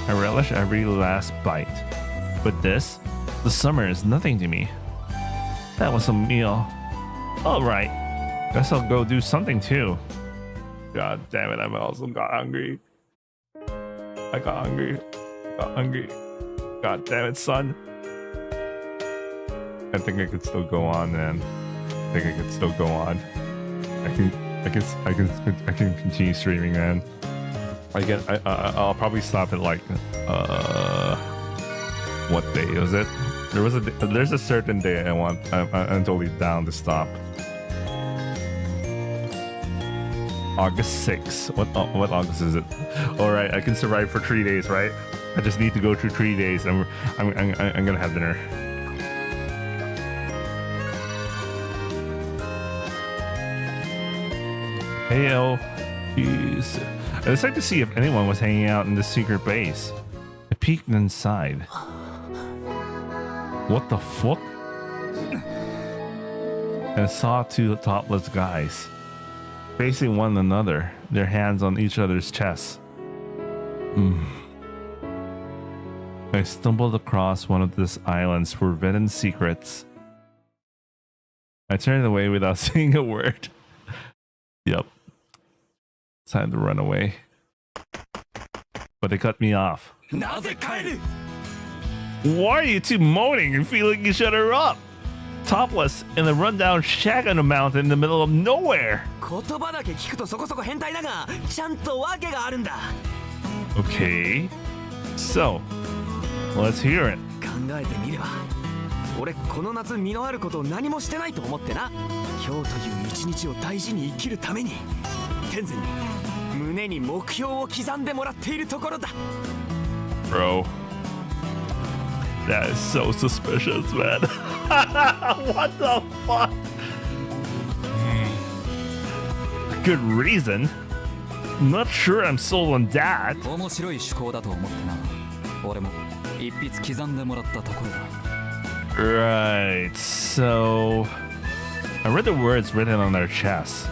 I relish every last bite. But this, the summer is nothing to me. That was a meal. Alright. Guess I'll go do something too. God damn it, I also got hungry. I got hungry. God damn it, son. I think I could still go on, man. I think I could still go on. I can continue streaming, man. I'll probably stop at like what day was it? There's a certain day I'm totally down to stop. August 6th. What August is it? All right, I can survive for 3 days, right? I just need to go through 3 days. I'm gonna have dinner. Heyo. Jeez. I just like to see if anyone was hanging out in the secret base. I peeked inside. What the fuck? And I saw two topless guys facing one another, their hands on each other's chests. I stumbled across one of this island's forbidden secrets. I turned away without saying a word. Yep. Time to run away. But they cut me off. Why are you two moaning and feeling each other up? Topless in a rundown shack on a mountain in the middle of nowhere. Okay. So, let's hear it. 俺この夏身のあることを何もしてないと思ってな。今日という一日を大事に生きるために天然に胸に目標を刻んでもらっているところだ。 Bro, that is so suspicious, man. What the fuck? Good reason. Not sure I'm sold on that. 面白い趣向だと思ってな。俺も一筆刻んでもらったところだ。 Right, so I read the words written on their chests.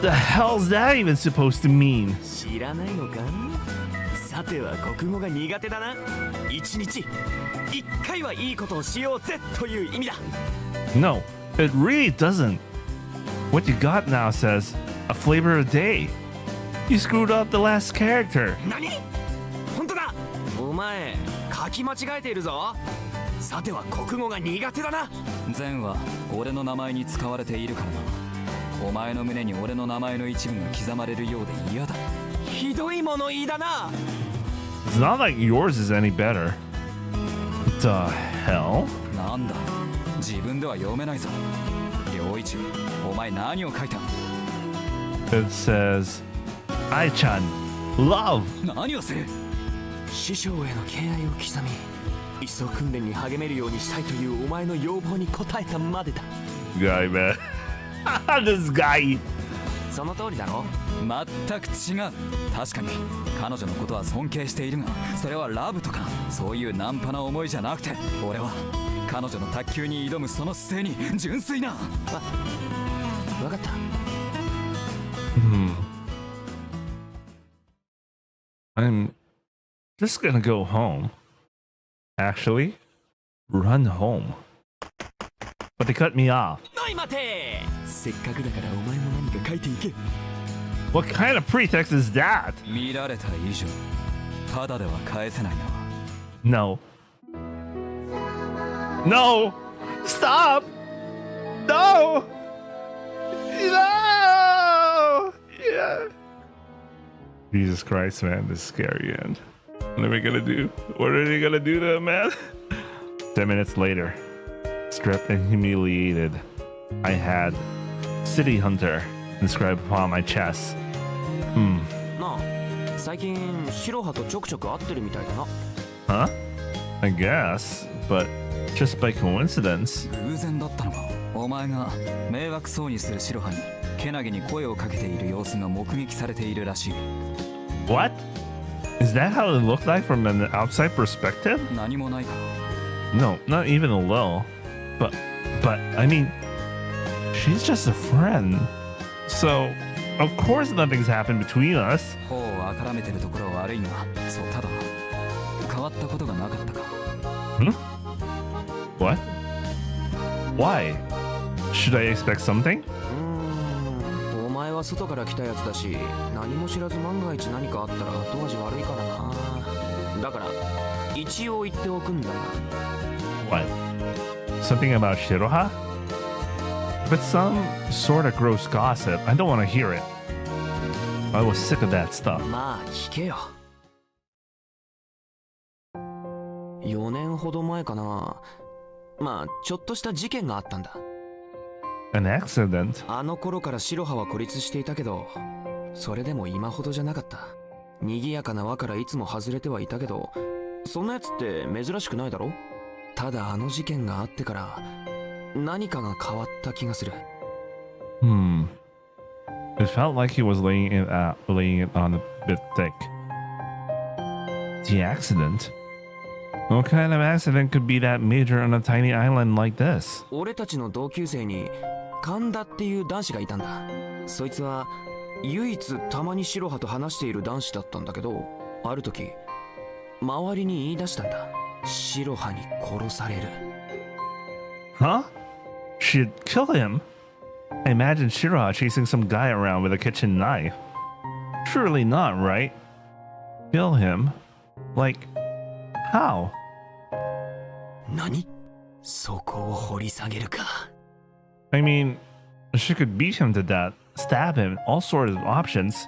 The hell's that even supposed to mean? 知らないのか？さては国語が苦手だな。一日一回はいいことをしようぜという意味だ。 No, it really doesn't. What you got now says a flavor a day. You screwed up the last character. 何？本当だ。お前書き間違えているぞ。さては国語が苦手だな。善は俺の名前に使われているからな。お前の胸に俺の名前の一部が刻まれるようで嫌だ。ひどい物言いだな。 It's not like yours is any better. The hell? なんだ、自分では読めないぞ。良一、お前何を書いた？ It says, Ai-chan, love. 何をする？師匠への敬愛を刻み、一層訓練に励めるようにしたいというお前の要望に応えたまでだ。 Guy, man. This guy. その通りだろ。全く違う。確かに彼女のことは尊敬しているが、それはラブとかそういうナンパな思いじゃなくて、俺は彼女の卓球に挑むその姿勢に純粋な。わかった。I'm just gonna go home. Actually, run home. But they cut me off. おい待て。せっかくだからお前も何か書いていけ。 What kind of pretext is that? 見られた以上、ただでは返せないな。 No. No! Stop! No! No! Yeah. Jesus Christ, man, this is scary, man. What are we gonna do? What are they gonna do to him, man? 10 minutes later, stripped and humiliated, I had City Hunter inscribed upon my chest. なあ、最近シロハとちょくちょく会ってるみたいだな。 Huh? I guess, but just by coincidence. 偶然だったのか。おお前が迷惑そうにする白羽にけなげに声をかけている様子が目撃されているらしい。 What? Is that how it looked like from an outside perspective? 何もないか。 No, not even a little. But I mean, she's just a friend. So, of course nothing's happened between us. 頬をあからめてるところは悪いが、そうただ変わったことがなかったか。 What? Why? Should I expect something? お前は外から来たやつだし、何も知らず万が一何かあったら後味悪いからな。だから一応言っておくんだが。 What? Something about Shiroha? But some sort of gross gossip. I don't want to hear it. I was sick of that stuff. まあ聞けよ。4年ほど前かな。まあちょっとした事件があったんだ。 An accident? あの頃から白羽は孤立していたけど、それでも今ほどじゃなかった。賑やかな輪からいつも外れてはいたけど、そんなやつって珍しくないだろ。ただあの事件があってから何かが変わった気がする。 It felt like he was laying it on a bit thick. The accident? What kind of accident could be that major on a tiny island like this? 俺たちの同級生に神田っていう男子がいたんだ。そいつは唯一たまに白羽と話している男子だったんだけど、ある時周りに言い出したんだ。白羽に殺される。 Huh? She'd kill him? I imagine Shiroha chasing some guy around with a kitchen knife. Surely not, right? Kill him? Like, how? 何？そこを掘り下げるか。 I mean, she could beat him to death, stab him, all sorts of options.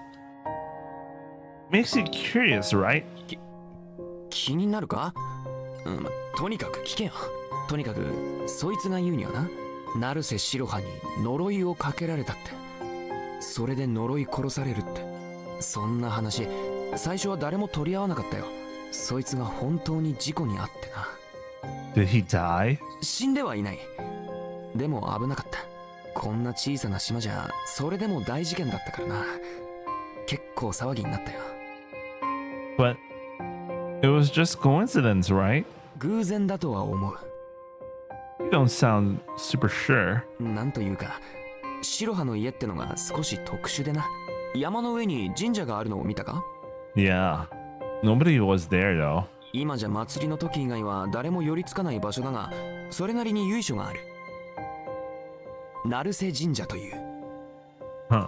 Makes you curious, right? 気になるか？とにかく聞けよ。とにかくそいつが言うにはな、成瀬白羽に呪いをかけられたって。それで呪い殺されるって。そんな話最初は誰も取り合わなかったよ。そいつが本当に事故に遭ってな。 Did he die? 死んではいない。でも危なかった。こんな小さな島じゃそれでも大事件だったからな。結構騒ぎになったよ。 But it was just coincidence, right? 偶然だとは思う。 You don't sound super sure. なんというか、白羽の家ってのが少し特殊でな。山の上に神社があるのを見たか？ Yeah. Nobody was there though. 今じゃ祭りの時以外は誰も寄りつかない場所だが、それなりに由緒がある。成瀬神社という。 Huh.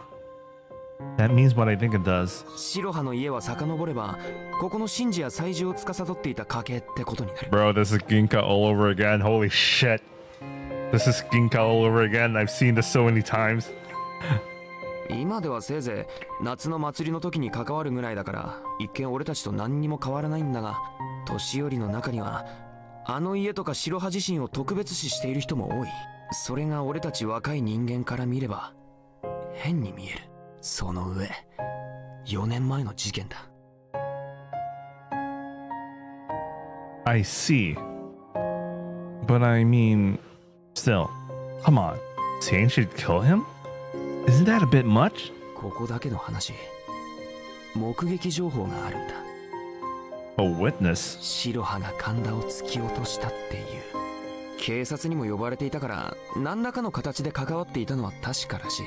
That means what I think it does. 白羽の家は遡れば、ここの神事や祭事を司っていた家系ってことになる。 Bro, this is Ginka all over again. Holy shit. This is Ginka all over again. I've seen this so many times. 今ではせいぜい夏の祭りの時に関わるぐらいだから、一見俺たちと何にも変わらないんだが、年寄りの中にはあの家とか白羽自身を特別視している人も多い。それが俺たち若い人間から見れば変に見える。その上4年前の事件だ。 I see. But I mean, still, come on. Saying she'd kill him? Isn't that a bit much? ここだけの話、目撃情報があるんだ。 A witness? 白羽が神田を突き落としたっていう。警察にも呼ばれていたから、何らかの形で関わっていたのは確からしい。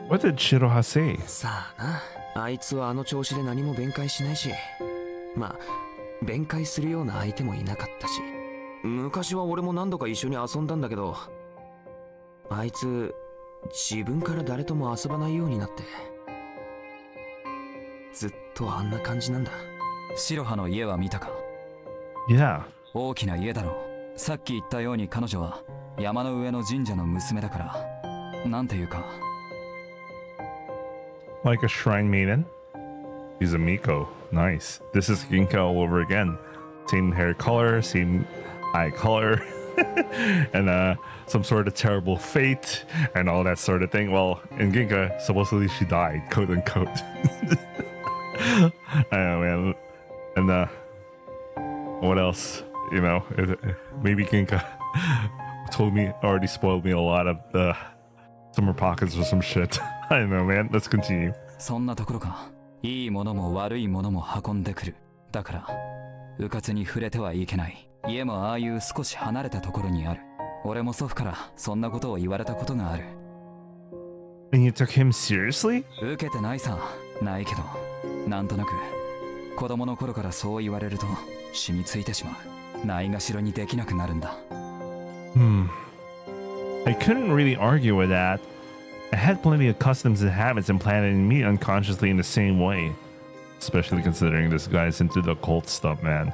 What did Shiroha say? さあな、あいつはあの調子で何も弁解しないし、まあ弁解するような相手もいなかったし。昔は俺も何度か一緒に遊んだんだけど、あいつ自分から誰とも遊ばないようになって、ずっとあんな感じなんだ。白羽の家は見たか？ Yeah. 大きな家だろう。さっき言ったように彼女は山の上の神社の娘だから、なんていうか。 Like a shrine maiden? She's a Miko. Nice. This is Ginka all over again. Same hair color, same eye color, and some sort of terrible fate, and all that sort of thing. Well, in Ginka, supposedly she died, quote unquote. I know, man. And what else? You know, maybe Ginka already spoiled me a lot of the summer pockets or some shit. I don't know, man. Let's continue. そんなところか。いいものも悪いものも運んでくる。だから迂闊に触れてはいけない。家もああいう少し離れたところにある。俺も祖父からそんなことを言われたことがある。 And you took him seriously? 受けてないさ。ないけどなんとなく子供の頃からそう言われると染みついてしまう。ないがしろにできなくなるんだ。I couldn't really argue with that. I had plenty of customs and habits implanted in me unconsciously in the same way. Especially considering this guy's into the occult stuff, man.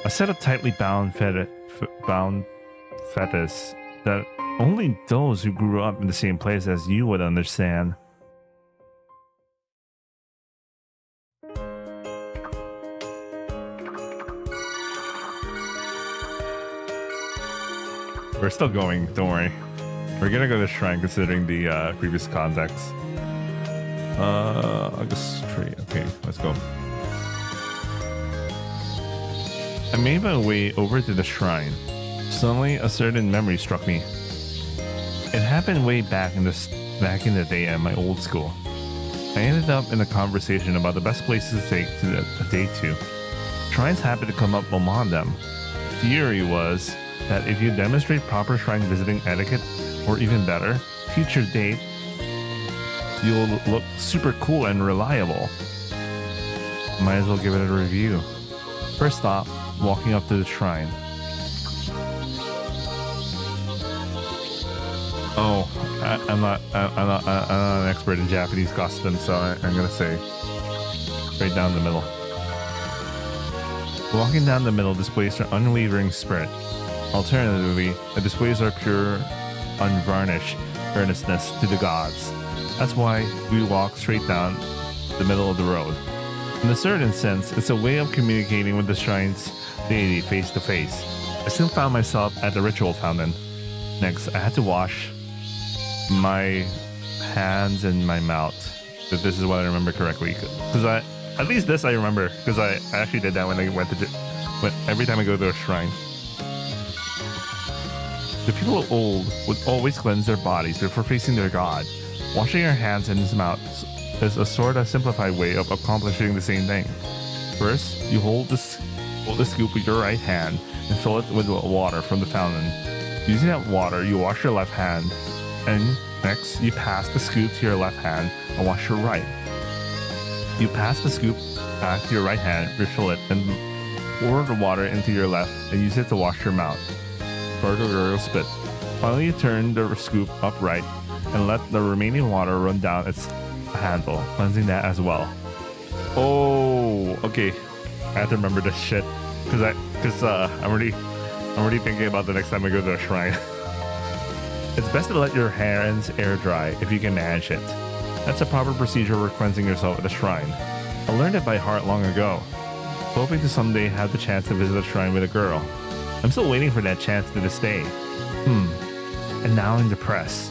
A set of tightly bound fetish that only those who grew up in the same place as you would understand. We're still going, don't worry. We're gonna go to the shrine considering the previous context. August tree. Okay, let's go. I made my way over to the shrine. Suddenly, a certain memory struck me. It happened way back in the day at my old school. I ended up in a conversation about the best places to take a date to. Shrines happened to come up among them. The theory was that if you demonstrate proper shrine visiting etiquette, or even better, teach your date, you'll look super cool and reliable. Might as well give it a review. First stop, walking up to the shrine. Oh, I'm not an expert in Japanese customs, so I'm gonna say right down the middle. Walking down the middle displays their unwavering spirit. Alternatively, it displays our pure, unvarnished earnestness to the gods. That's why we walk straight down the middle of the road. In a certain sense, it's a way of communicating with the shrine's deity face to face. I still found myself at the ritual fountain. Next, I had to wash my hands and my mouth. If this is what I remember correctly, because at least this I remember, because I actually did that when I went every time I go to a shrine. The people of old would always cleanse their bodies before facing their god. Washing your hands and his mouth is a sort of simplified way of accomplishing the same thing. First, you hold the scoop with your right hand and fill it with water from the fountain. Using that water, you wash your left hand, and next you pass the scoop to your left hand and wash your right. You pass the scoop back to your right hand, refill it, and pour the water into your left and use it to wash your mouth. Gargle spit. Finally, you turn the scoop upright and let the remaining water run down its handle, cleansing that as well. Oh, okay. I have to remember this shit because I'm already thinking about the next time I go to a shrine. It's best to let your hands air dry if you can manage it. That's a proper procedure for cleansing yourself at a shrine. I learned it by heart long ago, hoping to someday have the chance to visit a shrine with a girl. I'm still waiting for that chance to this day. And now I'm depressed.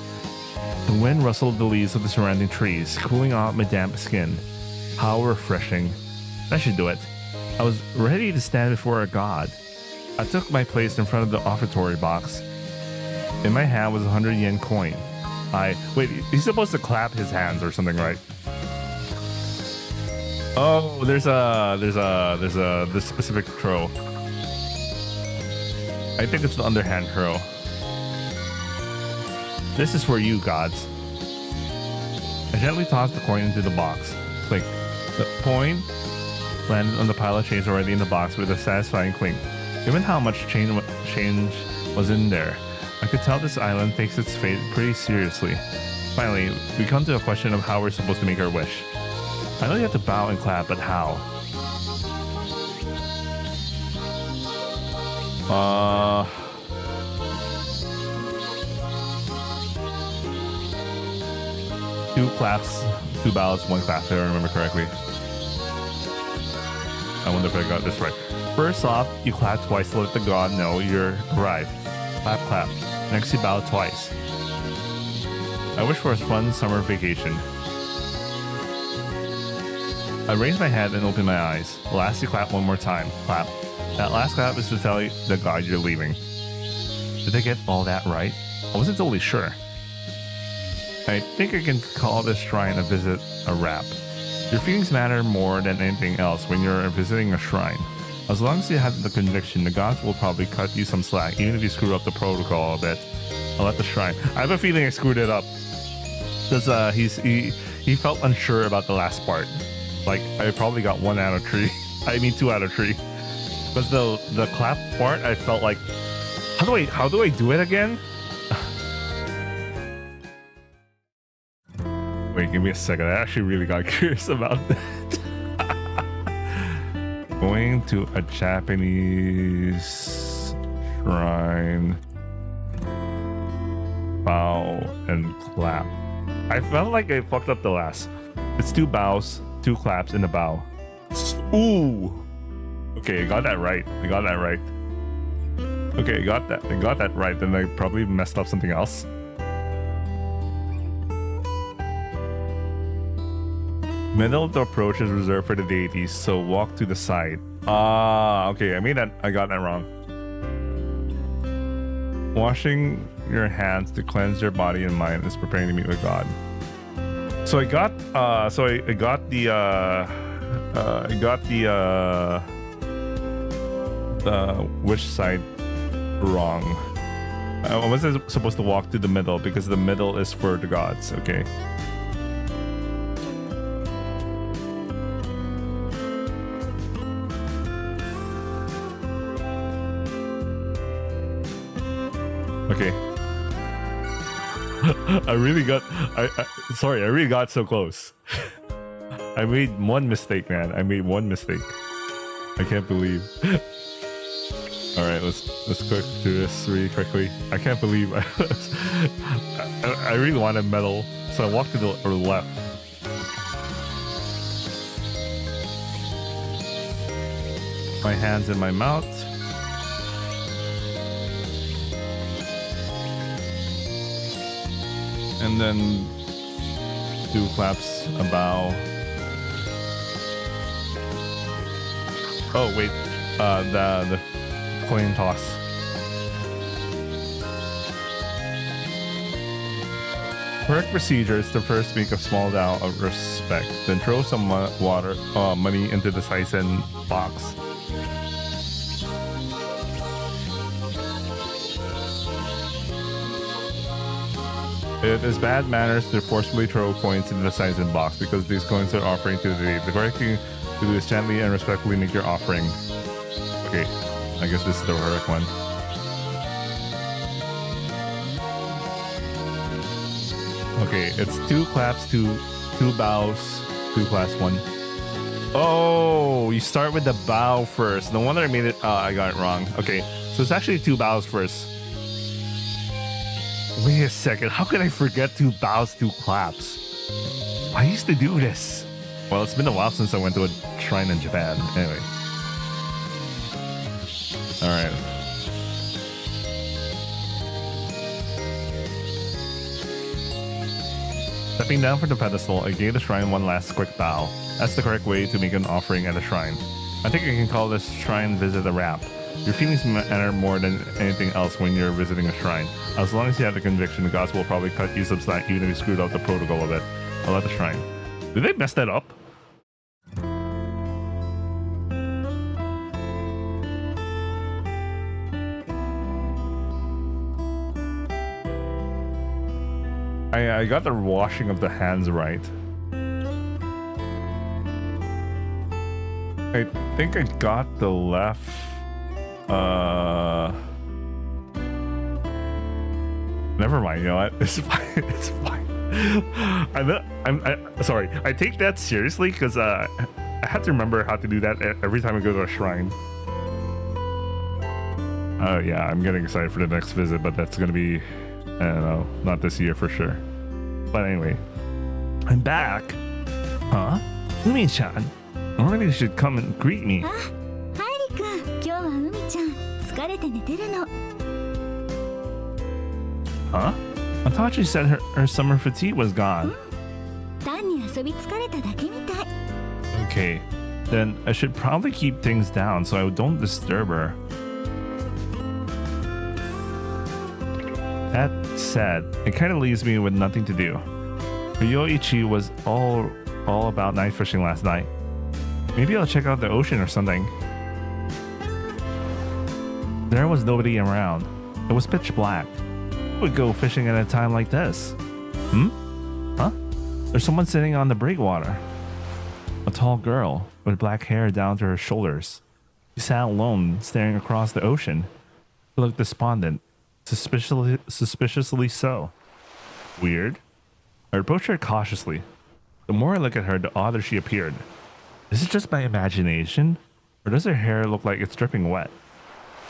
The wind rustled the leaves of the surrounding trees, cooling off my damp skin. How refreshing. That should do it. I was ready to stand before a god. I took my place in front of the offertory box. In my hand was a 100 yen coin. Wait, he's supposed to clap his hands or something, right? Oh, there's this specific throw. I think it's the underhand throw. This is for you, gods. I gently tossed the coin into the box. Clink. The coin landed on the pile of change already in the box with a satisfying clink. Given how much change was in there, I could tell this island takes its fate pretty seriously. Finally, we come to a question of how we're supposed to make our wish. I know you have to bow and clap, but how? Two claps, two bows, one clap, if I remember correctly. I wonder if I got this right. First off, you clap twice to let the god know you're arrived. Clap, clap. Next, you bow twice. I wish for a fun summer vacation. I raise my head and open my eyes. Last, you clap one more time. Clap. That last clap is to tell the god you're leaving. Did I get all that right? I wasn't totally sure. I think I can call this shrine a visit a wrap. Your feelings matter more than anything else when you're visiting a shrine. As long as you have the conviction, the gods will probably cut you some slack, even if you screw up the protocol a bit. I'll let the shrine. I have a feeling I screwed it up. Because he felt unsure about the last part. Like, I probably got 1 out of 3. I mean 2 out of 3. Because the clap part, I felt like, how do I do it again? Wait, give me a second. I actually really got curious about that. Going to a Japanese shrine. Bow and clap. I felt like I fucked up the last. It's 2 bows, 2 claps, and a bow. Ooh. Okay, I got that right. Okay, I got that right. Then I probably messed up something else. Middle of the approach is reserved for the deities, so walk to the side. Okay, I got that wrong. Washing your hands to cleanse your body and mind is preparing to meet with God. So I got the which side wrong. I wasn't supposed to walk to the middle because the middle is for the gods. Okay. Okay. I really got so close. I made one mistake, man. I can't believe. All right, let's quick do this really quickly. I can't believe I really want a medal, so I walked to the left. My hands in my mouth. And then 2 claps, a bow. Oh wait, the coin toss. Correct procedure is to first make a small bow of respect, then throw some money into the Saizen box. It is bad manners to forcibly throw coins into the Saizen box because these coins are offering to the deity. The correct thing to do is gently and respectfully make your offering. Okay, I guess this is the correct one. Okay, it's 2 claps, 2 bows, 2 claps, 1. Oh, you start with the bow first. No wonder I made it. I got it wrong. Okay, so it's actually 2 bows first. Wait a second, how could I forget 2 bows, 2 claps? I used to do this. Well, it's been a while since I went to a shrine in Japan. Anyway. Alright. Stepping down from the pedestal, I gave the shrine one last quick bow. That's the correct way to make an offering at a shrine. I think I can call this shrine visit a wrap. Your feelings matter more than anything else when you're visiting a shrine. As long as you have the conviction, the gods will probably cut you some slack even if you screwed up the protocol a bit. I'll let the shrine. Did they mess that up? I got the washing of the hands right. I think I got the left. Never mind. You know what? It's fine. It's fine. I'm sorry. I take that seriously because I have to remember how to do that every time I go to a shrine. Yeah, I'm getting excited for the next visit, but that's gonna be, I don't know, not this year for sure. But anyway, I'm back. Huh? Umi-chan, normally you should come and greet me. ハイリ君、今日は海ちゃん疲れて寝てるの。 Huh? I thought she said her summer fatigue was gone. 単に遊び疲れただけみたい。 Okay, then I should probably keep things down so I don't disturb her. That said, it kind of leaves me with nothing to do. Ryoichi was all about night fishing last night. Maybe I'll check out the ocean or something. There was nobody around. It was pitch black. Who would go fishing at a time like this? Huh? There's someone sitting on the breakwater. A tall girl with black hair down to her shoulders. She sat alone, staring across the ocean. She looked despondent, suspiciously so. Weird. I approached her cautiously. The more I look at her, the odder she appeared. Is it just my imagination? Or does her hair look like it's dripping wet?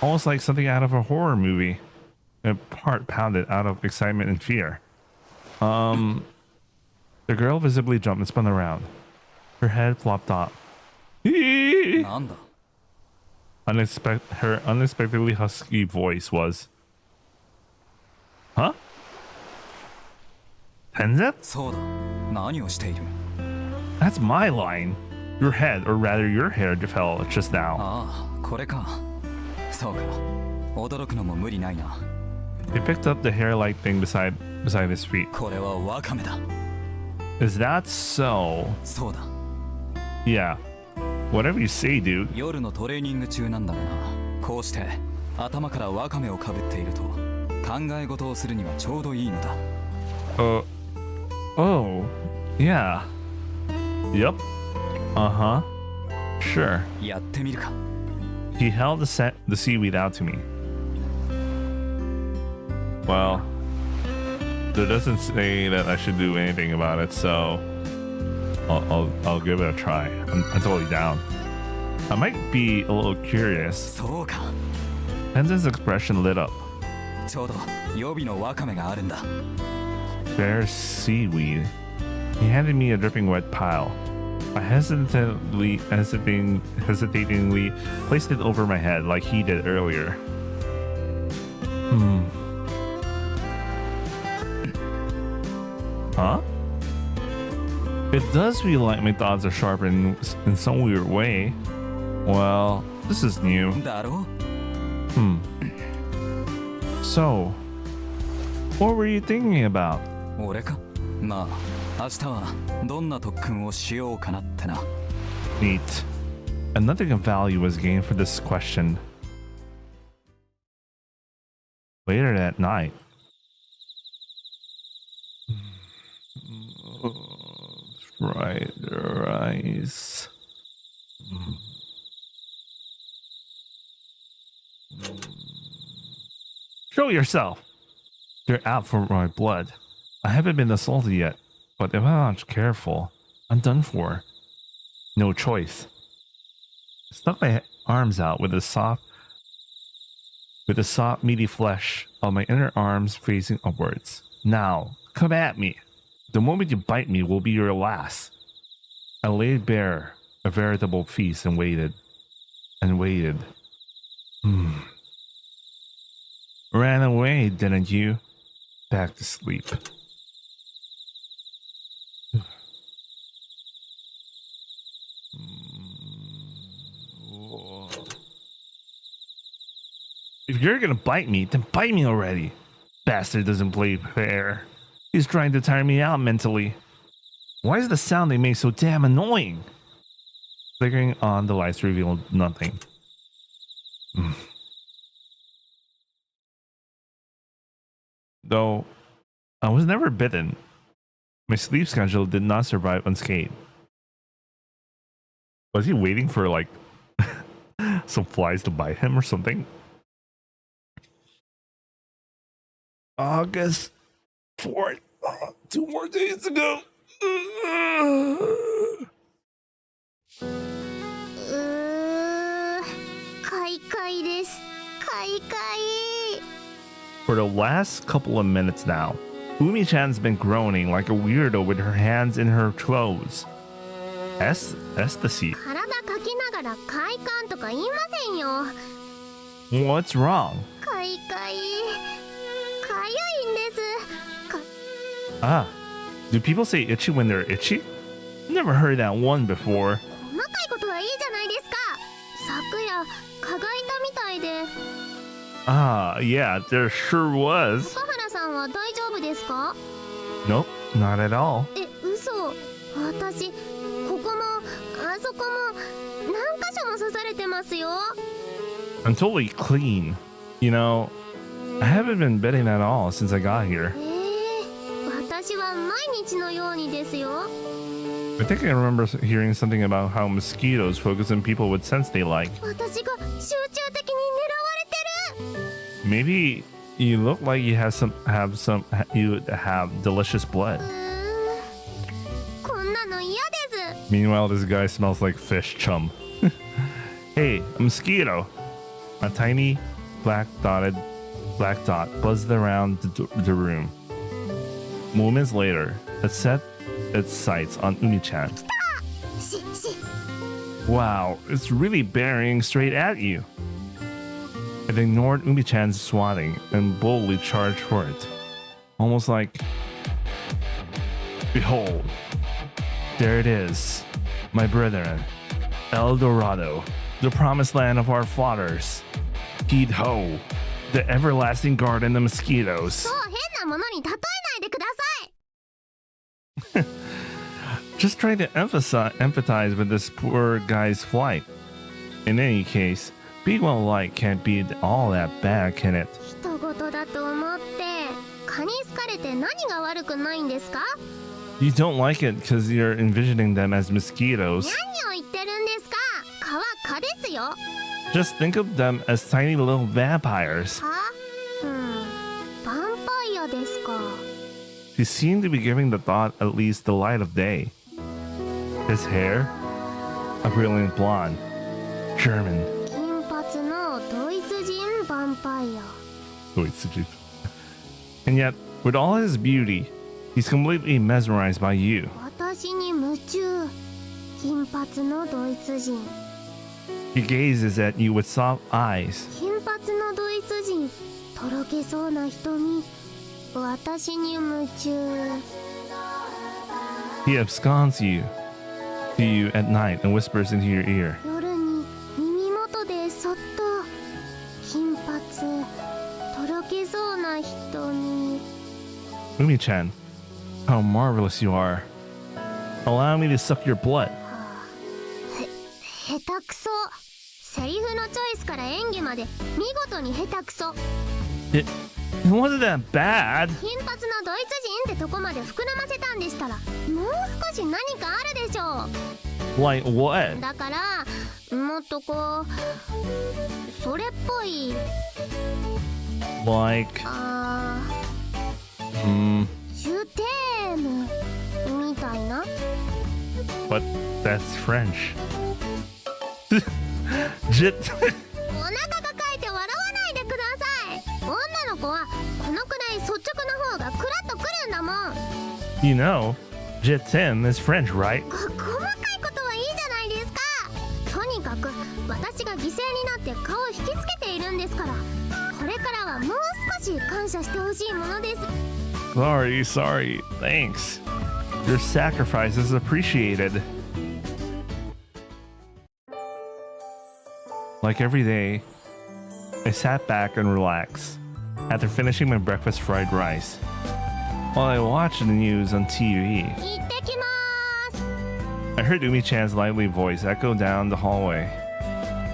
Almost like something out of a horror movie. My heart pounded out of excitement and fear. The girl visibly jumped and spun around. Her head flopped up.なんだ Her unexpectedly husky voice was, Huh? Tenzep? そうだ何をしている That's my line. Your head, or rather your hair, fell just now. ああこれかそうか驚くのも無理ないな He picked up the hair-like thing beside his feet. これはワカメだ Is that so? そうだ Yeah. Whatever you say, dude. 夜のトレーニング中なんだがなこうして頭からワカメをかぶっていると考え事をするにはちょうどいいのだ Oh. Yeah. Yep. Uh-huh. Sure. やってみるか He held the seaweed out to me. Well, there doesn't say that I should do anything about it, so I'll give it a try. I'm totally down. I might be a little curious. そうか Tenzen's expression lit up. ちょうど予備のワカメがあるんだ Bare seaweed. He handed me a dripping wet pile. I hesitatingly placed it over my head like he did earlier. Huh? It does feel like my thoughts are sharpened in some weird way. Well, this is new. だろ So, what were you thinking about? 俺かまあ明日はどんな特訓をしようかなってな Neat. And nothing of value was gained for this question. Later that night. Fried rice. Show yourself! They're out for my blood. I haven't been assaulted yet, but if I'm not careful, I'm done for. No choice. I stuck my arms out with the soft, meaty flesh of my inner arms facing upwards. Now, come at me. The moment you bite me will be your last. I laid bare a veritable feast and waited. And waited. Ran away, didn't you? Back to sleep. If you're gonna bite me, then bite me already. Bastard doesn't play fair. He's trying to tire me out mentally. Why is the sound they make so damn annoying? Flickering on the lights revealed nothing. Though I was never bitten, my sleep schedule did not survive unscathed. Was he waiting for like some flies to bite him or something? August 4th. 2 more days to go. For the last couple of minutes now, Umi-chan's been groaning like a weirdo with her hands in her clothes. Ecstasy. 体かきながら快感とか言いませんよ。 What's wrong? 快快かゆいんですか Ah, do people say itchy when they're itchy? Never heard that one before. 細かいことはいいじゃないですか。昨夜蚊がいたみたいで。 Ah, yeah, there sure was. 小原は大丈夫ですか？ Nope, not at all. 嘘。私ここもあそこも何箇所も刺されてますよ。 I'm totally clean. You know, I haven't been bitten at all since I got here. 私は毎日のようにですよ。 I think I remember hearing something about how mosquitoes focus on people with scents they like. 私が集中的に狙われてる。 Maybe you look like you have delicious blood. こんなの嫌です。 Meanwhile, this guy smells like fish chum. Hey, a mosquito. A tiny black dot buzzed around the room. Moments later, it set its sights on Umi-chan. Wow, it's really bearing straight at you. It ignored Umi-chan's swatting and boldly charged for it. Almost like, behold, there it is, my brethren, El Dorado, the promised land of our fathers. Heed ho, the everlasting garden of mosquitoes. そう変なものに例えないでください。 Just trying to empathize with this poor guy's flight. In any case, being well liked can't be all that bad, can it? 人事だと思って蚊に好かれて何が悪くないんですか？ You don't like it because you're envisioning them as mosquitoes. 何を言ってるんですか？蚊は蚊ですよ。 Just think of them as tiny little vampires. は？ヴァンパイアですか。 He seemed to be giving the thought at least the light of day. His hair, a brilliant blonde, German. 金髪のドイツ人ヴァンパイア。 And yet, with all his beauty, he's completely mesmerized by you. 私に夢中。金髪のドイツ人。 He gazes at you with soft eyes. 金髪のドイツ人。とろけそうな瞳。私に夢中。 He absconds to you at night and whispers into your ear. 夜に耳元でそっと。金髪。とろけそうな瞳。 Umi-chan, how marvelous you are. Allow me to suck your blood. 下手くそ。セリフのチョイスから演技まで見事に下手くそ。 It wasn't that bad. 金髪のドイツ人ってとこまで膨らませたんでしたらもう少し何かあるでしょ Like what? う。だからもっとこうそれっぽい Like, ジュテームみたいな。 but that's French. Jit. お腹抱えて笑わないでください。女の子はこのくらい率直な方がクラッとくるんだもん。 You know, Jitin is French, right? 細かいことはいいじゃないですか。とにかく私が犠牲になって顔を引きつけているんですから、これからはもう少し感謝してほしいものです。 Sorry. Thanks. Your sacrifice is appreciated. Like every day, I sat back and relaxed after finishing my breakfast fried rice while I watched the news on TV. 行ってきまーす。 I heard Umi-chan's lively voice echo down the hallway.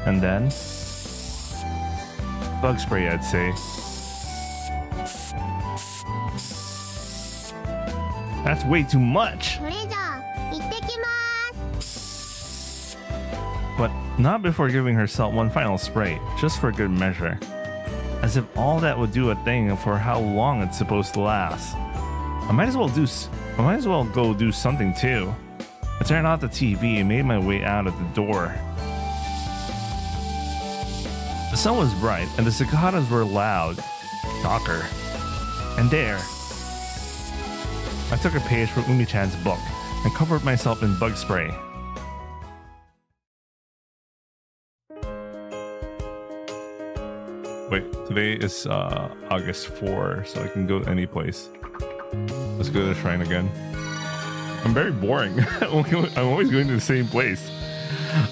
And then, bug spray, I'd say. That's way too much. それじゃあ行ってきまーす。 But not before giving herself one final spray, just for good measure. As if all that would do a thing for how long it's supposed to last. I might as well go do something too. I turned off the TV and made my way out of the door. The sun was bright and the cicadas were loud. Shocker. And there, I took a page from Umi-chan's book and covered myself in bug spray. Wait, today is August 4, so I can go to any place. Let's go to the shrine again. I'm very boring. I'm always going to the same place.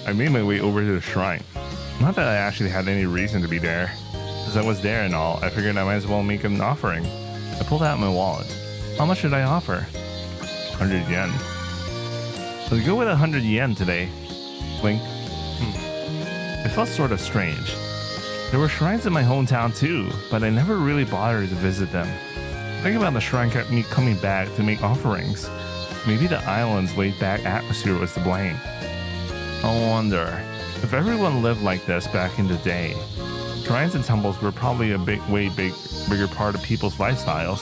I made my way over to the shrine. Not that I actually had any reason to be there. Because I was there and all, I figured I might as well make an offering. I pulled out my wallet. How much should I offer? 100 yen. Let's go with 100 yen today. Blink. It felt sort of strange. There were shrines in my hometown too, but I never really bothered to visit them. Thinking about the shrine kept me coming back to make offerings. Maybe the island's laid-back atmosphere was to blame. I wonder, if everyone lived like this back in the day, shrines and temples were probably a bigger part of people's lifestyles.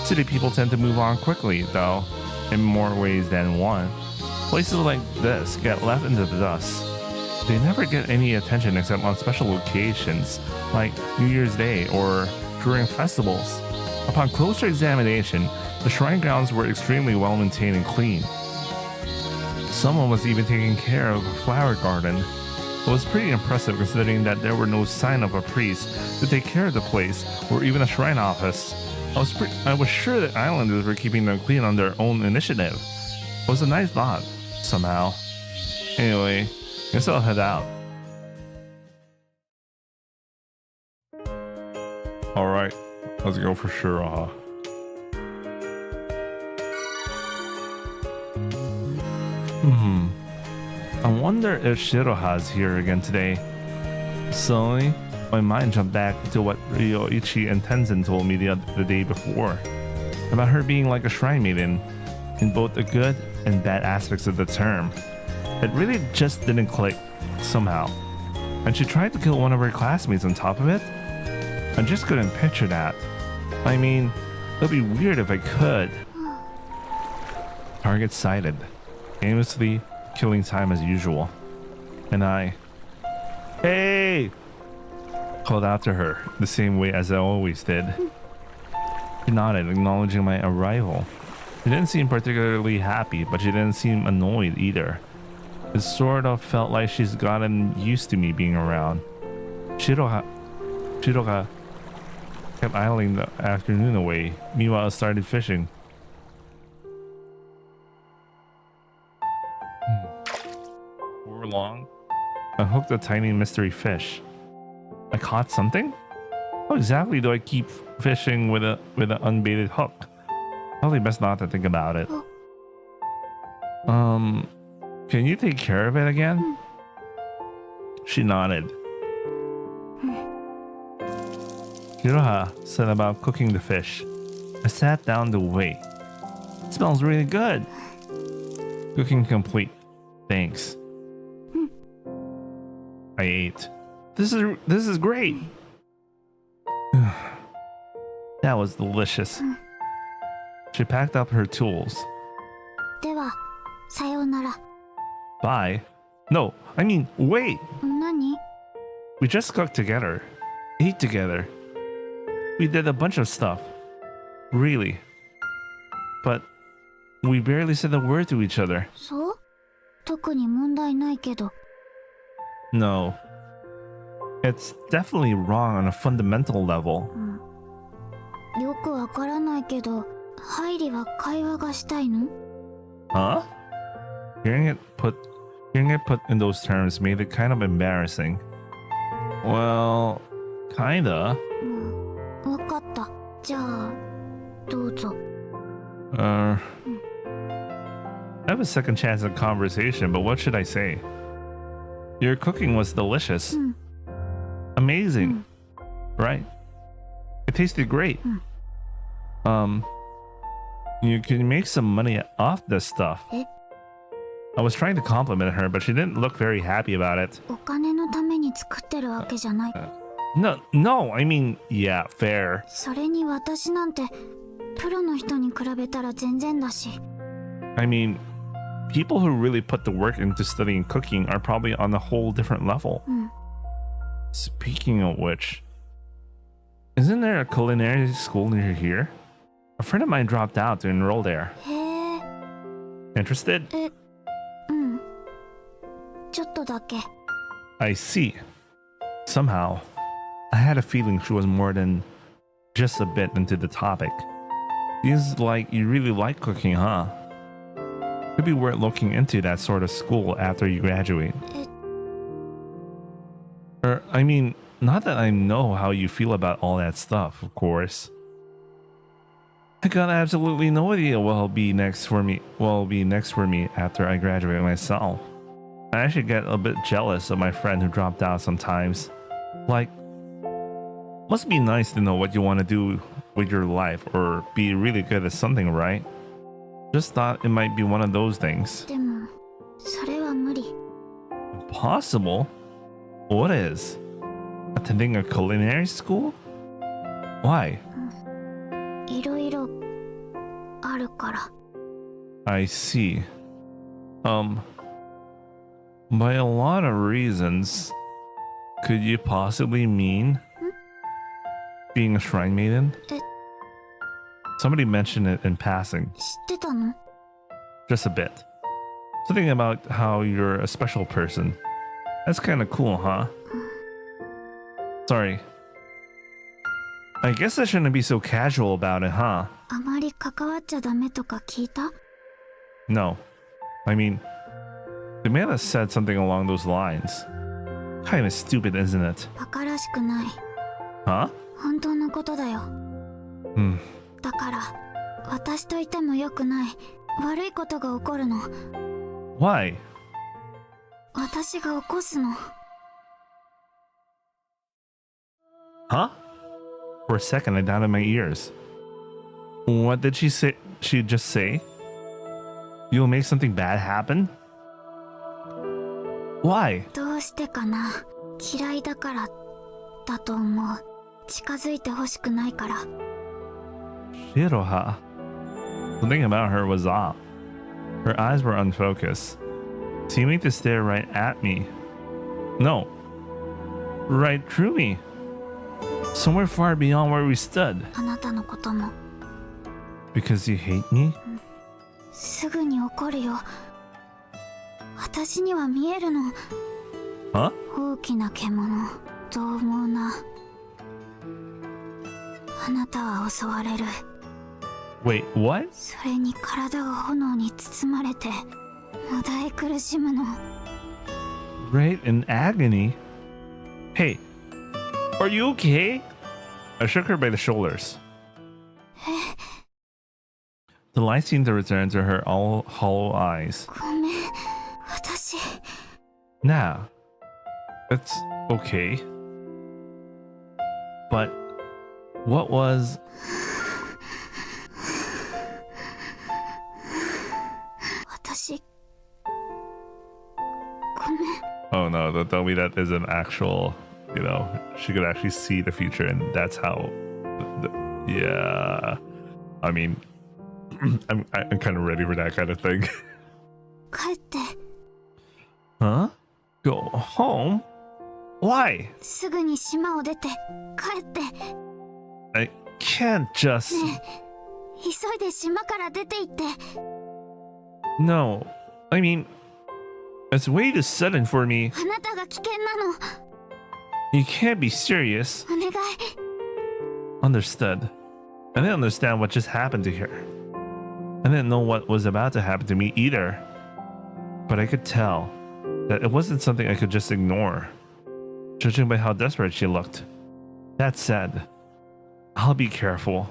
City people tend to move on quickly, though, in more ways than one. Places like this get left in the dust. They never get any attention except on special occasions, like New Year's Day or during festivals. Upon closer examination, the shrine grounds were extremely well maintained and clean. Someone was even taking care of a flower garden. It was pretty impressive considering that there were no sign of a priest to take care of the place or even a shrine office. I was sure that islanders were keeping them clean on their own initiative. It was a nice thought, somehow. Anyway, guess I'll head out. Alright, let's go for Shiroha. I wonder if Shiroha's here again today. Suddenly, my mind jumped back to what Ryoichi and Tenzin told me the day before about her being like a shrine maiden in both the good and bad aspects of the term. It really just didn't click somehow. And she tried to kill one of her classmates on top of it? I just couldn't picture that. I mean, it would be weird if I could. Target sighted. Aimlessly killing time as usual. And I... Hey! Called out to her the same way as I always did. She nodded, acknowledging my arrival. She didn't seem particularly happy, but she didn't seem annoyed either. It sort of felt like she's gotten used to me being around. Shiroha kept idling the afternoon away. Meanwhile, I started fishing. For long, I hooked a tiny mystery fish. I caught something? How exactly do I keep fishing with an unbaited hook? Probably best not to think about it. Can you take care of it again? She nodded. Shiroha said about cooking the fish. I sat down to wait. It smells really good. Cooking complete. Thanks. I ate. This is great. That was delicious. She packed up her tools. では、さようなら。 Bye. No, I mean, wait. 何? We just cooked together. Ate together. We did a bunch of stuff. Really. But we barely said a word to each other. そう?特に問題ないけど。 No. It's definitely wrong on a fundamental level. よくわからないけど、ハイリは会話がしたいの? Huh? Hearing it put in those terms made it kind of embarrassing. Well, kinda. わかった。じゃあ、どうぞ。I have a second chance at conversation, but what should I say? Your cooking was delicious. Amazing. Right? It tasted great. You can make some money off this stuff. I was trying to compliment her, but she didn't look very happy about it. お金のために作ってるわけじゃない。No, I mean, yeah, fair. それに私なんて、プロの人に比べたら全然だし。I mean, people who really put the work into studying cooking are probably on a whole different level. Speaking of which, isn't there a culinary school near here? A friend of mine dropped out to enroll there. へえ。 Interested? ちょっとだけ。 I see. Somehow, I had a feeling she was more than just a bit into the topic. Seems like you really like cooking, huh? Could be worth looking into that sort of school after you graduate. I mean, not that I know how you feel about all that stuff, of course. I got absolutely no idea what'll be next for me. What'll be next for me after I graduate myself. I actually get a bit jealous of my friend who dropped out sometimes. Like, must be nice to know what you want to do with your life or be really good at something, right? Just thought it might be one of those things. でもそれは無理。 Possible? What is? Attending a culinary school? Why? いろいろあるから。 I see. By a lot of reasons, could you possibly mean being a shrine maiden? Somebody mentioned it in passing, 知ってたの？ just a bit. Something about how you're a special person. That's kind of cool, huh? Sorry. I guess I shouldn't be so casual about it, huh? あまり関わっちゃダメとか聞いた？ No. I mean, they may have said something along those lines. Kind of stupid, isn't it? バカらしくない。 Huh? 本当のことだよ。 Hmm. だから私といても良くない悪いことが起こるの。 Why? 私が起こすの。 Huh? For a second, I doubted my ears. What did she say? She just say? You'll make something bad happen? Why? どうしてかな。嫌いだからだと思う。近づいてほしくないから。 Shiroha. Something about her was off. Her eyes were unfocused, seeming to stare right at me. No. Right through me. Somewhere far beyond where we stood. あなたのことも Because you hate me? すぐに怒るよ。私には見えるの。 Huh? 大きな獣、獰猛な。あなたは襲われる。 Wait, what? それに体が炎に包まれてもだえ苦しむの。 Right in agony? Hey, are you okay? I shook her by the shoulders. The light seemed to return to her all hollow eyes. ごめん、私。 Nah, it's okay. But what was... 私。ごめん。 Oh no, don't tell me that is an actual, you know, she could actually see the future and that's how... yeah. I mean, I'm kind of ready for that kind of thing. 帰って。 Huh? Go home? Why? すぐに島を出て帰って。 I can't just... ねえ、急いで島から出て行って。 No. I mean, it's way too sudden for me. あなたが危険なの。 You can't be serious. お願い。 Understood. I didn't understand what just happened to her. I didn't know what was about to happen to me either. But I could tell that it wasn't something I could just ignore, judging by how desperate she looked. That said, I'll be careful.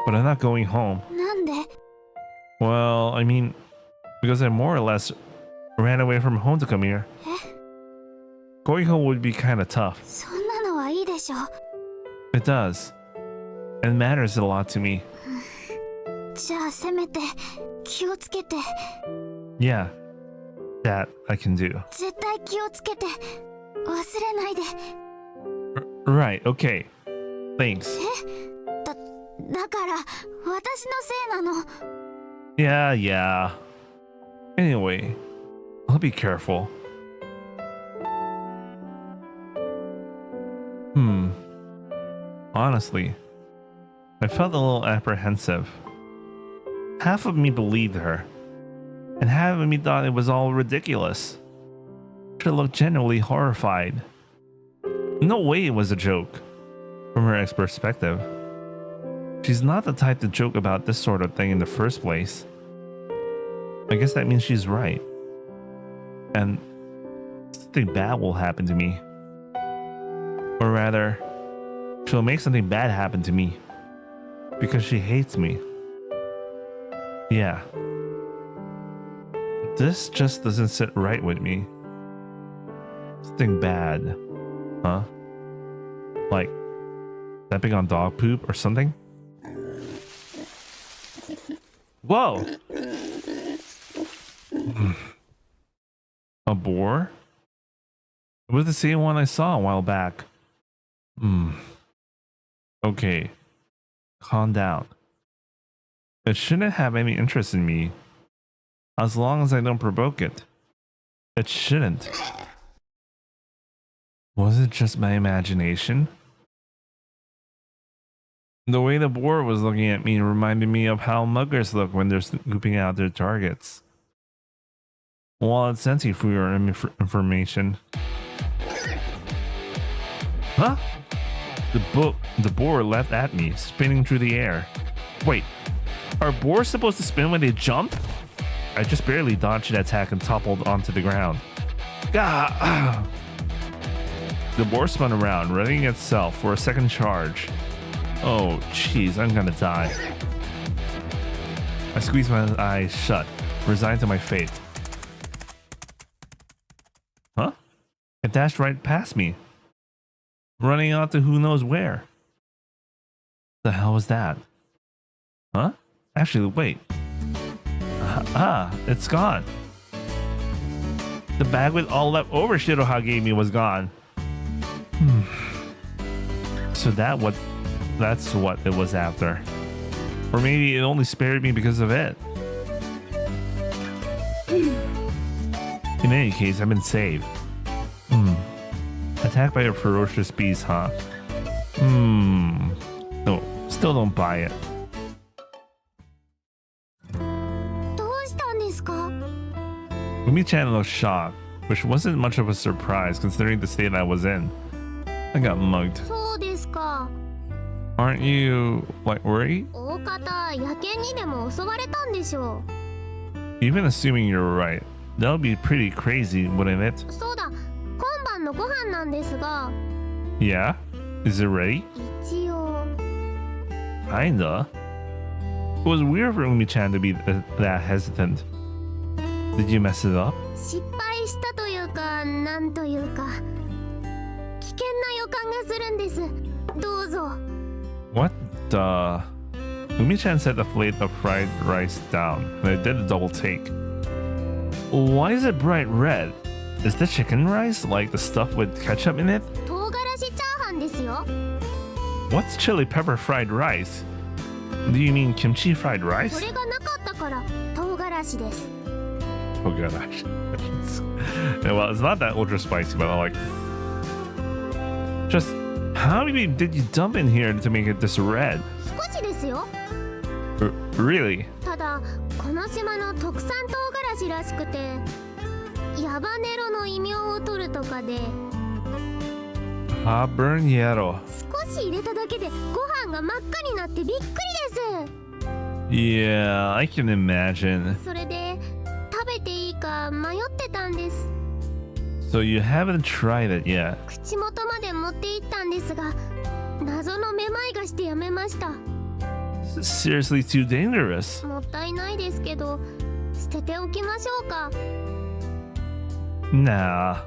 But I'm not going home. なんで？ Well, I mean, because I more or less ran away from home to come here. Going home would be kind of tough. そんなのはいいでしょ。 It does. It matters a lot to me. じゃあせめて気をつけて。 Yeah, that I can do. 絶対気をつけて。忘れないで。 Right, okay. Thanks. だから私のせいなの。 Yeah. Anyway, I'll be careful. Honestly, I felt a little apprehensive. Half of me believed her, and half of me thought it was all ridiculous. She looked genuinely horrified. No way it was a joke, from her ex perspective. She's not the type to joke about this sort of thing in the first place. I guess that means she's right. And something bad will happen to me. Or rather, she'll make something bad happen to me. because she hates me. Yeah. This just doesn't sit right with me. Something bad. Huh? Like stepping on dog poop or something? Whoa! A boar? It was the same one I saw a while back. Okay. Calm down. It shouldn't have any interest in me. As long as I don't provoke it. It shouldn't. Was it just my imagination? The way the boar was looking at me reminded me of how muggers look when they're scooping out their targets. Well, it's empty for your information. Huh? The boar leapt at me, spinning through the air. Wait, are boars supposed to spin when they jump? I just barely dodged that attack and toppled onto the ground. Gah! The boar spun around, readying itself for a second charge. Oh, jeez, I'm gonna die. I squeezed my eyes shut, resigned to my fate. Huh? It dashed right past me, running out to who knows where. The hell was that? Huh? Actually, wait. It's gone. The bag with all leftover Shiroha gave me was gone. So that's what it was after. Or maybe it only spared me because of it. In any case, I've been saved. Attacked by a ferocious beast, huh? No, still don't buy it. Umi-chan looked shocked, which wasn't much of a surprise considering the state I was in. I got mugged. Aren't you, like, worried? Even assuming you're right, that would be pretty crazy, wouldn't it? Yeah? Is it ready? Kinda. It was weird for Umi-chan to be that hesitant. Did you mess it up? What the? Umi-chan set the plate of fried rice down, and I did a double take. Why is it bright red? Is the chicken rice like the stuff with ketchup in it? What's chili pepper fried rice? Do you mean kimchi fried rice? Oh gosh. Yeah, well, it's not that ultra spicy, but I like it. Just how many did you dump in here to make it this red? Really? Habanero. Yeah, I can imagine. So you haven't tried it yet? Seriously too dangerous. Nah.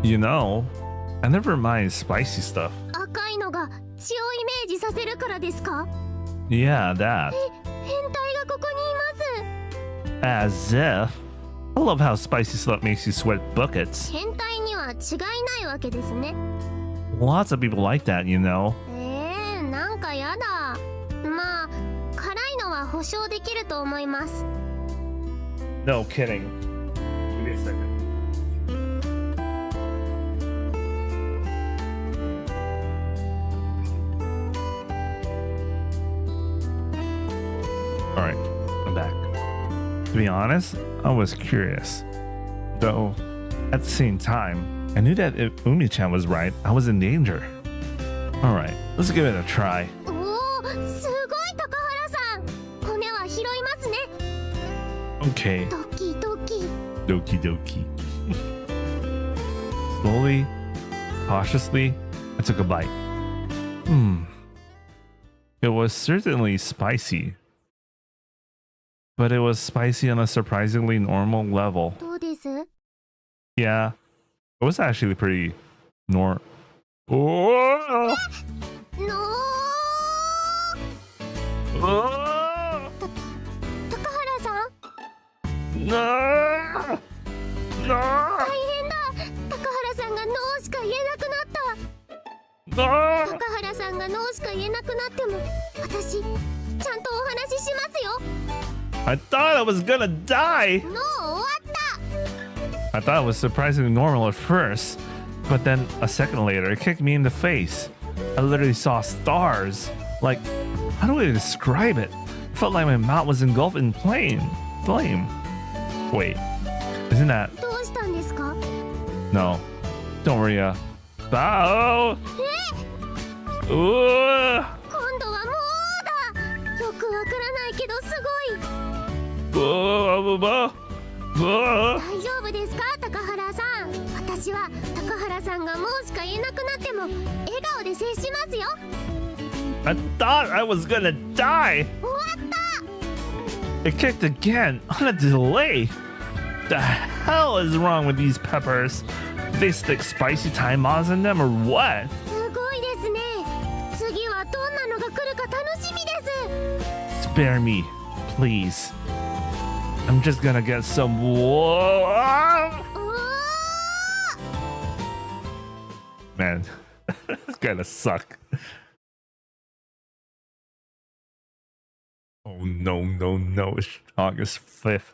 You know, I never mind spicy stuff. Yeah, that. As if. I love how spicy stuff makes you sweat buckets. Lots of people like that, you know. No kidding. Give me a second. Alright, I'm back. To be honest, I was curious. Though, at the same time, I knew that if Umi-chan was right, I was in danger. Alright, let's give it a try. Okay. Doki doki. Slowly, cautiously, I took a bite. It was certainly spicy, but it was spicy on a surprisingly normal level. どうです？ Yeah, it was actually pretty Oh! のー Oh! 高原さん No! No! 大変だ。高原さんがノーしか言えなくなった。 No! 高原さんがノーしか言えなくなっても私ちゃんとお話ししますよ。 I thought I was gonna die! ノー終わった。 I thought it was surprisingly normal at first, but then a second later, it kicked me in the face. I literally saw stars. Like, how do I describe it? It felt like my mouth was engulfed in flame. Wait, isn't that? どうしたんですか？ No. Don't worry, Bow! え？ Ooh! 今度はもうだ。よくわからないけどすごい。 Ooh! 大丈夫ですか高原さん。私は高原さんがもうしか言えなくなっても笑顔で接しますよ。 I thought I was gonna die! 終わった。 It kicked again on a delay. The hell is wrong with these peppers? They stick spicy timers in them or what? すごいですね。次はどんなのが来るか楽しみです。 Spare me, please. I'm just gonna get some. Man, it's gonna suck. Oh no, no, no. It's August 5th.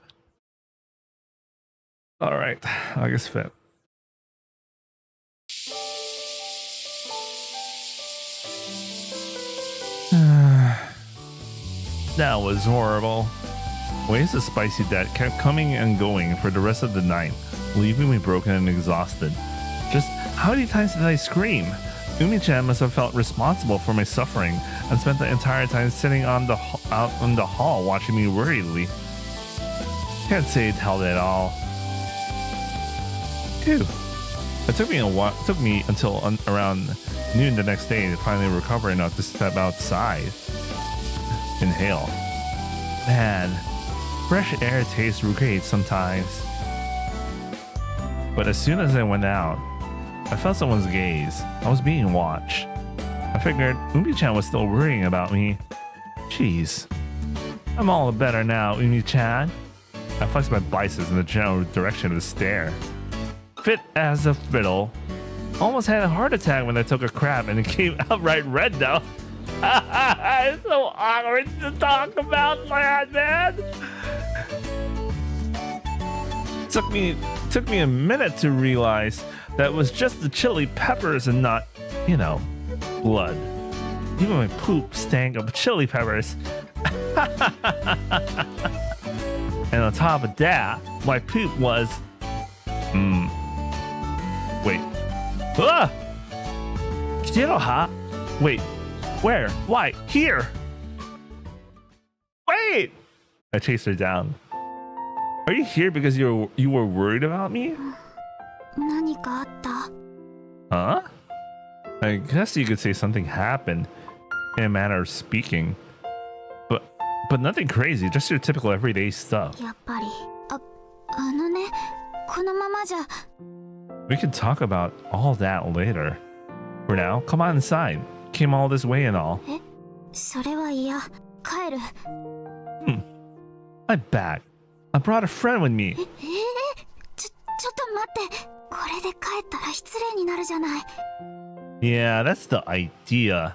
Alright, August 5th. That was horrible. Waves of spicy debt kept coming and going for the rest of the night, leaving me broken and exhausted. Just how many times did I scream? Umi-chan must have felt responsible for my suffering and spent the entire time sitting out on the hall watching me worriedly. Can't say it held at all. Phew. It took me until around noon the next day to finally recover enough to step outside. Inhale. Man, fresh air tastes great sometimes. But as soon as I went out, I felt someone's gaze. I was being watched. I figured Umi-chan was still worrying about me. Jeez. I'm all better now, Umi-chan. I flexed my biceps in the general direction of the stare. Fit as a fiddle. Almost had a heart attack when I took a crap and it came outright red though. It's so awkward to talk about that, man. Took me a minute to realize that it was just the chili peppers and not, blood. Even my poop stank of chili peppers. And on top of that, my poop was... Wait. Ah! Shiroha? Wait. Where? Why? Here! Wait! I chased her down. Are you here because you were worried about me? 何かあった？ Huh? I guess you could say something happened, in a manner of speaking. But nothing crazy, just your typical everyday stuff. やっぱり。あのね、このままじゃ。 We can talk about all that later. For now, come on inside. Came all this way and all. え、それは嫌。帰る。I'm back. I brought a friend with me. ちょっと待って。これで帰ったら失礼になるじゃない。 Yeah, that's the idea.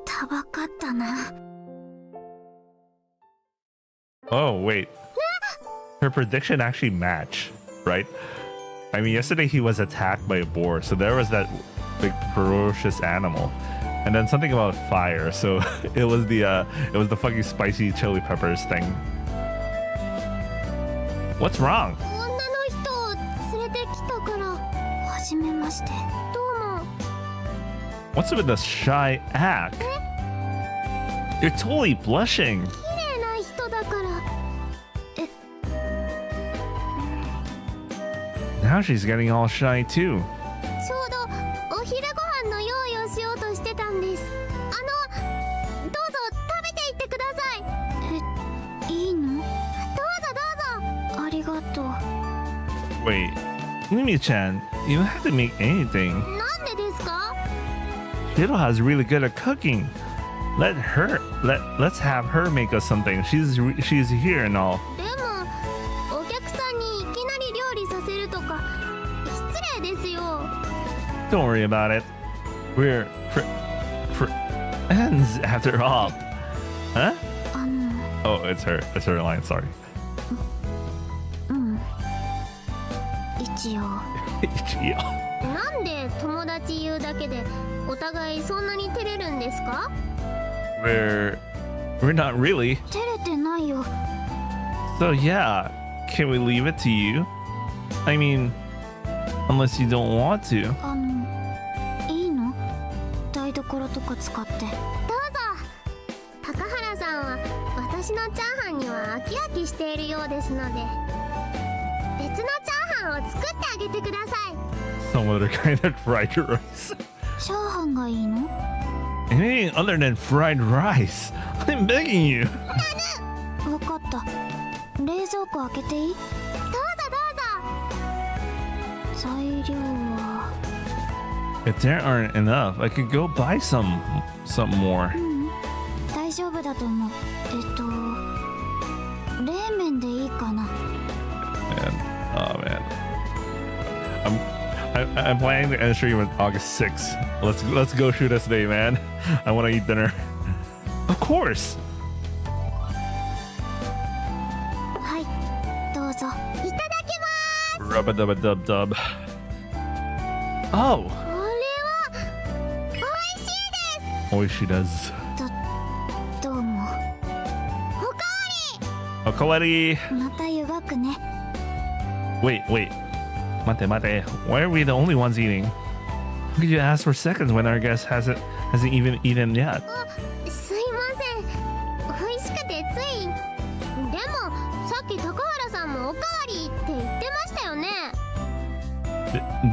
たばかったな。 Oh, wait. Her prediction actually matched, right? I mean, yesterday he was attacked by a boar, so there was that big ferocious animal. And then something about fire, so it was the fucking spicy chili peppers thing. What's wrong? 女の人を連れてきたから。はじめまして。どうも。 What's with the shy act? You're totally blushing. 綺麗な人だから。 Now she's getting all shy too. ちょうどお昼ご飯の用意をしようとしてたんです。どうぞ食べていってください。いいの？どうぞどうぞ。ありがとう。 Wait, Mimi-chan, you don't have to make anything. なんでですか？ Shiroha is really good at cooking. Let's have her make us something. She's here and all. でもお客さんにいきなり料理させるとか失礼ですよ。 Don't worry about it. We're friends after all. Huh? Oh, it's her line. Sorry. 一応。なんで友達言うだけでお互いそんなに照れるんですか？ We're not really. 照れてないよ。 So yeah, can we leave it to you? I mean, unless you don't want to. いいの？台所とか使って。どうぞ。高原さんは私のチャーハンには飽き飽きしているようですので、別のチャーハンを作ってあげてください。 Some other kind of fried rice. チャーハンがいいの？ Anything other than fried rice. I'm begging you. わかった。冷蔵庫開けていい？どうぞどうぞ。材料は。 If there aren't enough, I could go buy some more. 大丈夫だと思う。冷麺でいいかな。 Oh man. I'm planning to end stream on August 6th. Let's go shoot us today, man. I want to eat dinner. Of course. はい、どうぞ。いただきます。 Rubba dubba dub dub. Oh, これは美味しいです。 Oishi does. どうも。おかわり。 Okalari. また湯がくね。 Wait. Mate. Why are we the only ones eating? How could you ask for seconds when our guest hasn't even eaten yet? すいません。美味しくてつい。でもさっき高原さんもおかわりって言ってましたよね。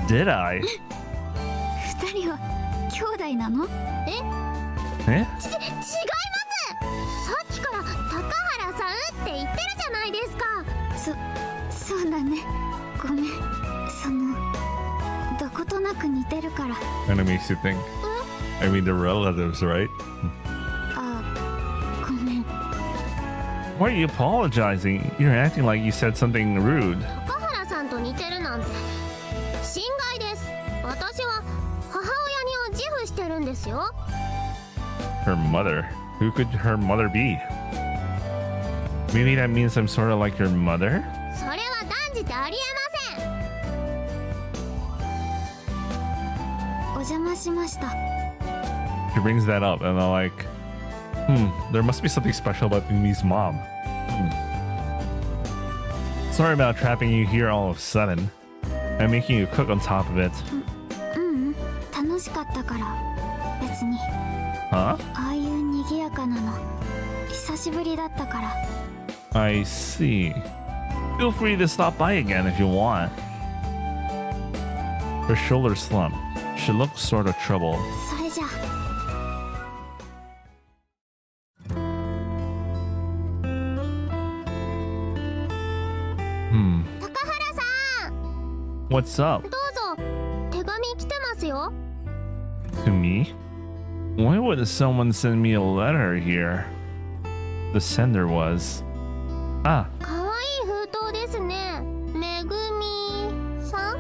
Did I? 二人は兄弟なの？え？Eh? 違います。さっきから高原さんって言ってるじゃないですか。そうだね。ごめん。どことなく似てるから。 Kind of makes you think. I mean, the relatives, right? あ、ごめん。 Why are you apologizing? You're acting like you said something rude. 高原さんと似てるなんて心外です。私は母親に自負してるんですよ。 Her mother? Who could her mother be? Maybe that means I'm sort of like your mother? それは断じてありえません。お邪魔しました。 She brings that up, and I'm like, there must be something special about Mimi's mom. Sorry about trapping you here all of a sudden. I'm making you cook on top of it. 楽しかったから。別に。 Huh? ああいう賑やかなの久しぶりだったから。 I see. Feel free to stop by again if you want. Her shoulders slump. She looks sort of troubled. それじゃあ。高原さん、 What's up? どうぞ。手紙来てますよ。 To me? Why would someone send me a letter here? The sender was... Ah, かわいい封筒ですね。めぐみさん。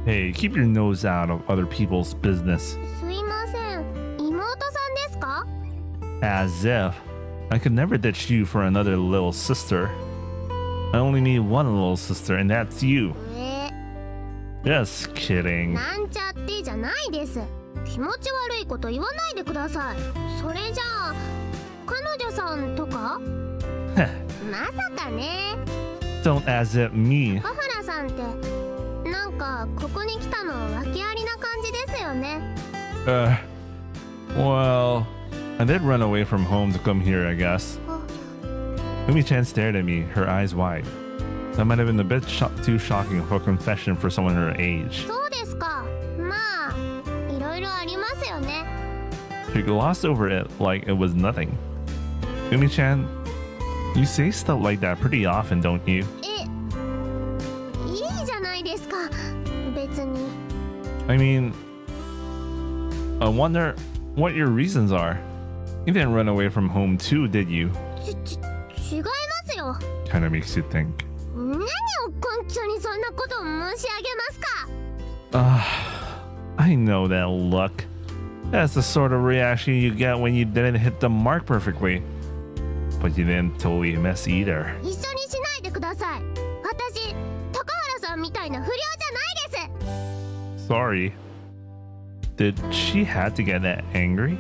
hey, keep your nose out of other people's business. すいません。妹さんですか？ As if I could never ditch you for another little sister. I only need one little sister, and that's you. Just kidding. なんちゃってじゃないです。気持ち悪いこと言わないでください。それじゃあ彼女さんとか？まさかね。 Don't as if me. 高原さんってなんかここに来たの訳ありな感じですよね。 Well, I did run away from home to come here, I guess. Umi-chan stared at me, her eyes wide. That might have been a bit too shocking for a confession for someone her age. そうですか。まあいろいろありますよね。She glossed over it like it was nothing. Umi-chan, you say stuff like that pretty often, don't you? いいじゃないですか。別に。I mean, I wonder what your reasons are. You didn't run away from home too, did you? 違いますよ。 Kind of makes you think. 何を根拠にそんなことを申し上げますか。I know that look. That's the sort of reaction you get when you didn't hit the mark perfectly. But you didn't totally miss either. 一緒にしないでください。私、高原さんみたいな不良じゃないです。 Sorry. Did she have to get that angry?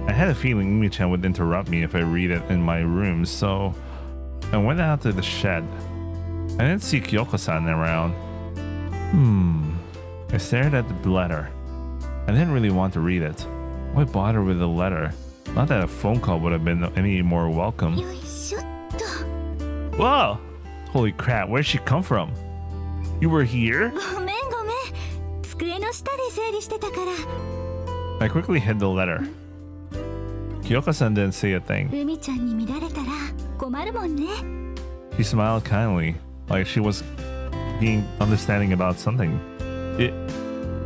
I had a feeling Umi-chan would interrupt me if I read it in my room, so I went out to the shed. I didn't see Kyoko-san around. I stared at the letter. I didn't really want to read it. Why bother with a letter? Not that a phone call would have been any more welcome. よいしょっと。 Whoa! Holy crap, where'd she come from? You were here? ごめん。机の下で整理してたから。 I quickly hid the letter. Kyoko-san didn't say a thing. 海ちゃんに見られたら困るもんね。 She smiled kindly, like she was being understanding about something.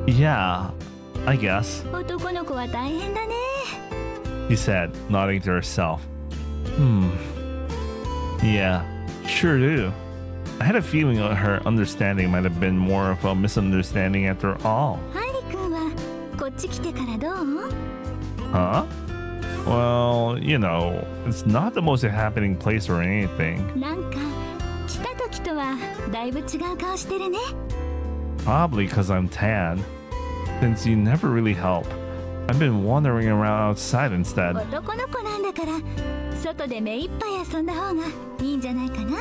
Yeah, I guess, 男の子は大変だね。 he said, nodding to herself. Yeah, sure do. I had a feeling that her understanding might have been more of a misunderstanding after all. ハイリ君はこっち来てからどう？ Huh? Well, you know, it's not the most happening place or anything. なんか来た時とはだいぶ違う顔してるね。 Probably because I'm tan. Since you never really help, I've been wandering around outside instead. 男の子なんだから外で目いっぱい遊んだ方がいいんじゃないかな。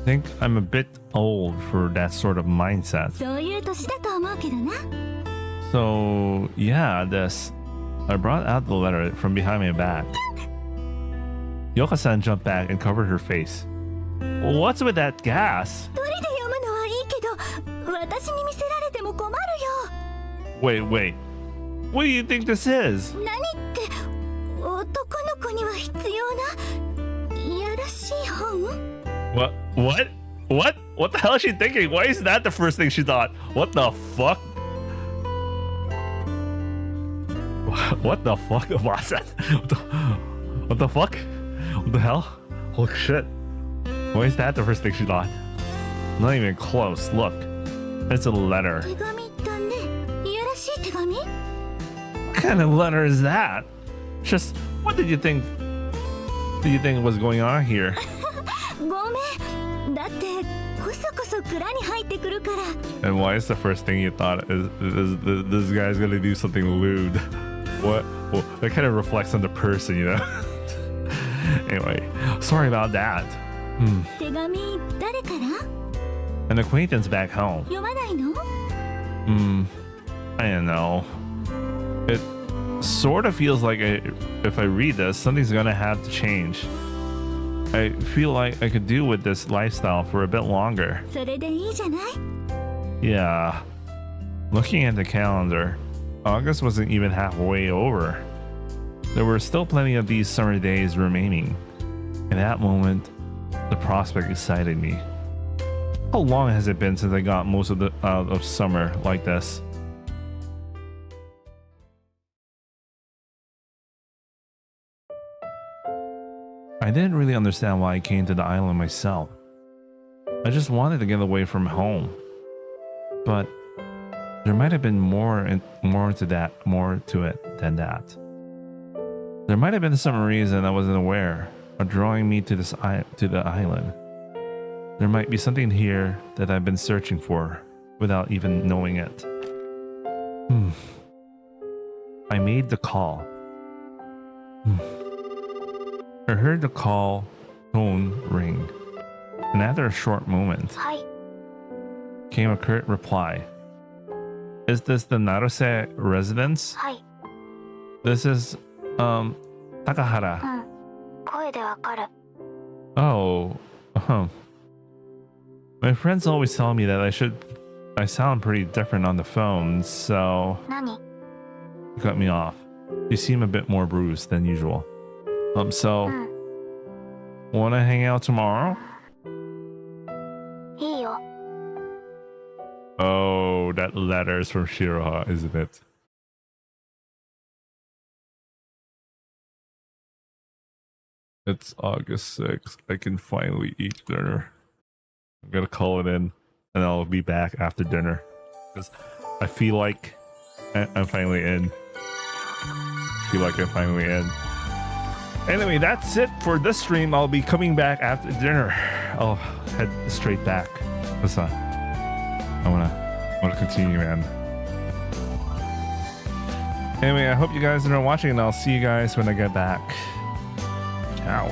I think I'm a bit old for that sort of mindset. そういう年だと思うけどな。 So, yeah, this. I brought out the letter from behind my back. Yoka-san jumped back and covered her face. What's with that gas? 一人で読むのはいいけど、私に見せられても困るよ。 Wait. What do you think this is? 何って男の子には必要ないやらしい本？ What the hell is she thinking? Why is that the first thing she thought? What the fuck? What the fuck was that? What the fuck? What the hell? Holy shit. Why is that the first thing she thought? Not even close. Look. It's a letter. 手紙だね。いやらしい手紙？ What kind of letter is that? Just what did you think was going on here? ごめん。だってこそこそ蔵に入ってくるから。 And why is the first thing you thought is this guy's gonna do something lewd? What? Well, that kind of reflects on the person, you know? Anyway, sorry about that. 手紙誰から？ An acquaintance back home. 読まないの？ I don't know. It sort of feels like if I read this, something's gonna have to change. I feel like I could do with this lifestyle for a bit longer. それでいいじゃない？ Yeah. Looking at the calendar, August wasn't even halfway over. There were still plenty of these summer days remaining. In that moment, the prospect excited me. How long has it been since I got most of out of summer like this? I didn't really understand why I came to the island myself. I just wanted to get away from home. But there might have been more to it than that. There might have been some reason I wasn't aware of drawing me to the island. There might be something here that I've been searching for without even knowing it. I made the call. I heard the call phone ring, and after a short moment, はい。 came a curt reply. Is this the Naruse residence? はい。 This is, Takahara. 声でわかる。 Oh, My friends always tell me that I should I sound pretty different on the phone, so 何 you cut me off. You seem a bit more bruised than usual. So wanna hang out tomorrow? いいよ Oh, that letter is from Shiroha, isn't it? It's August 6th. I can finally eat dinner. I'm gonna call it in and I'll be back after dinner. Because I feel like I'm finally in. Feel like I'm finally in. Anyway, that's it for this stream. I'll be coming back after dinner. I'll head straight back. Listen, I wanna continue, man. Anyway, I hope you guys are watching and I'll see you guys when I get back. Ciao.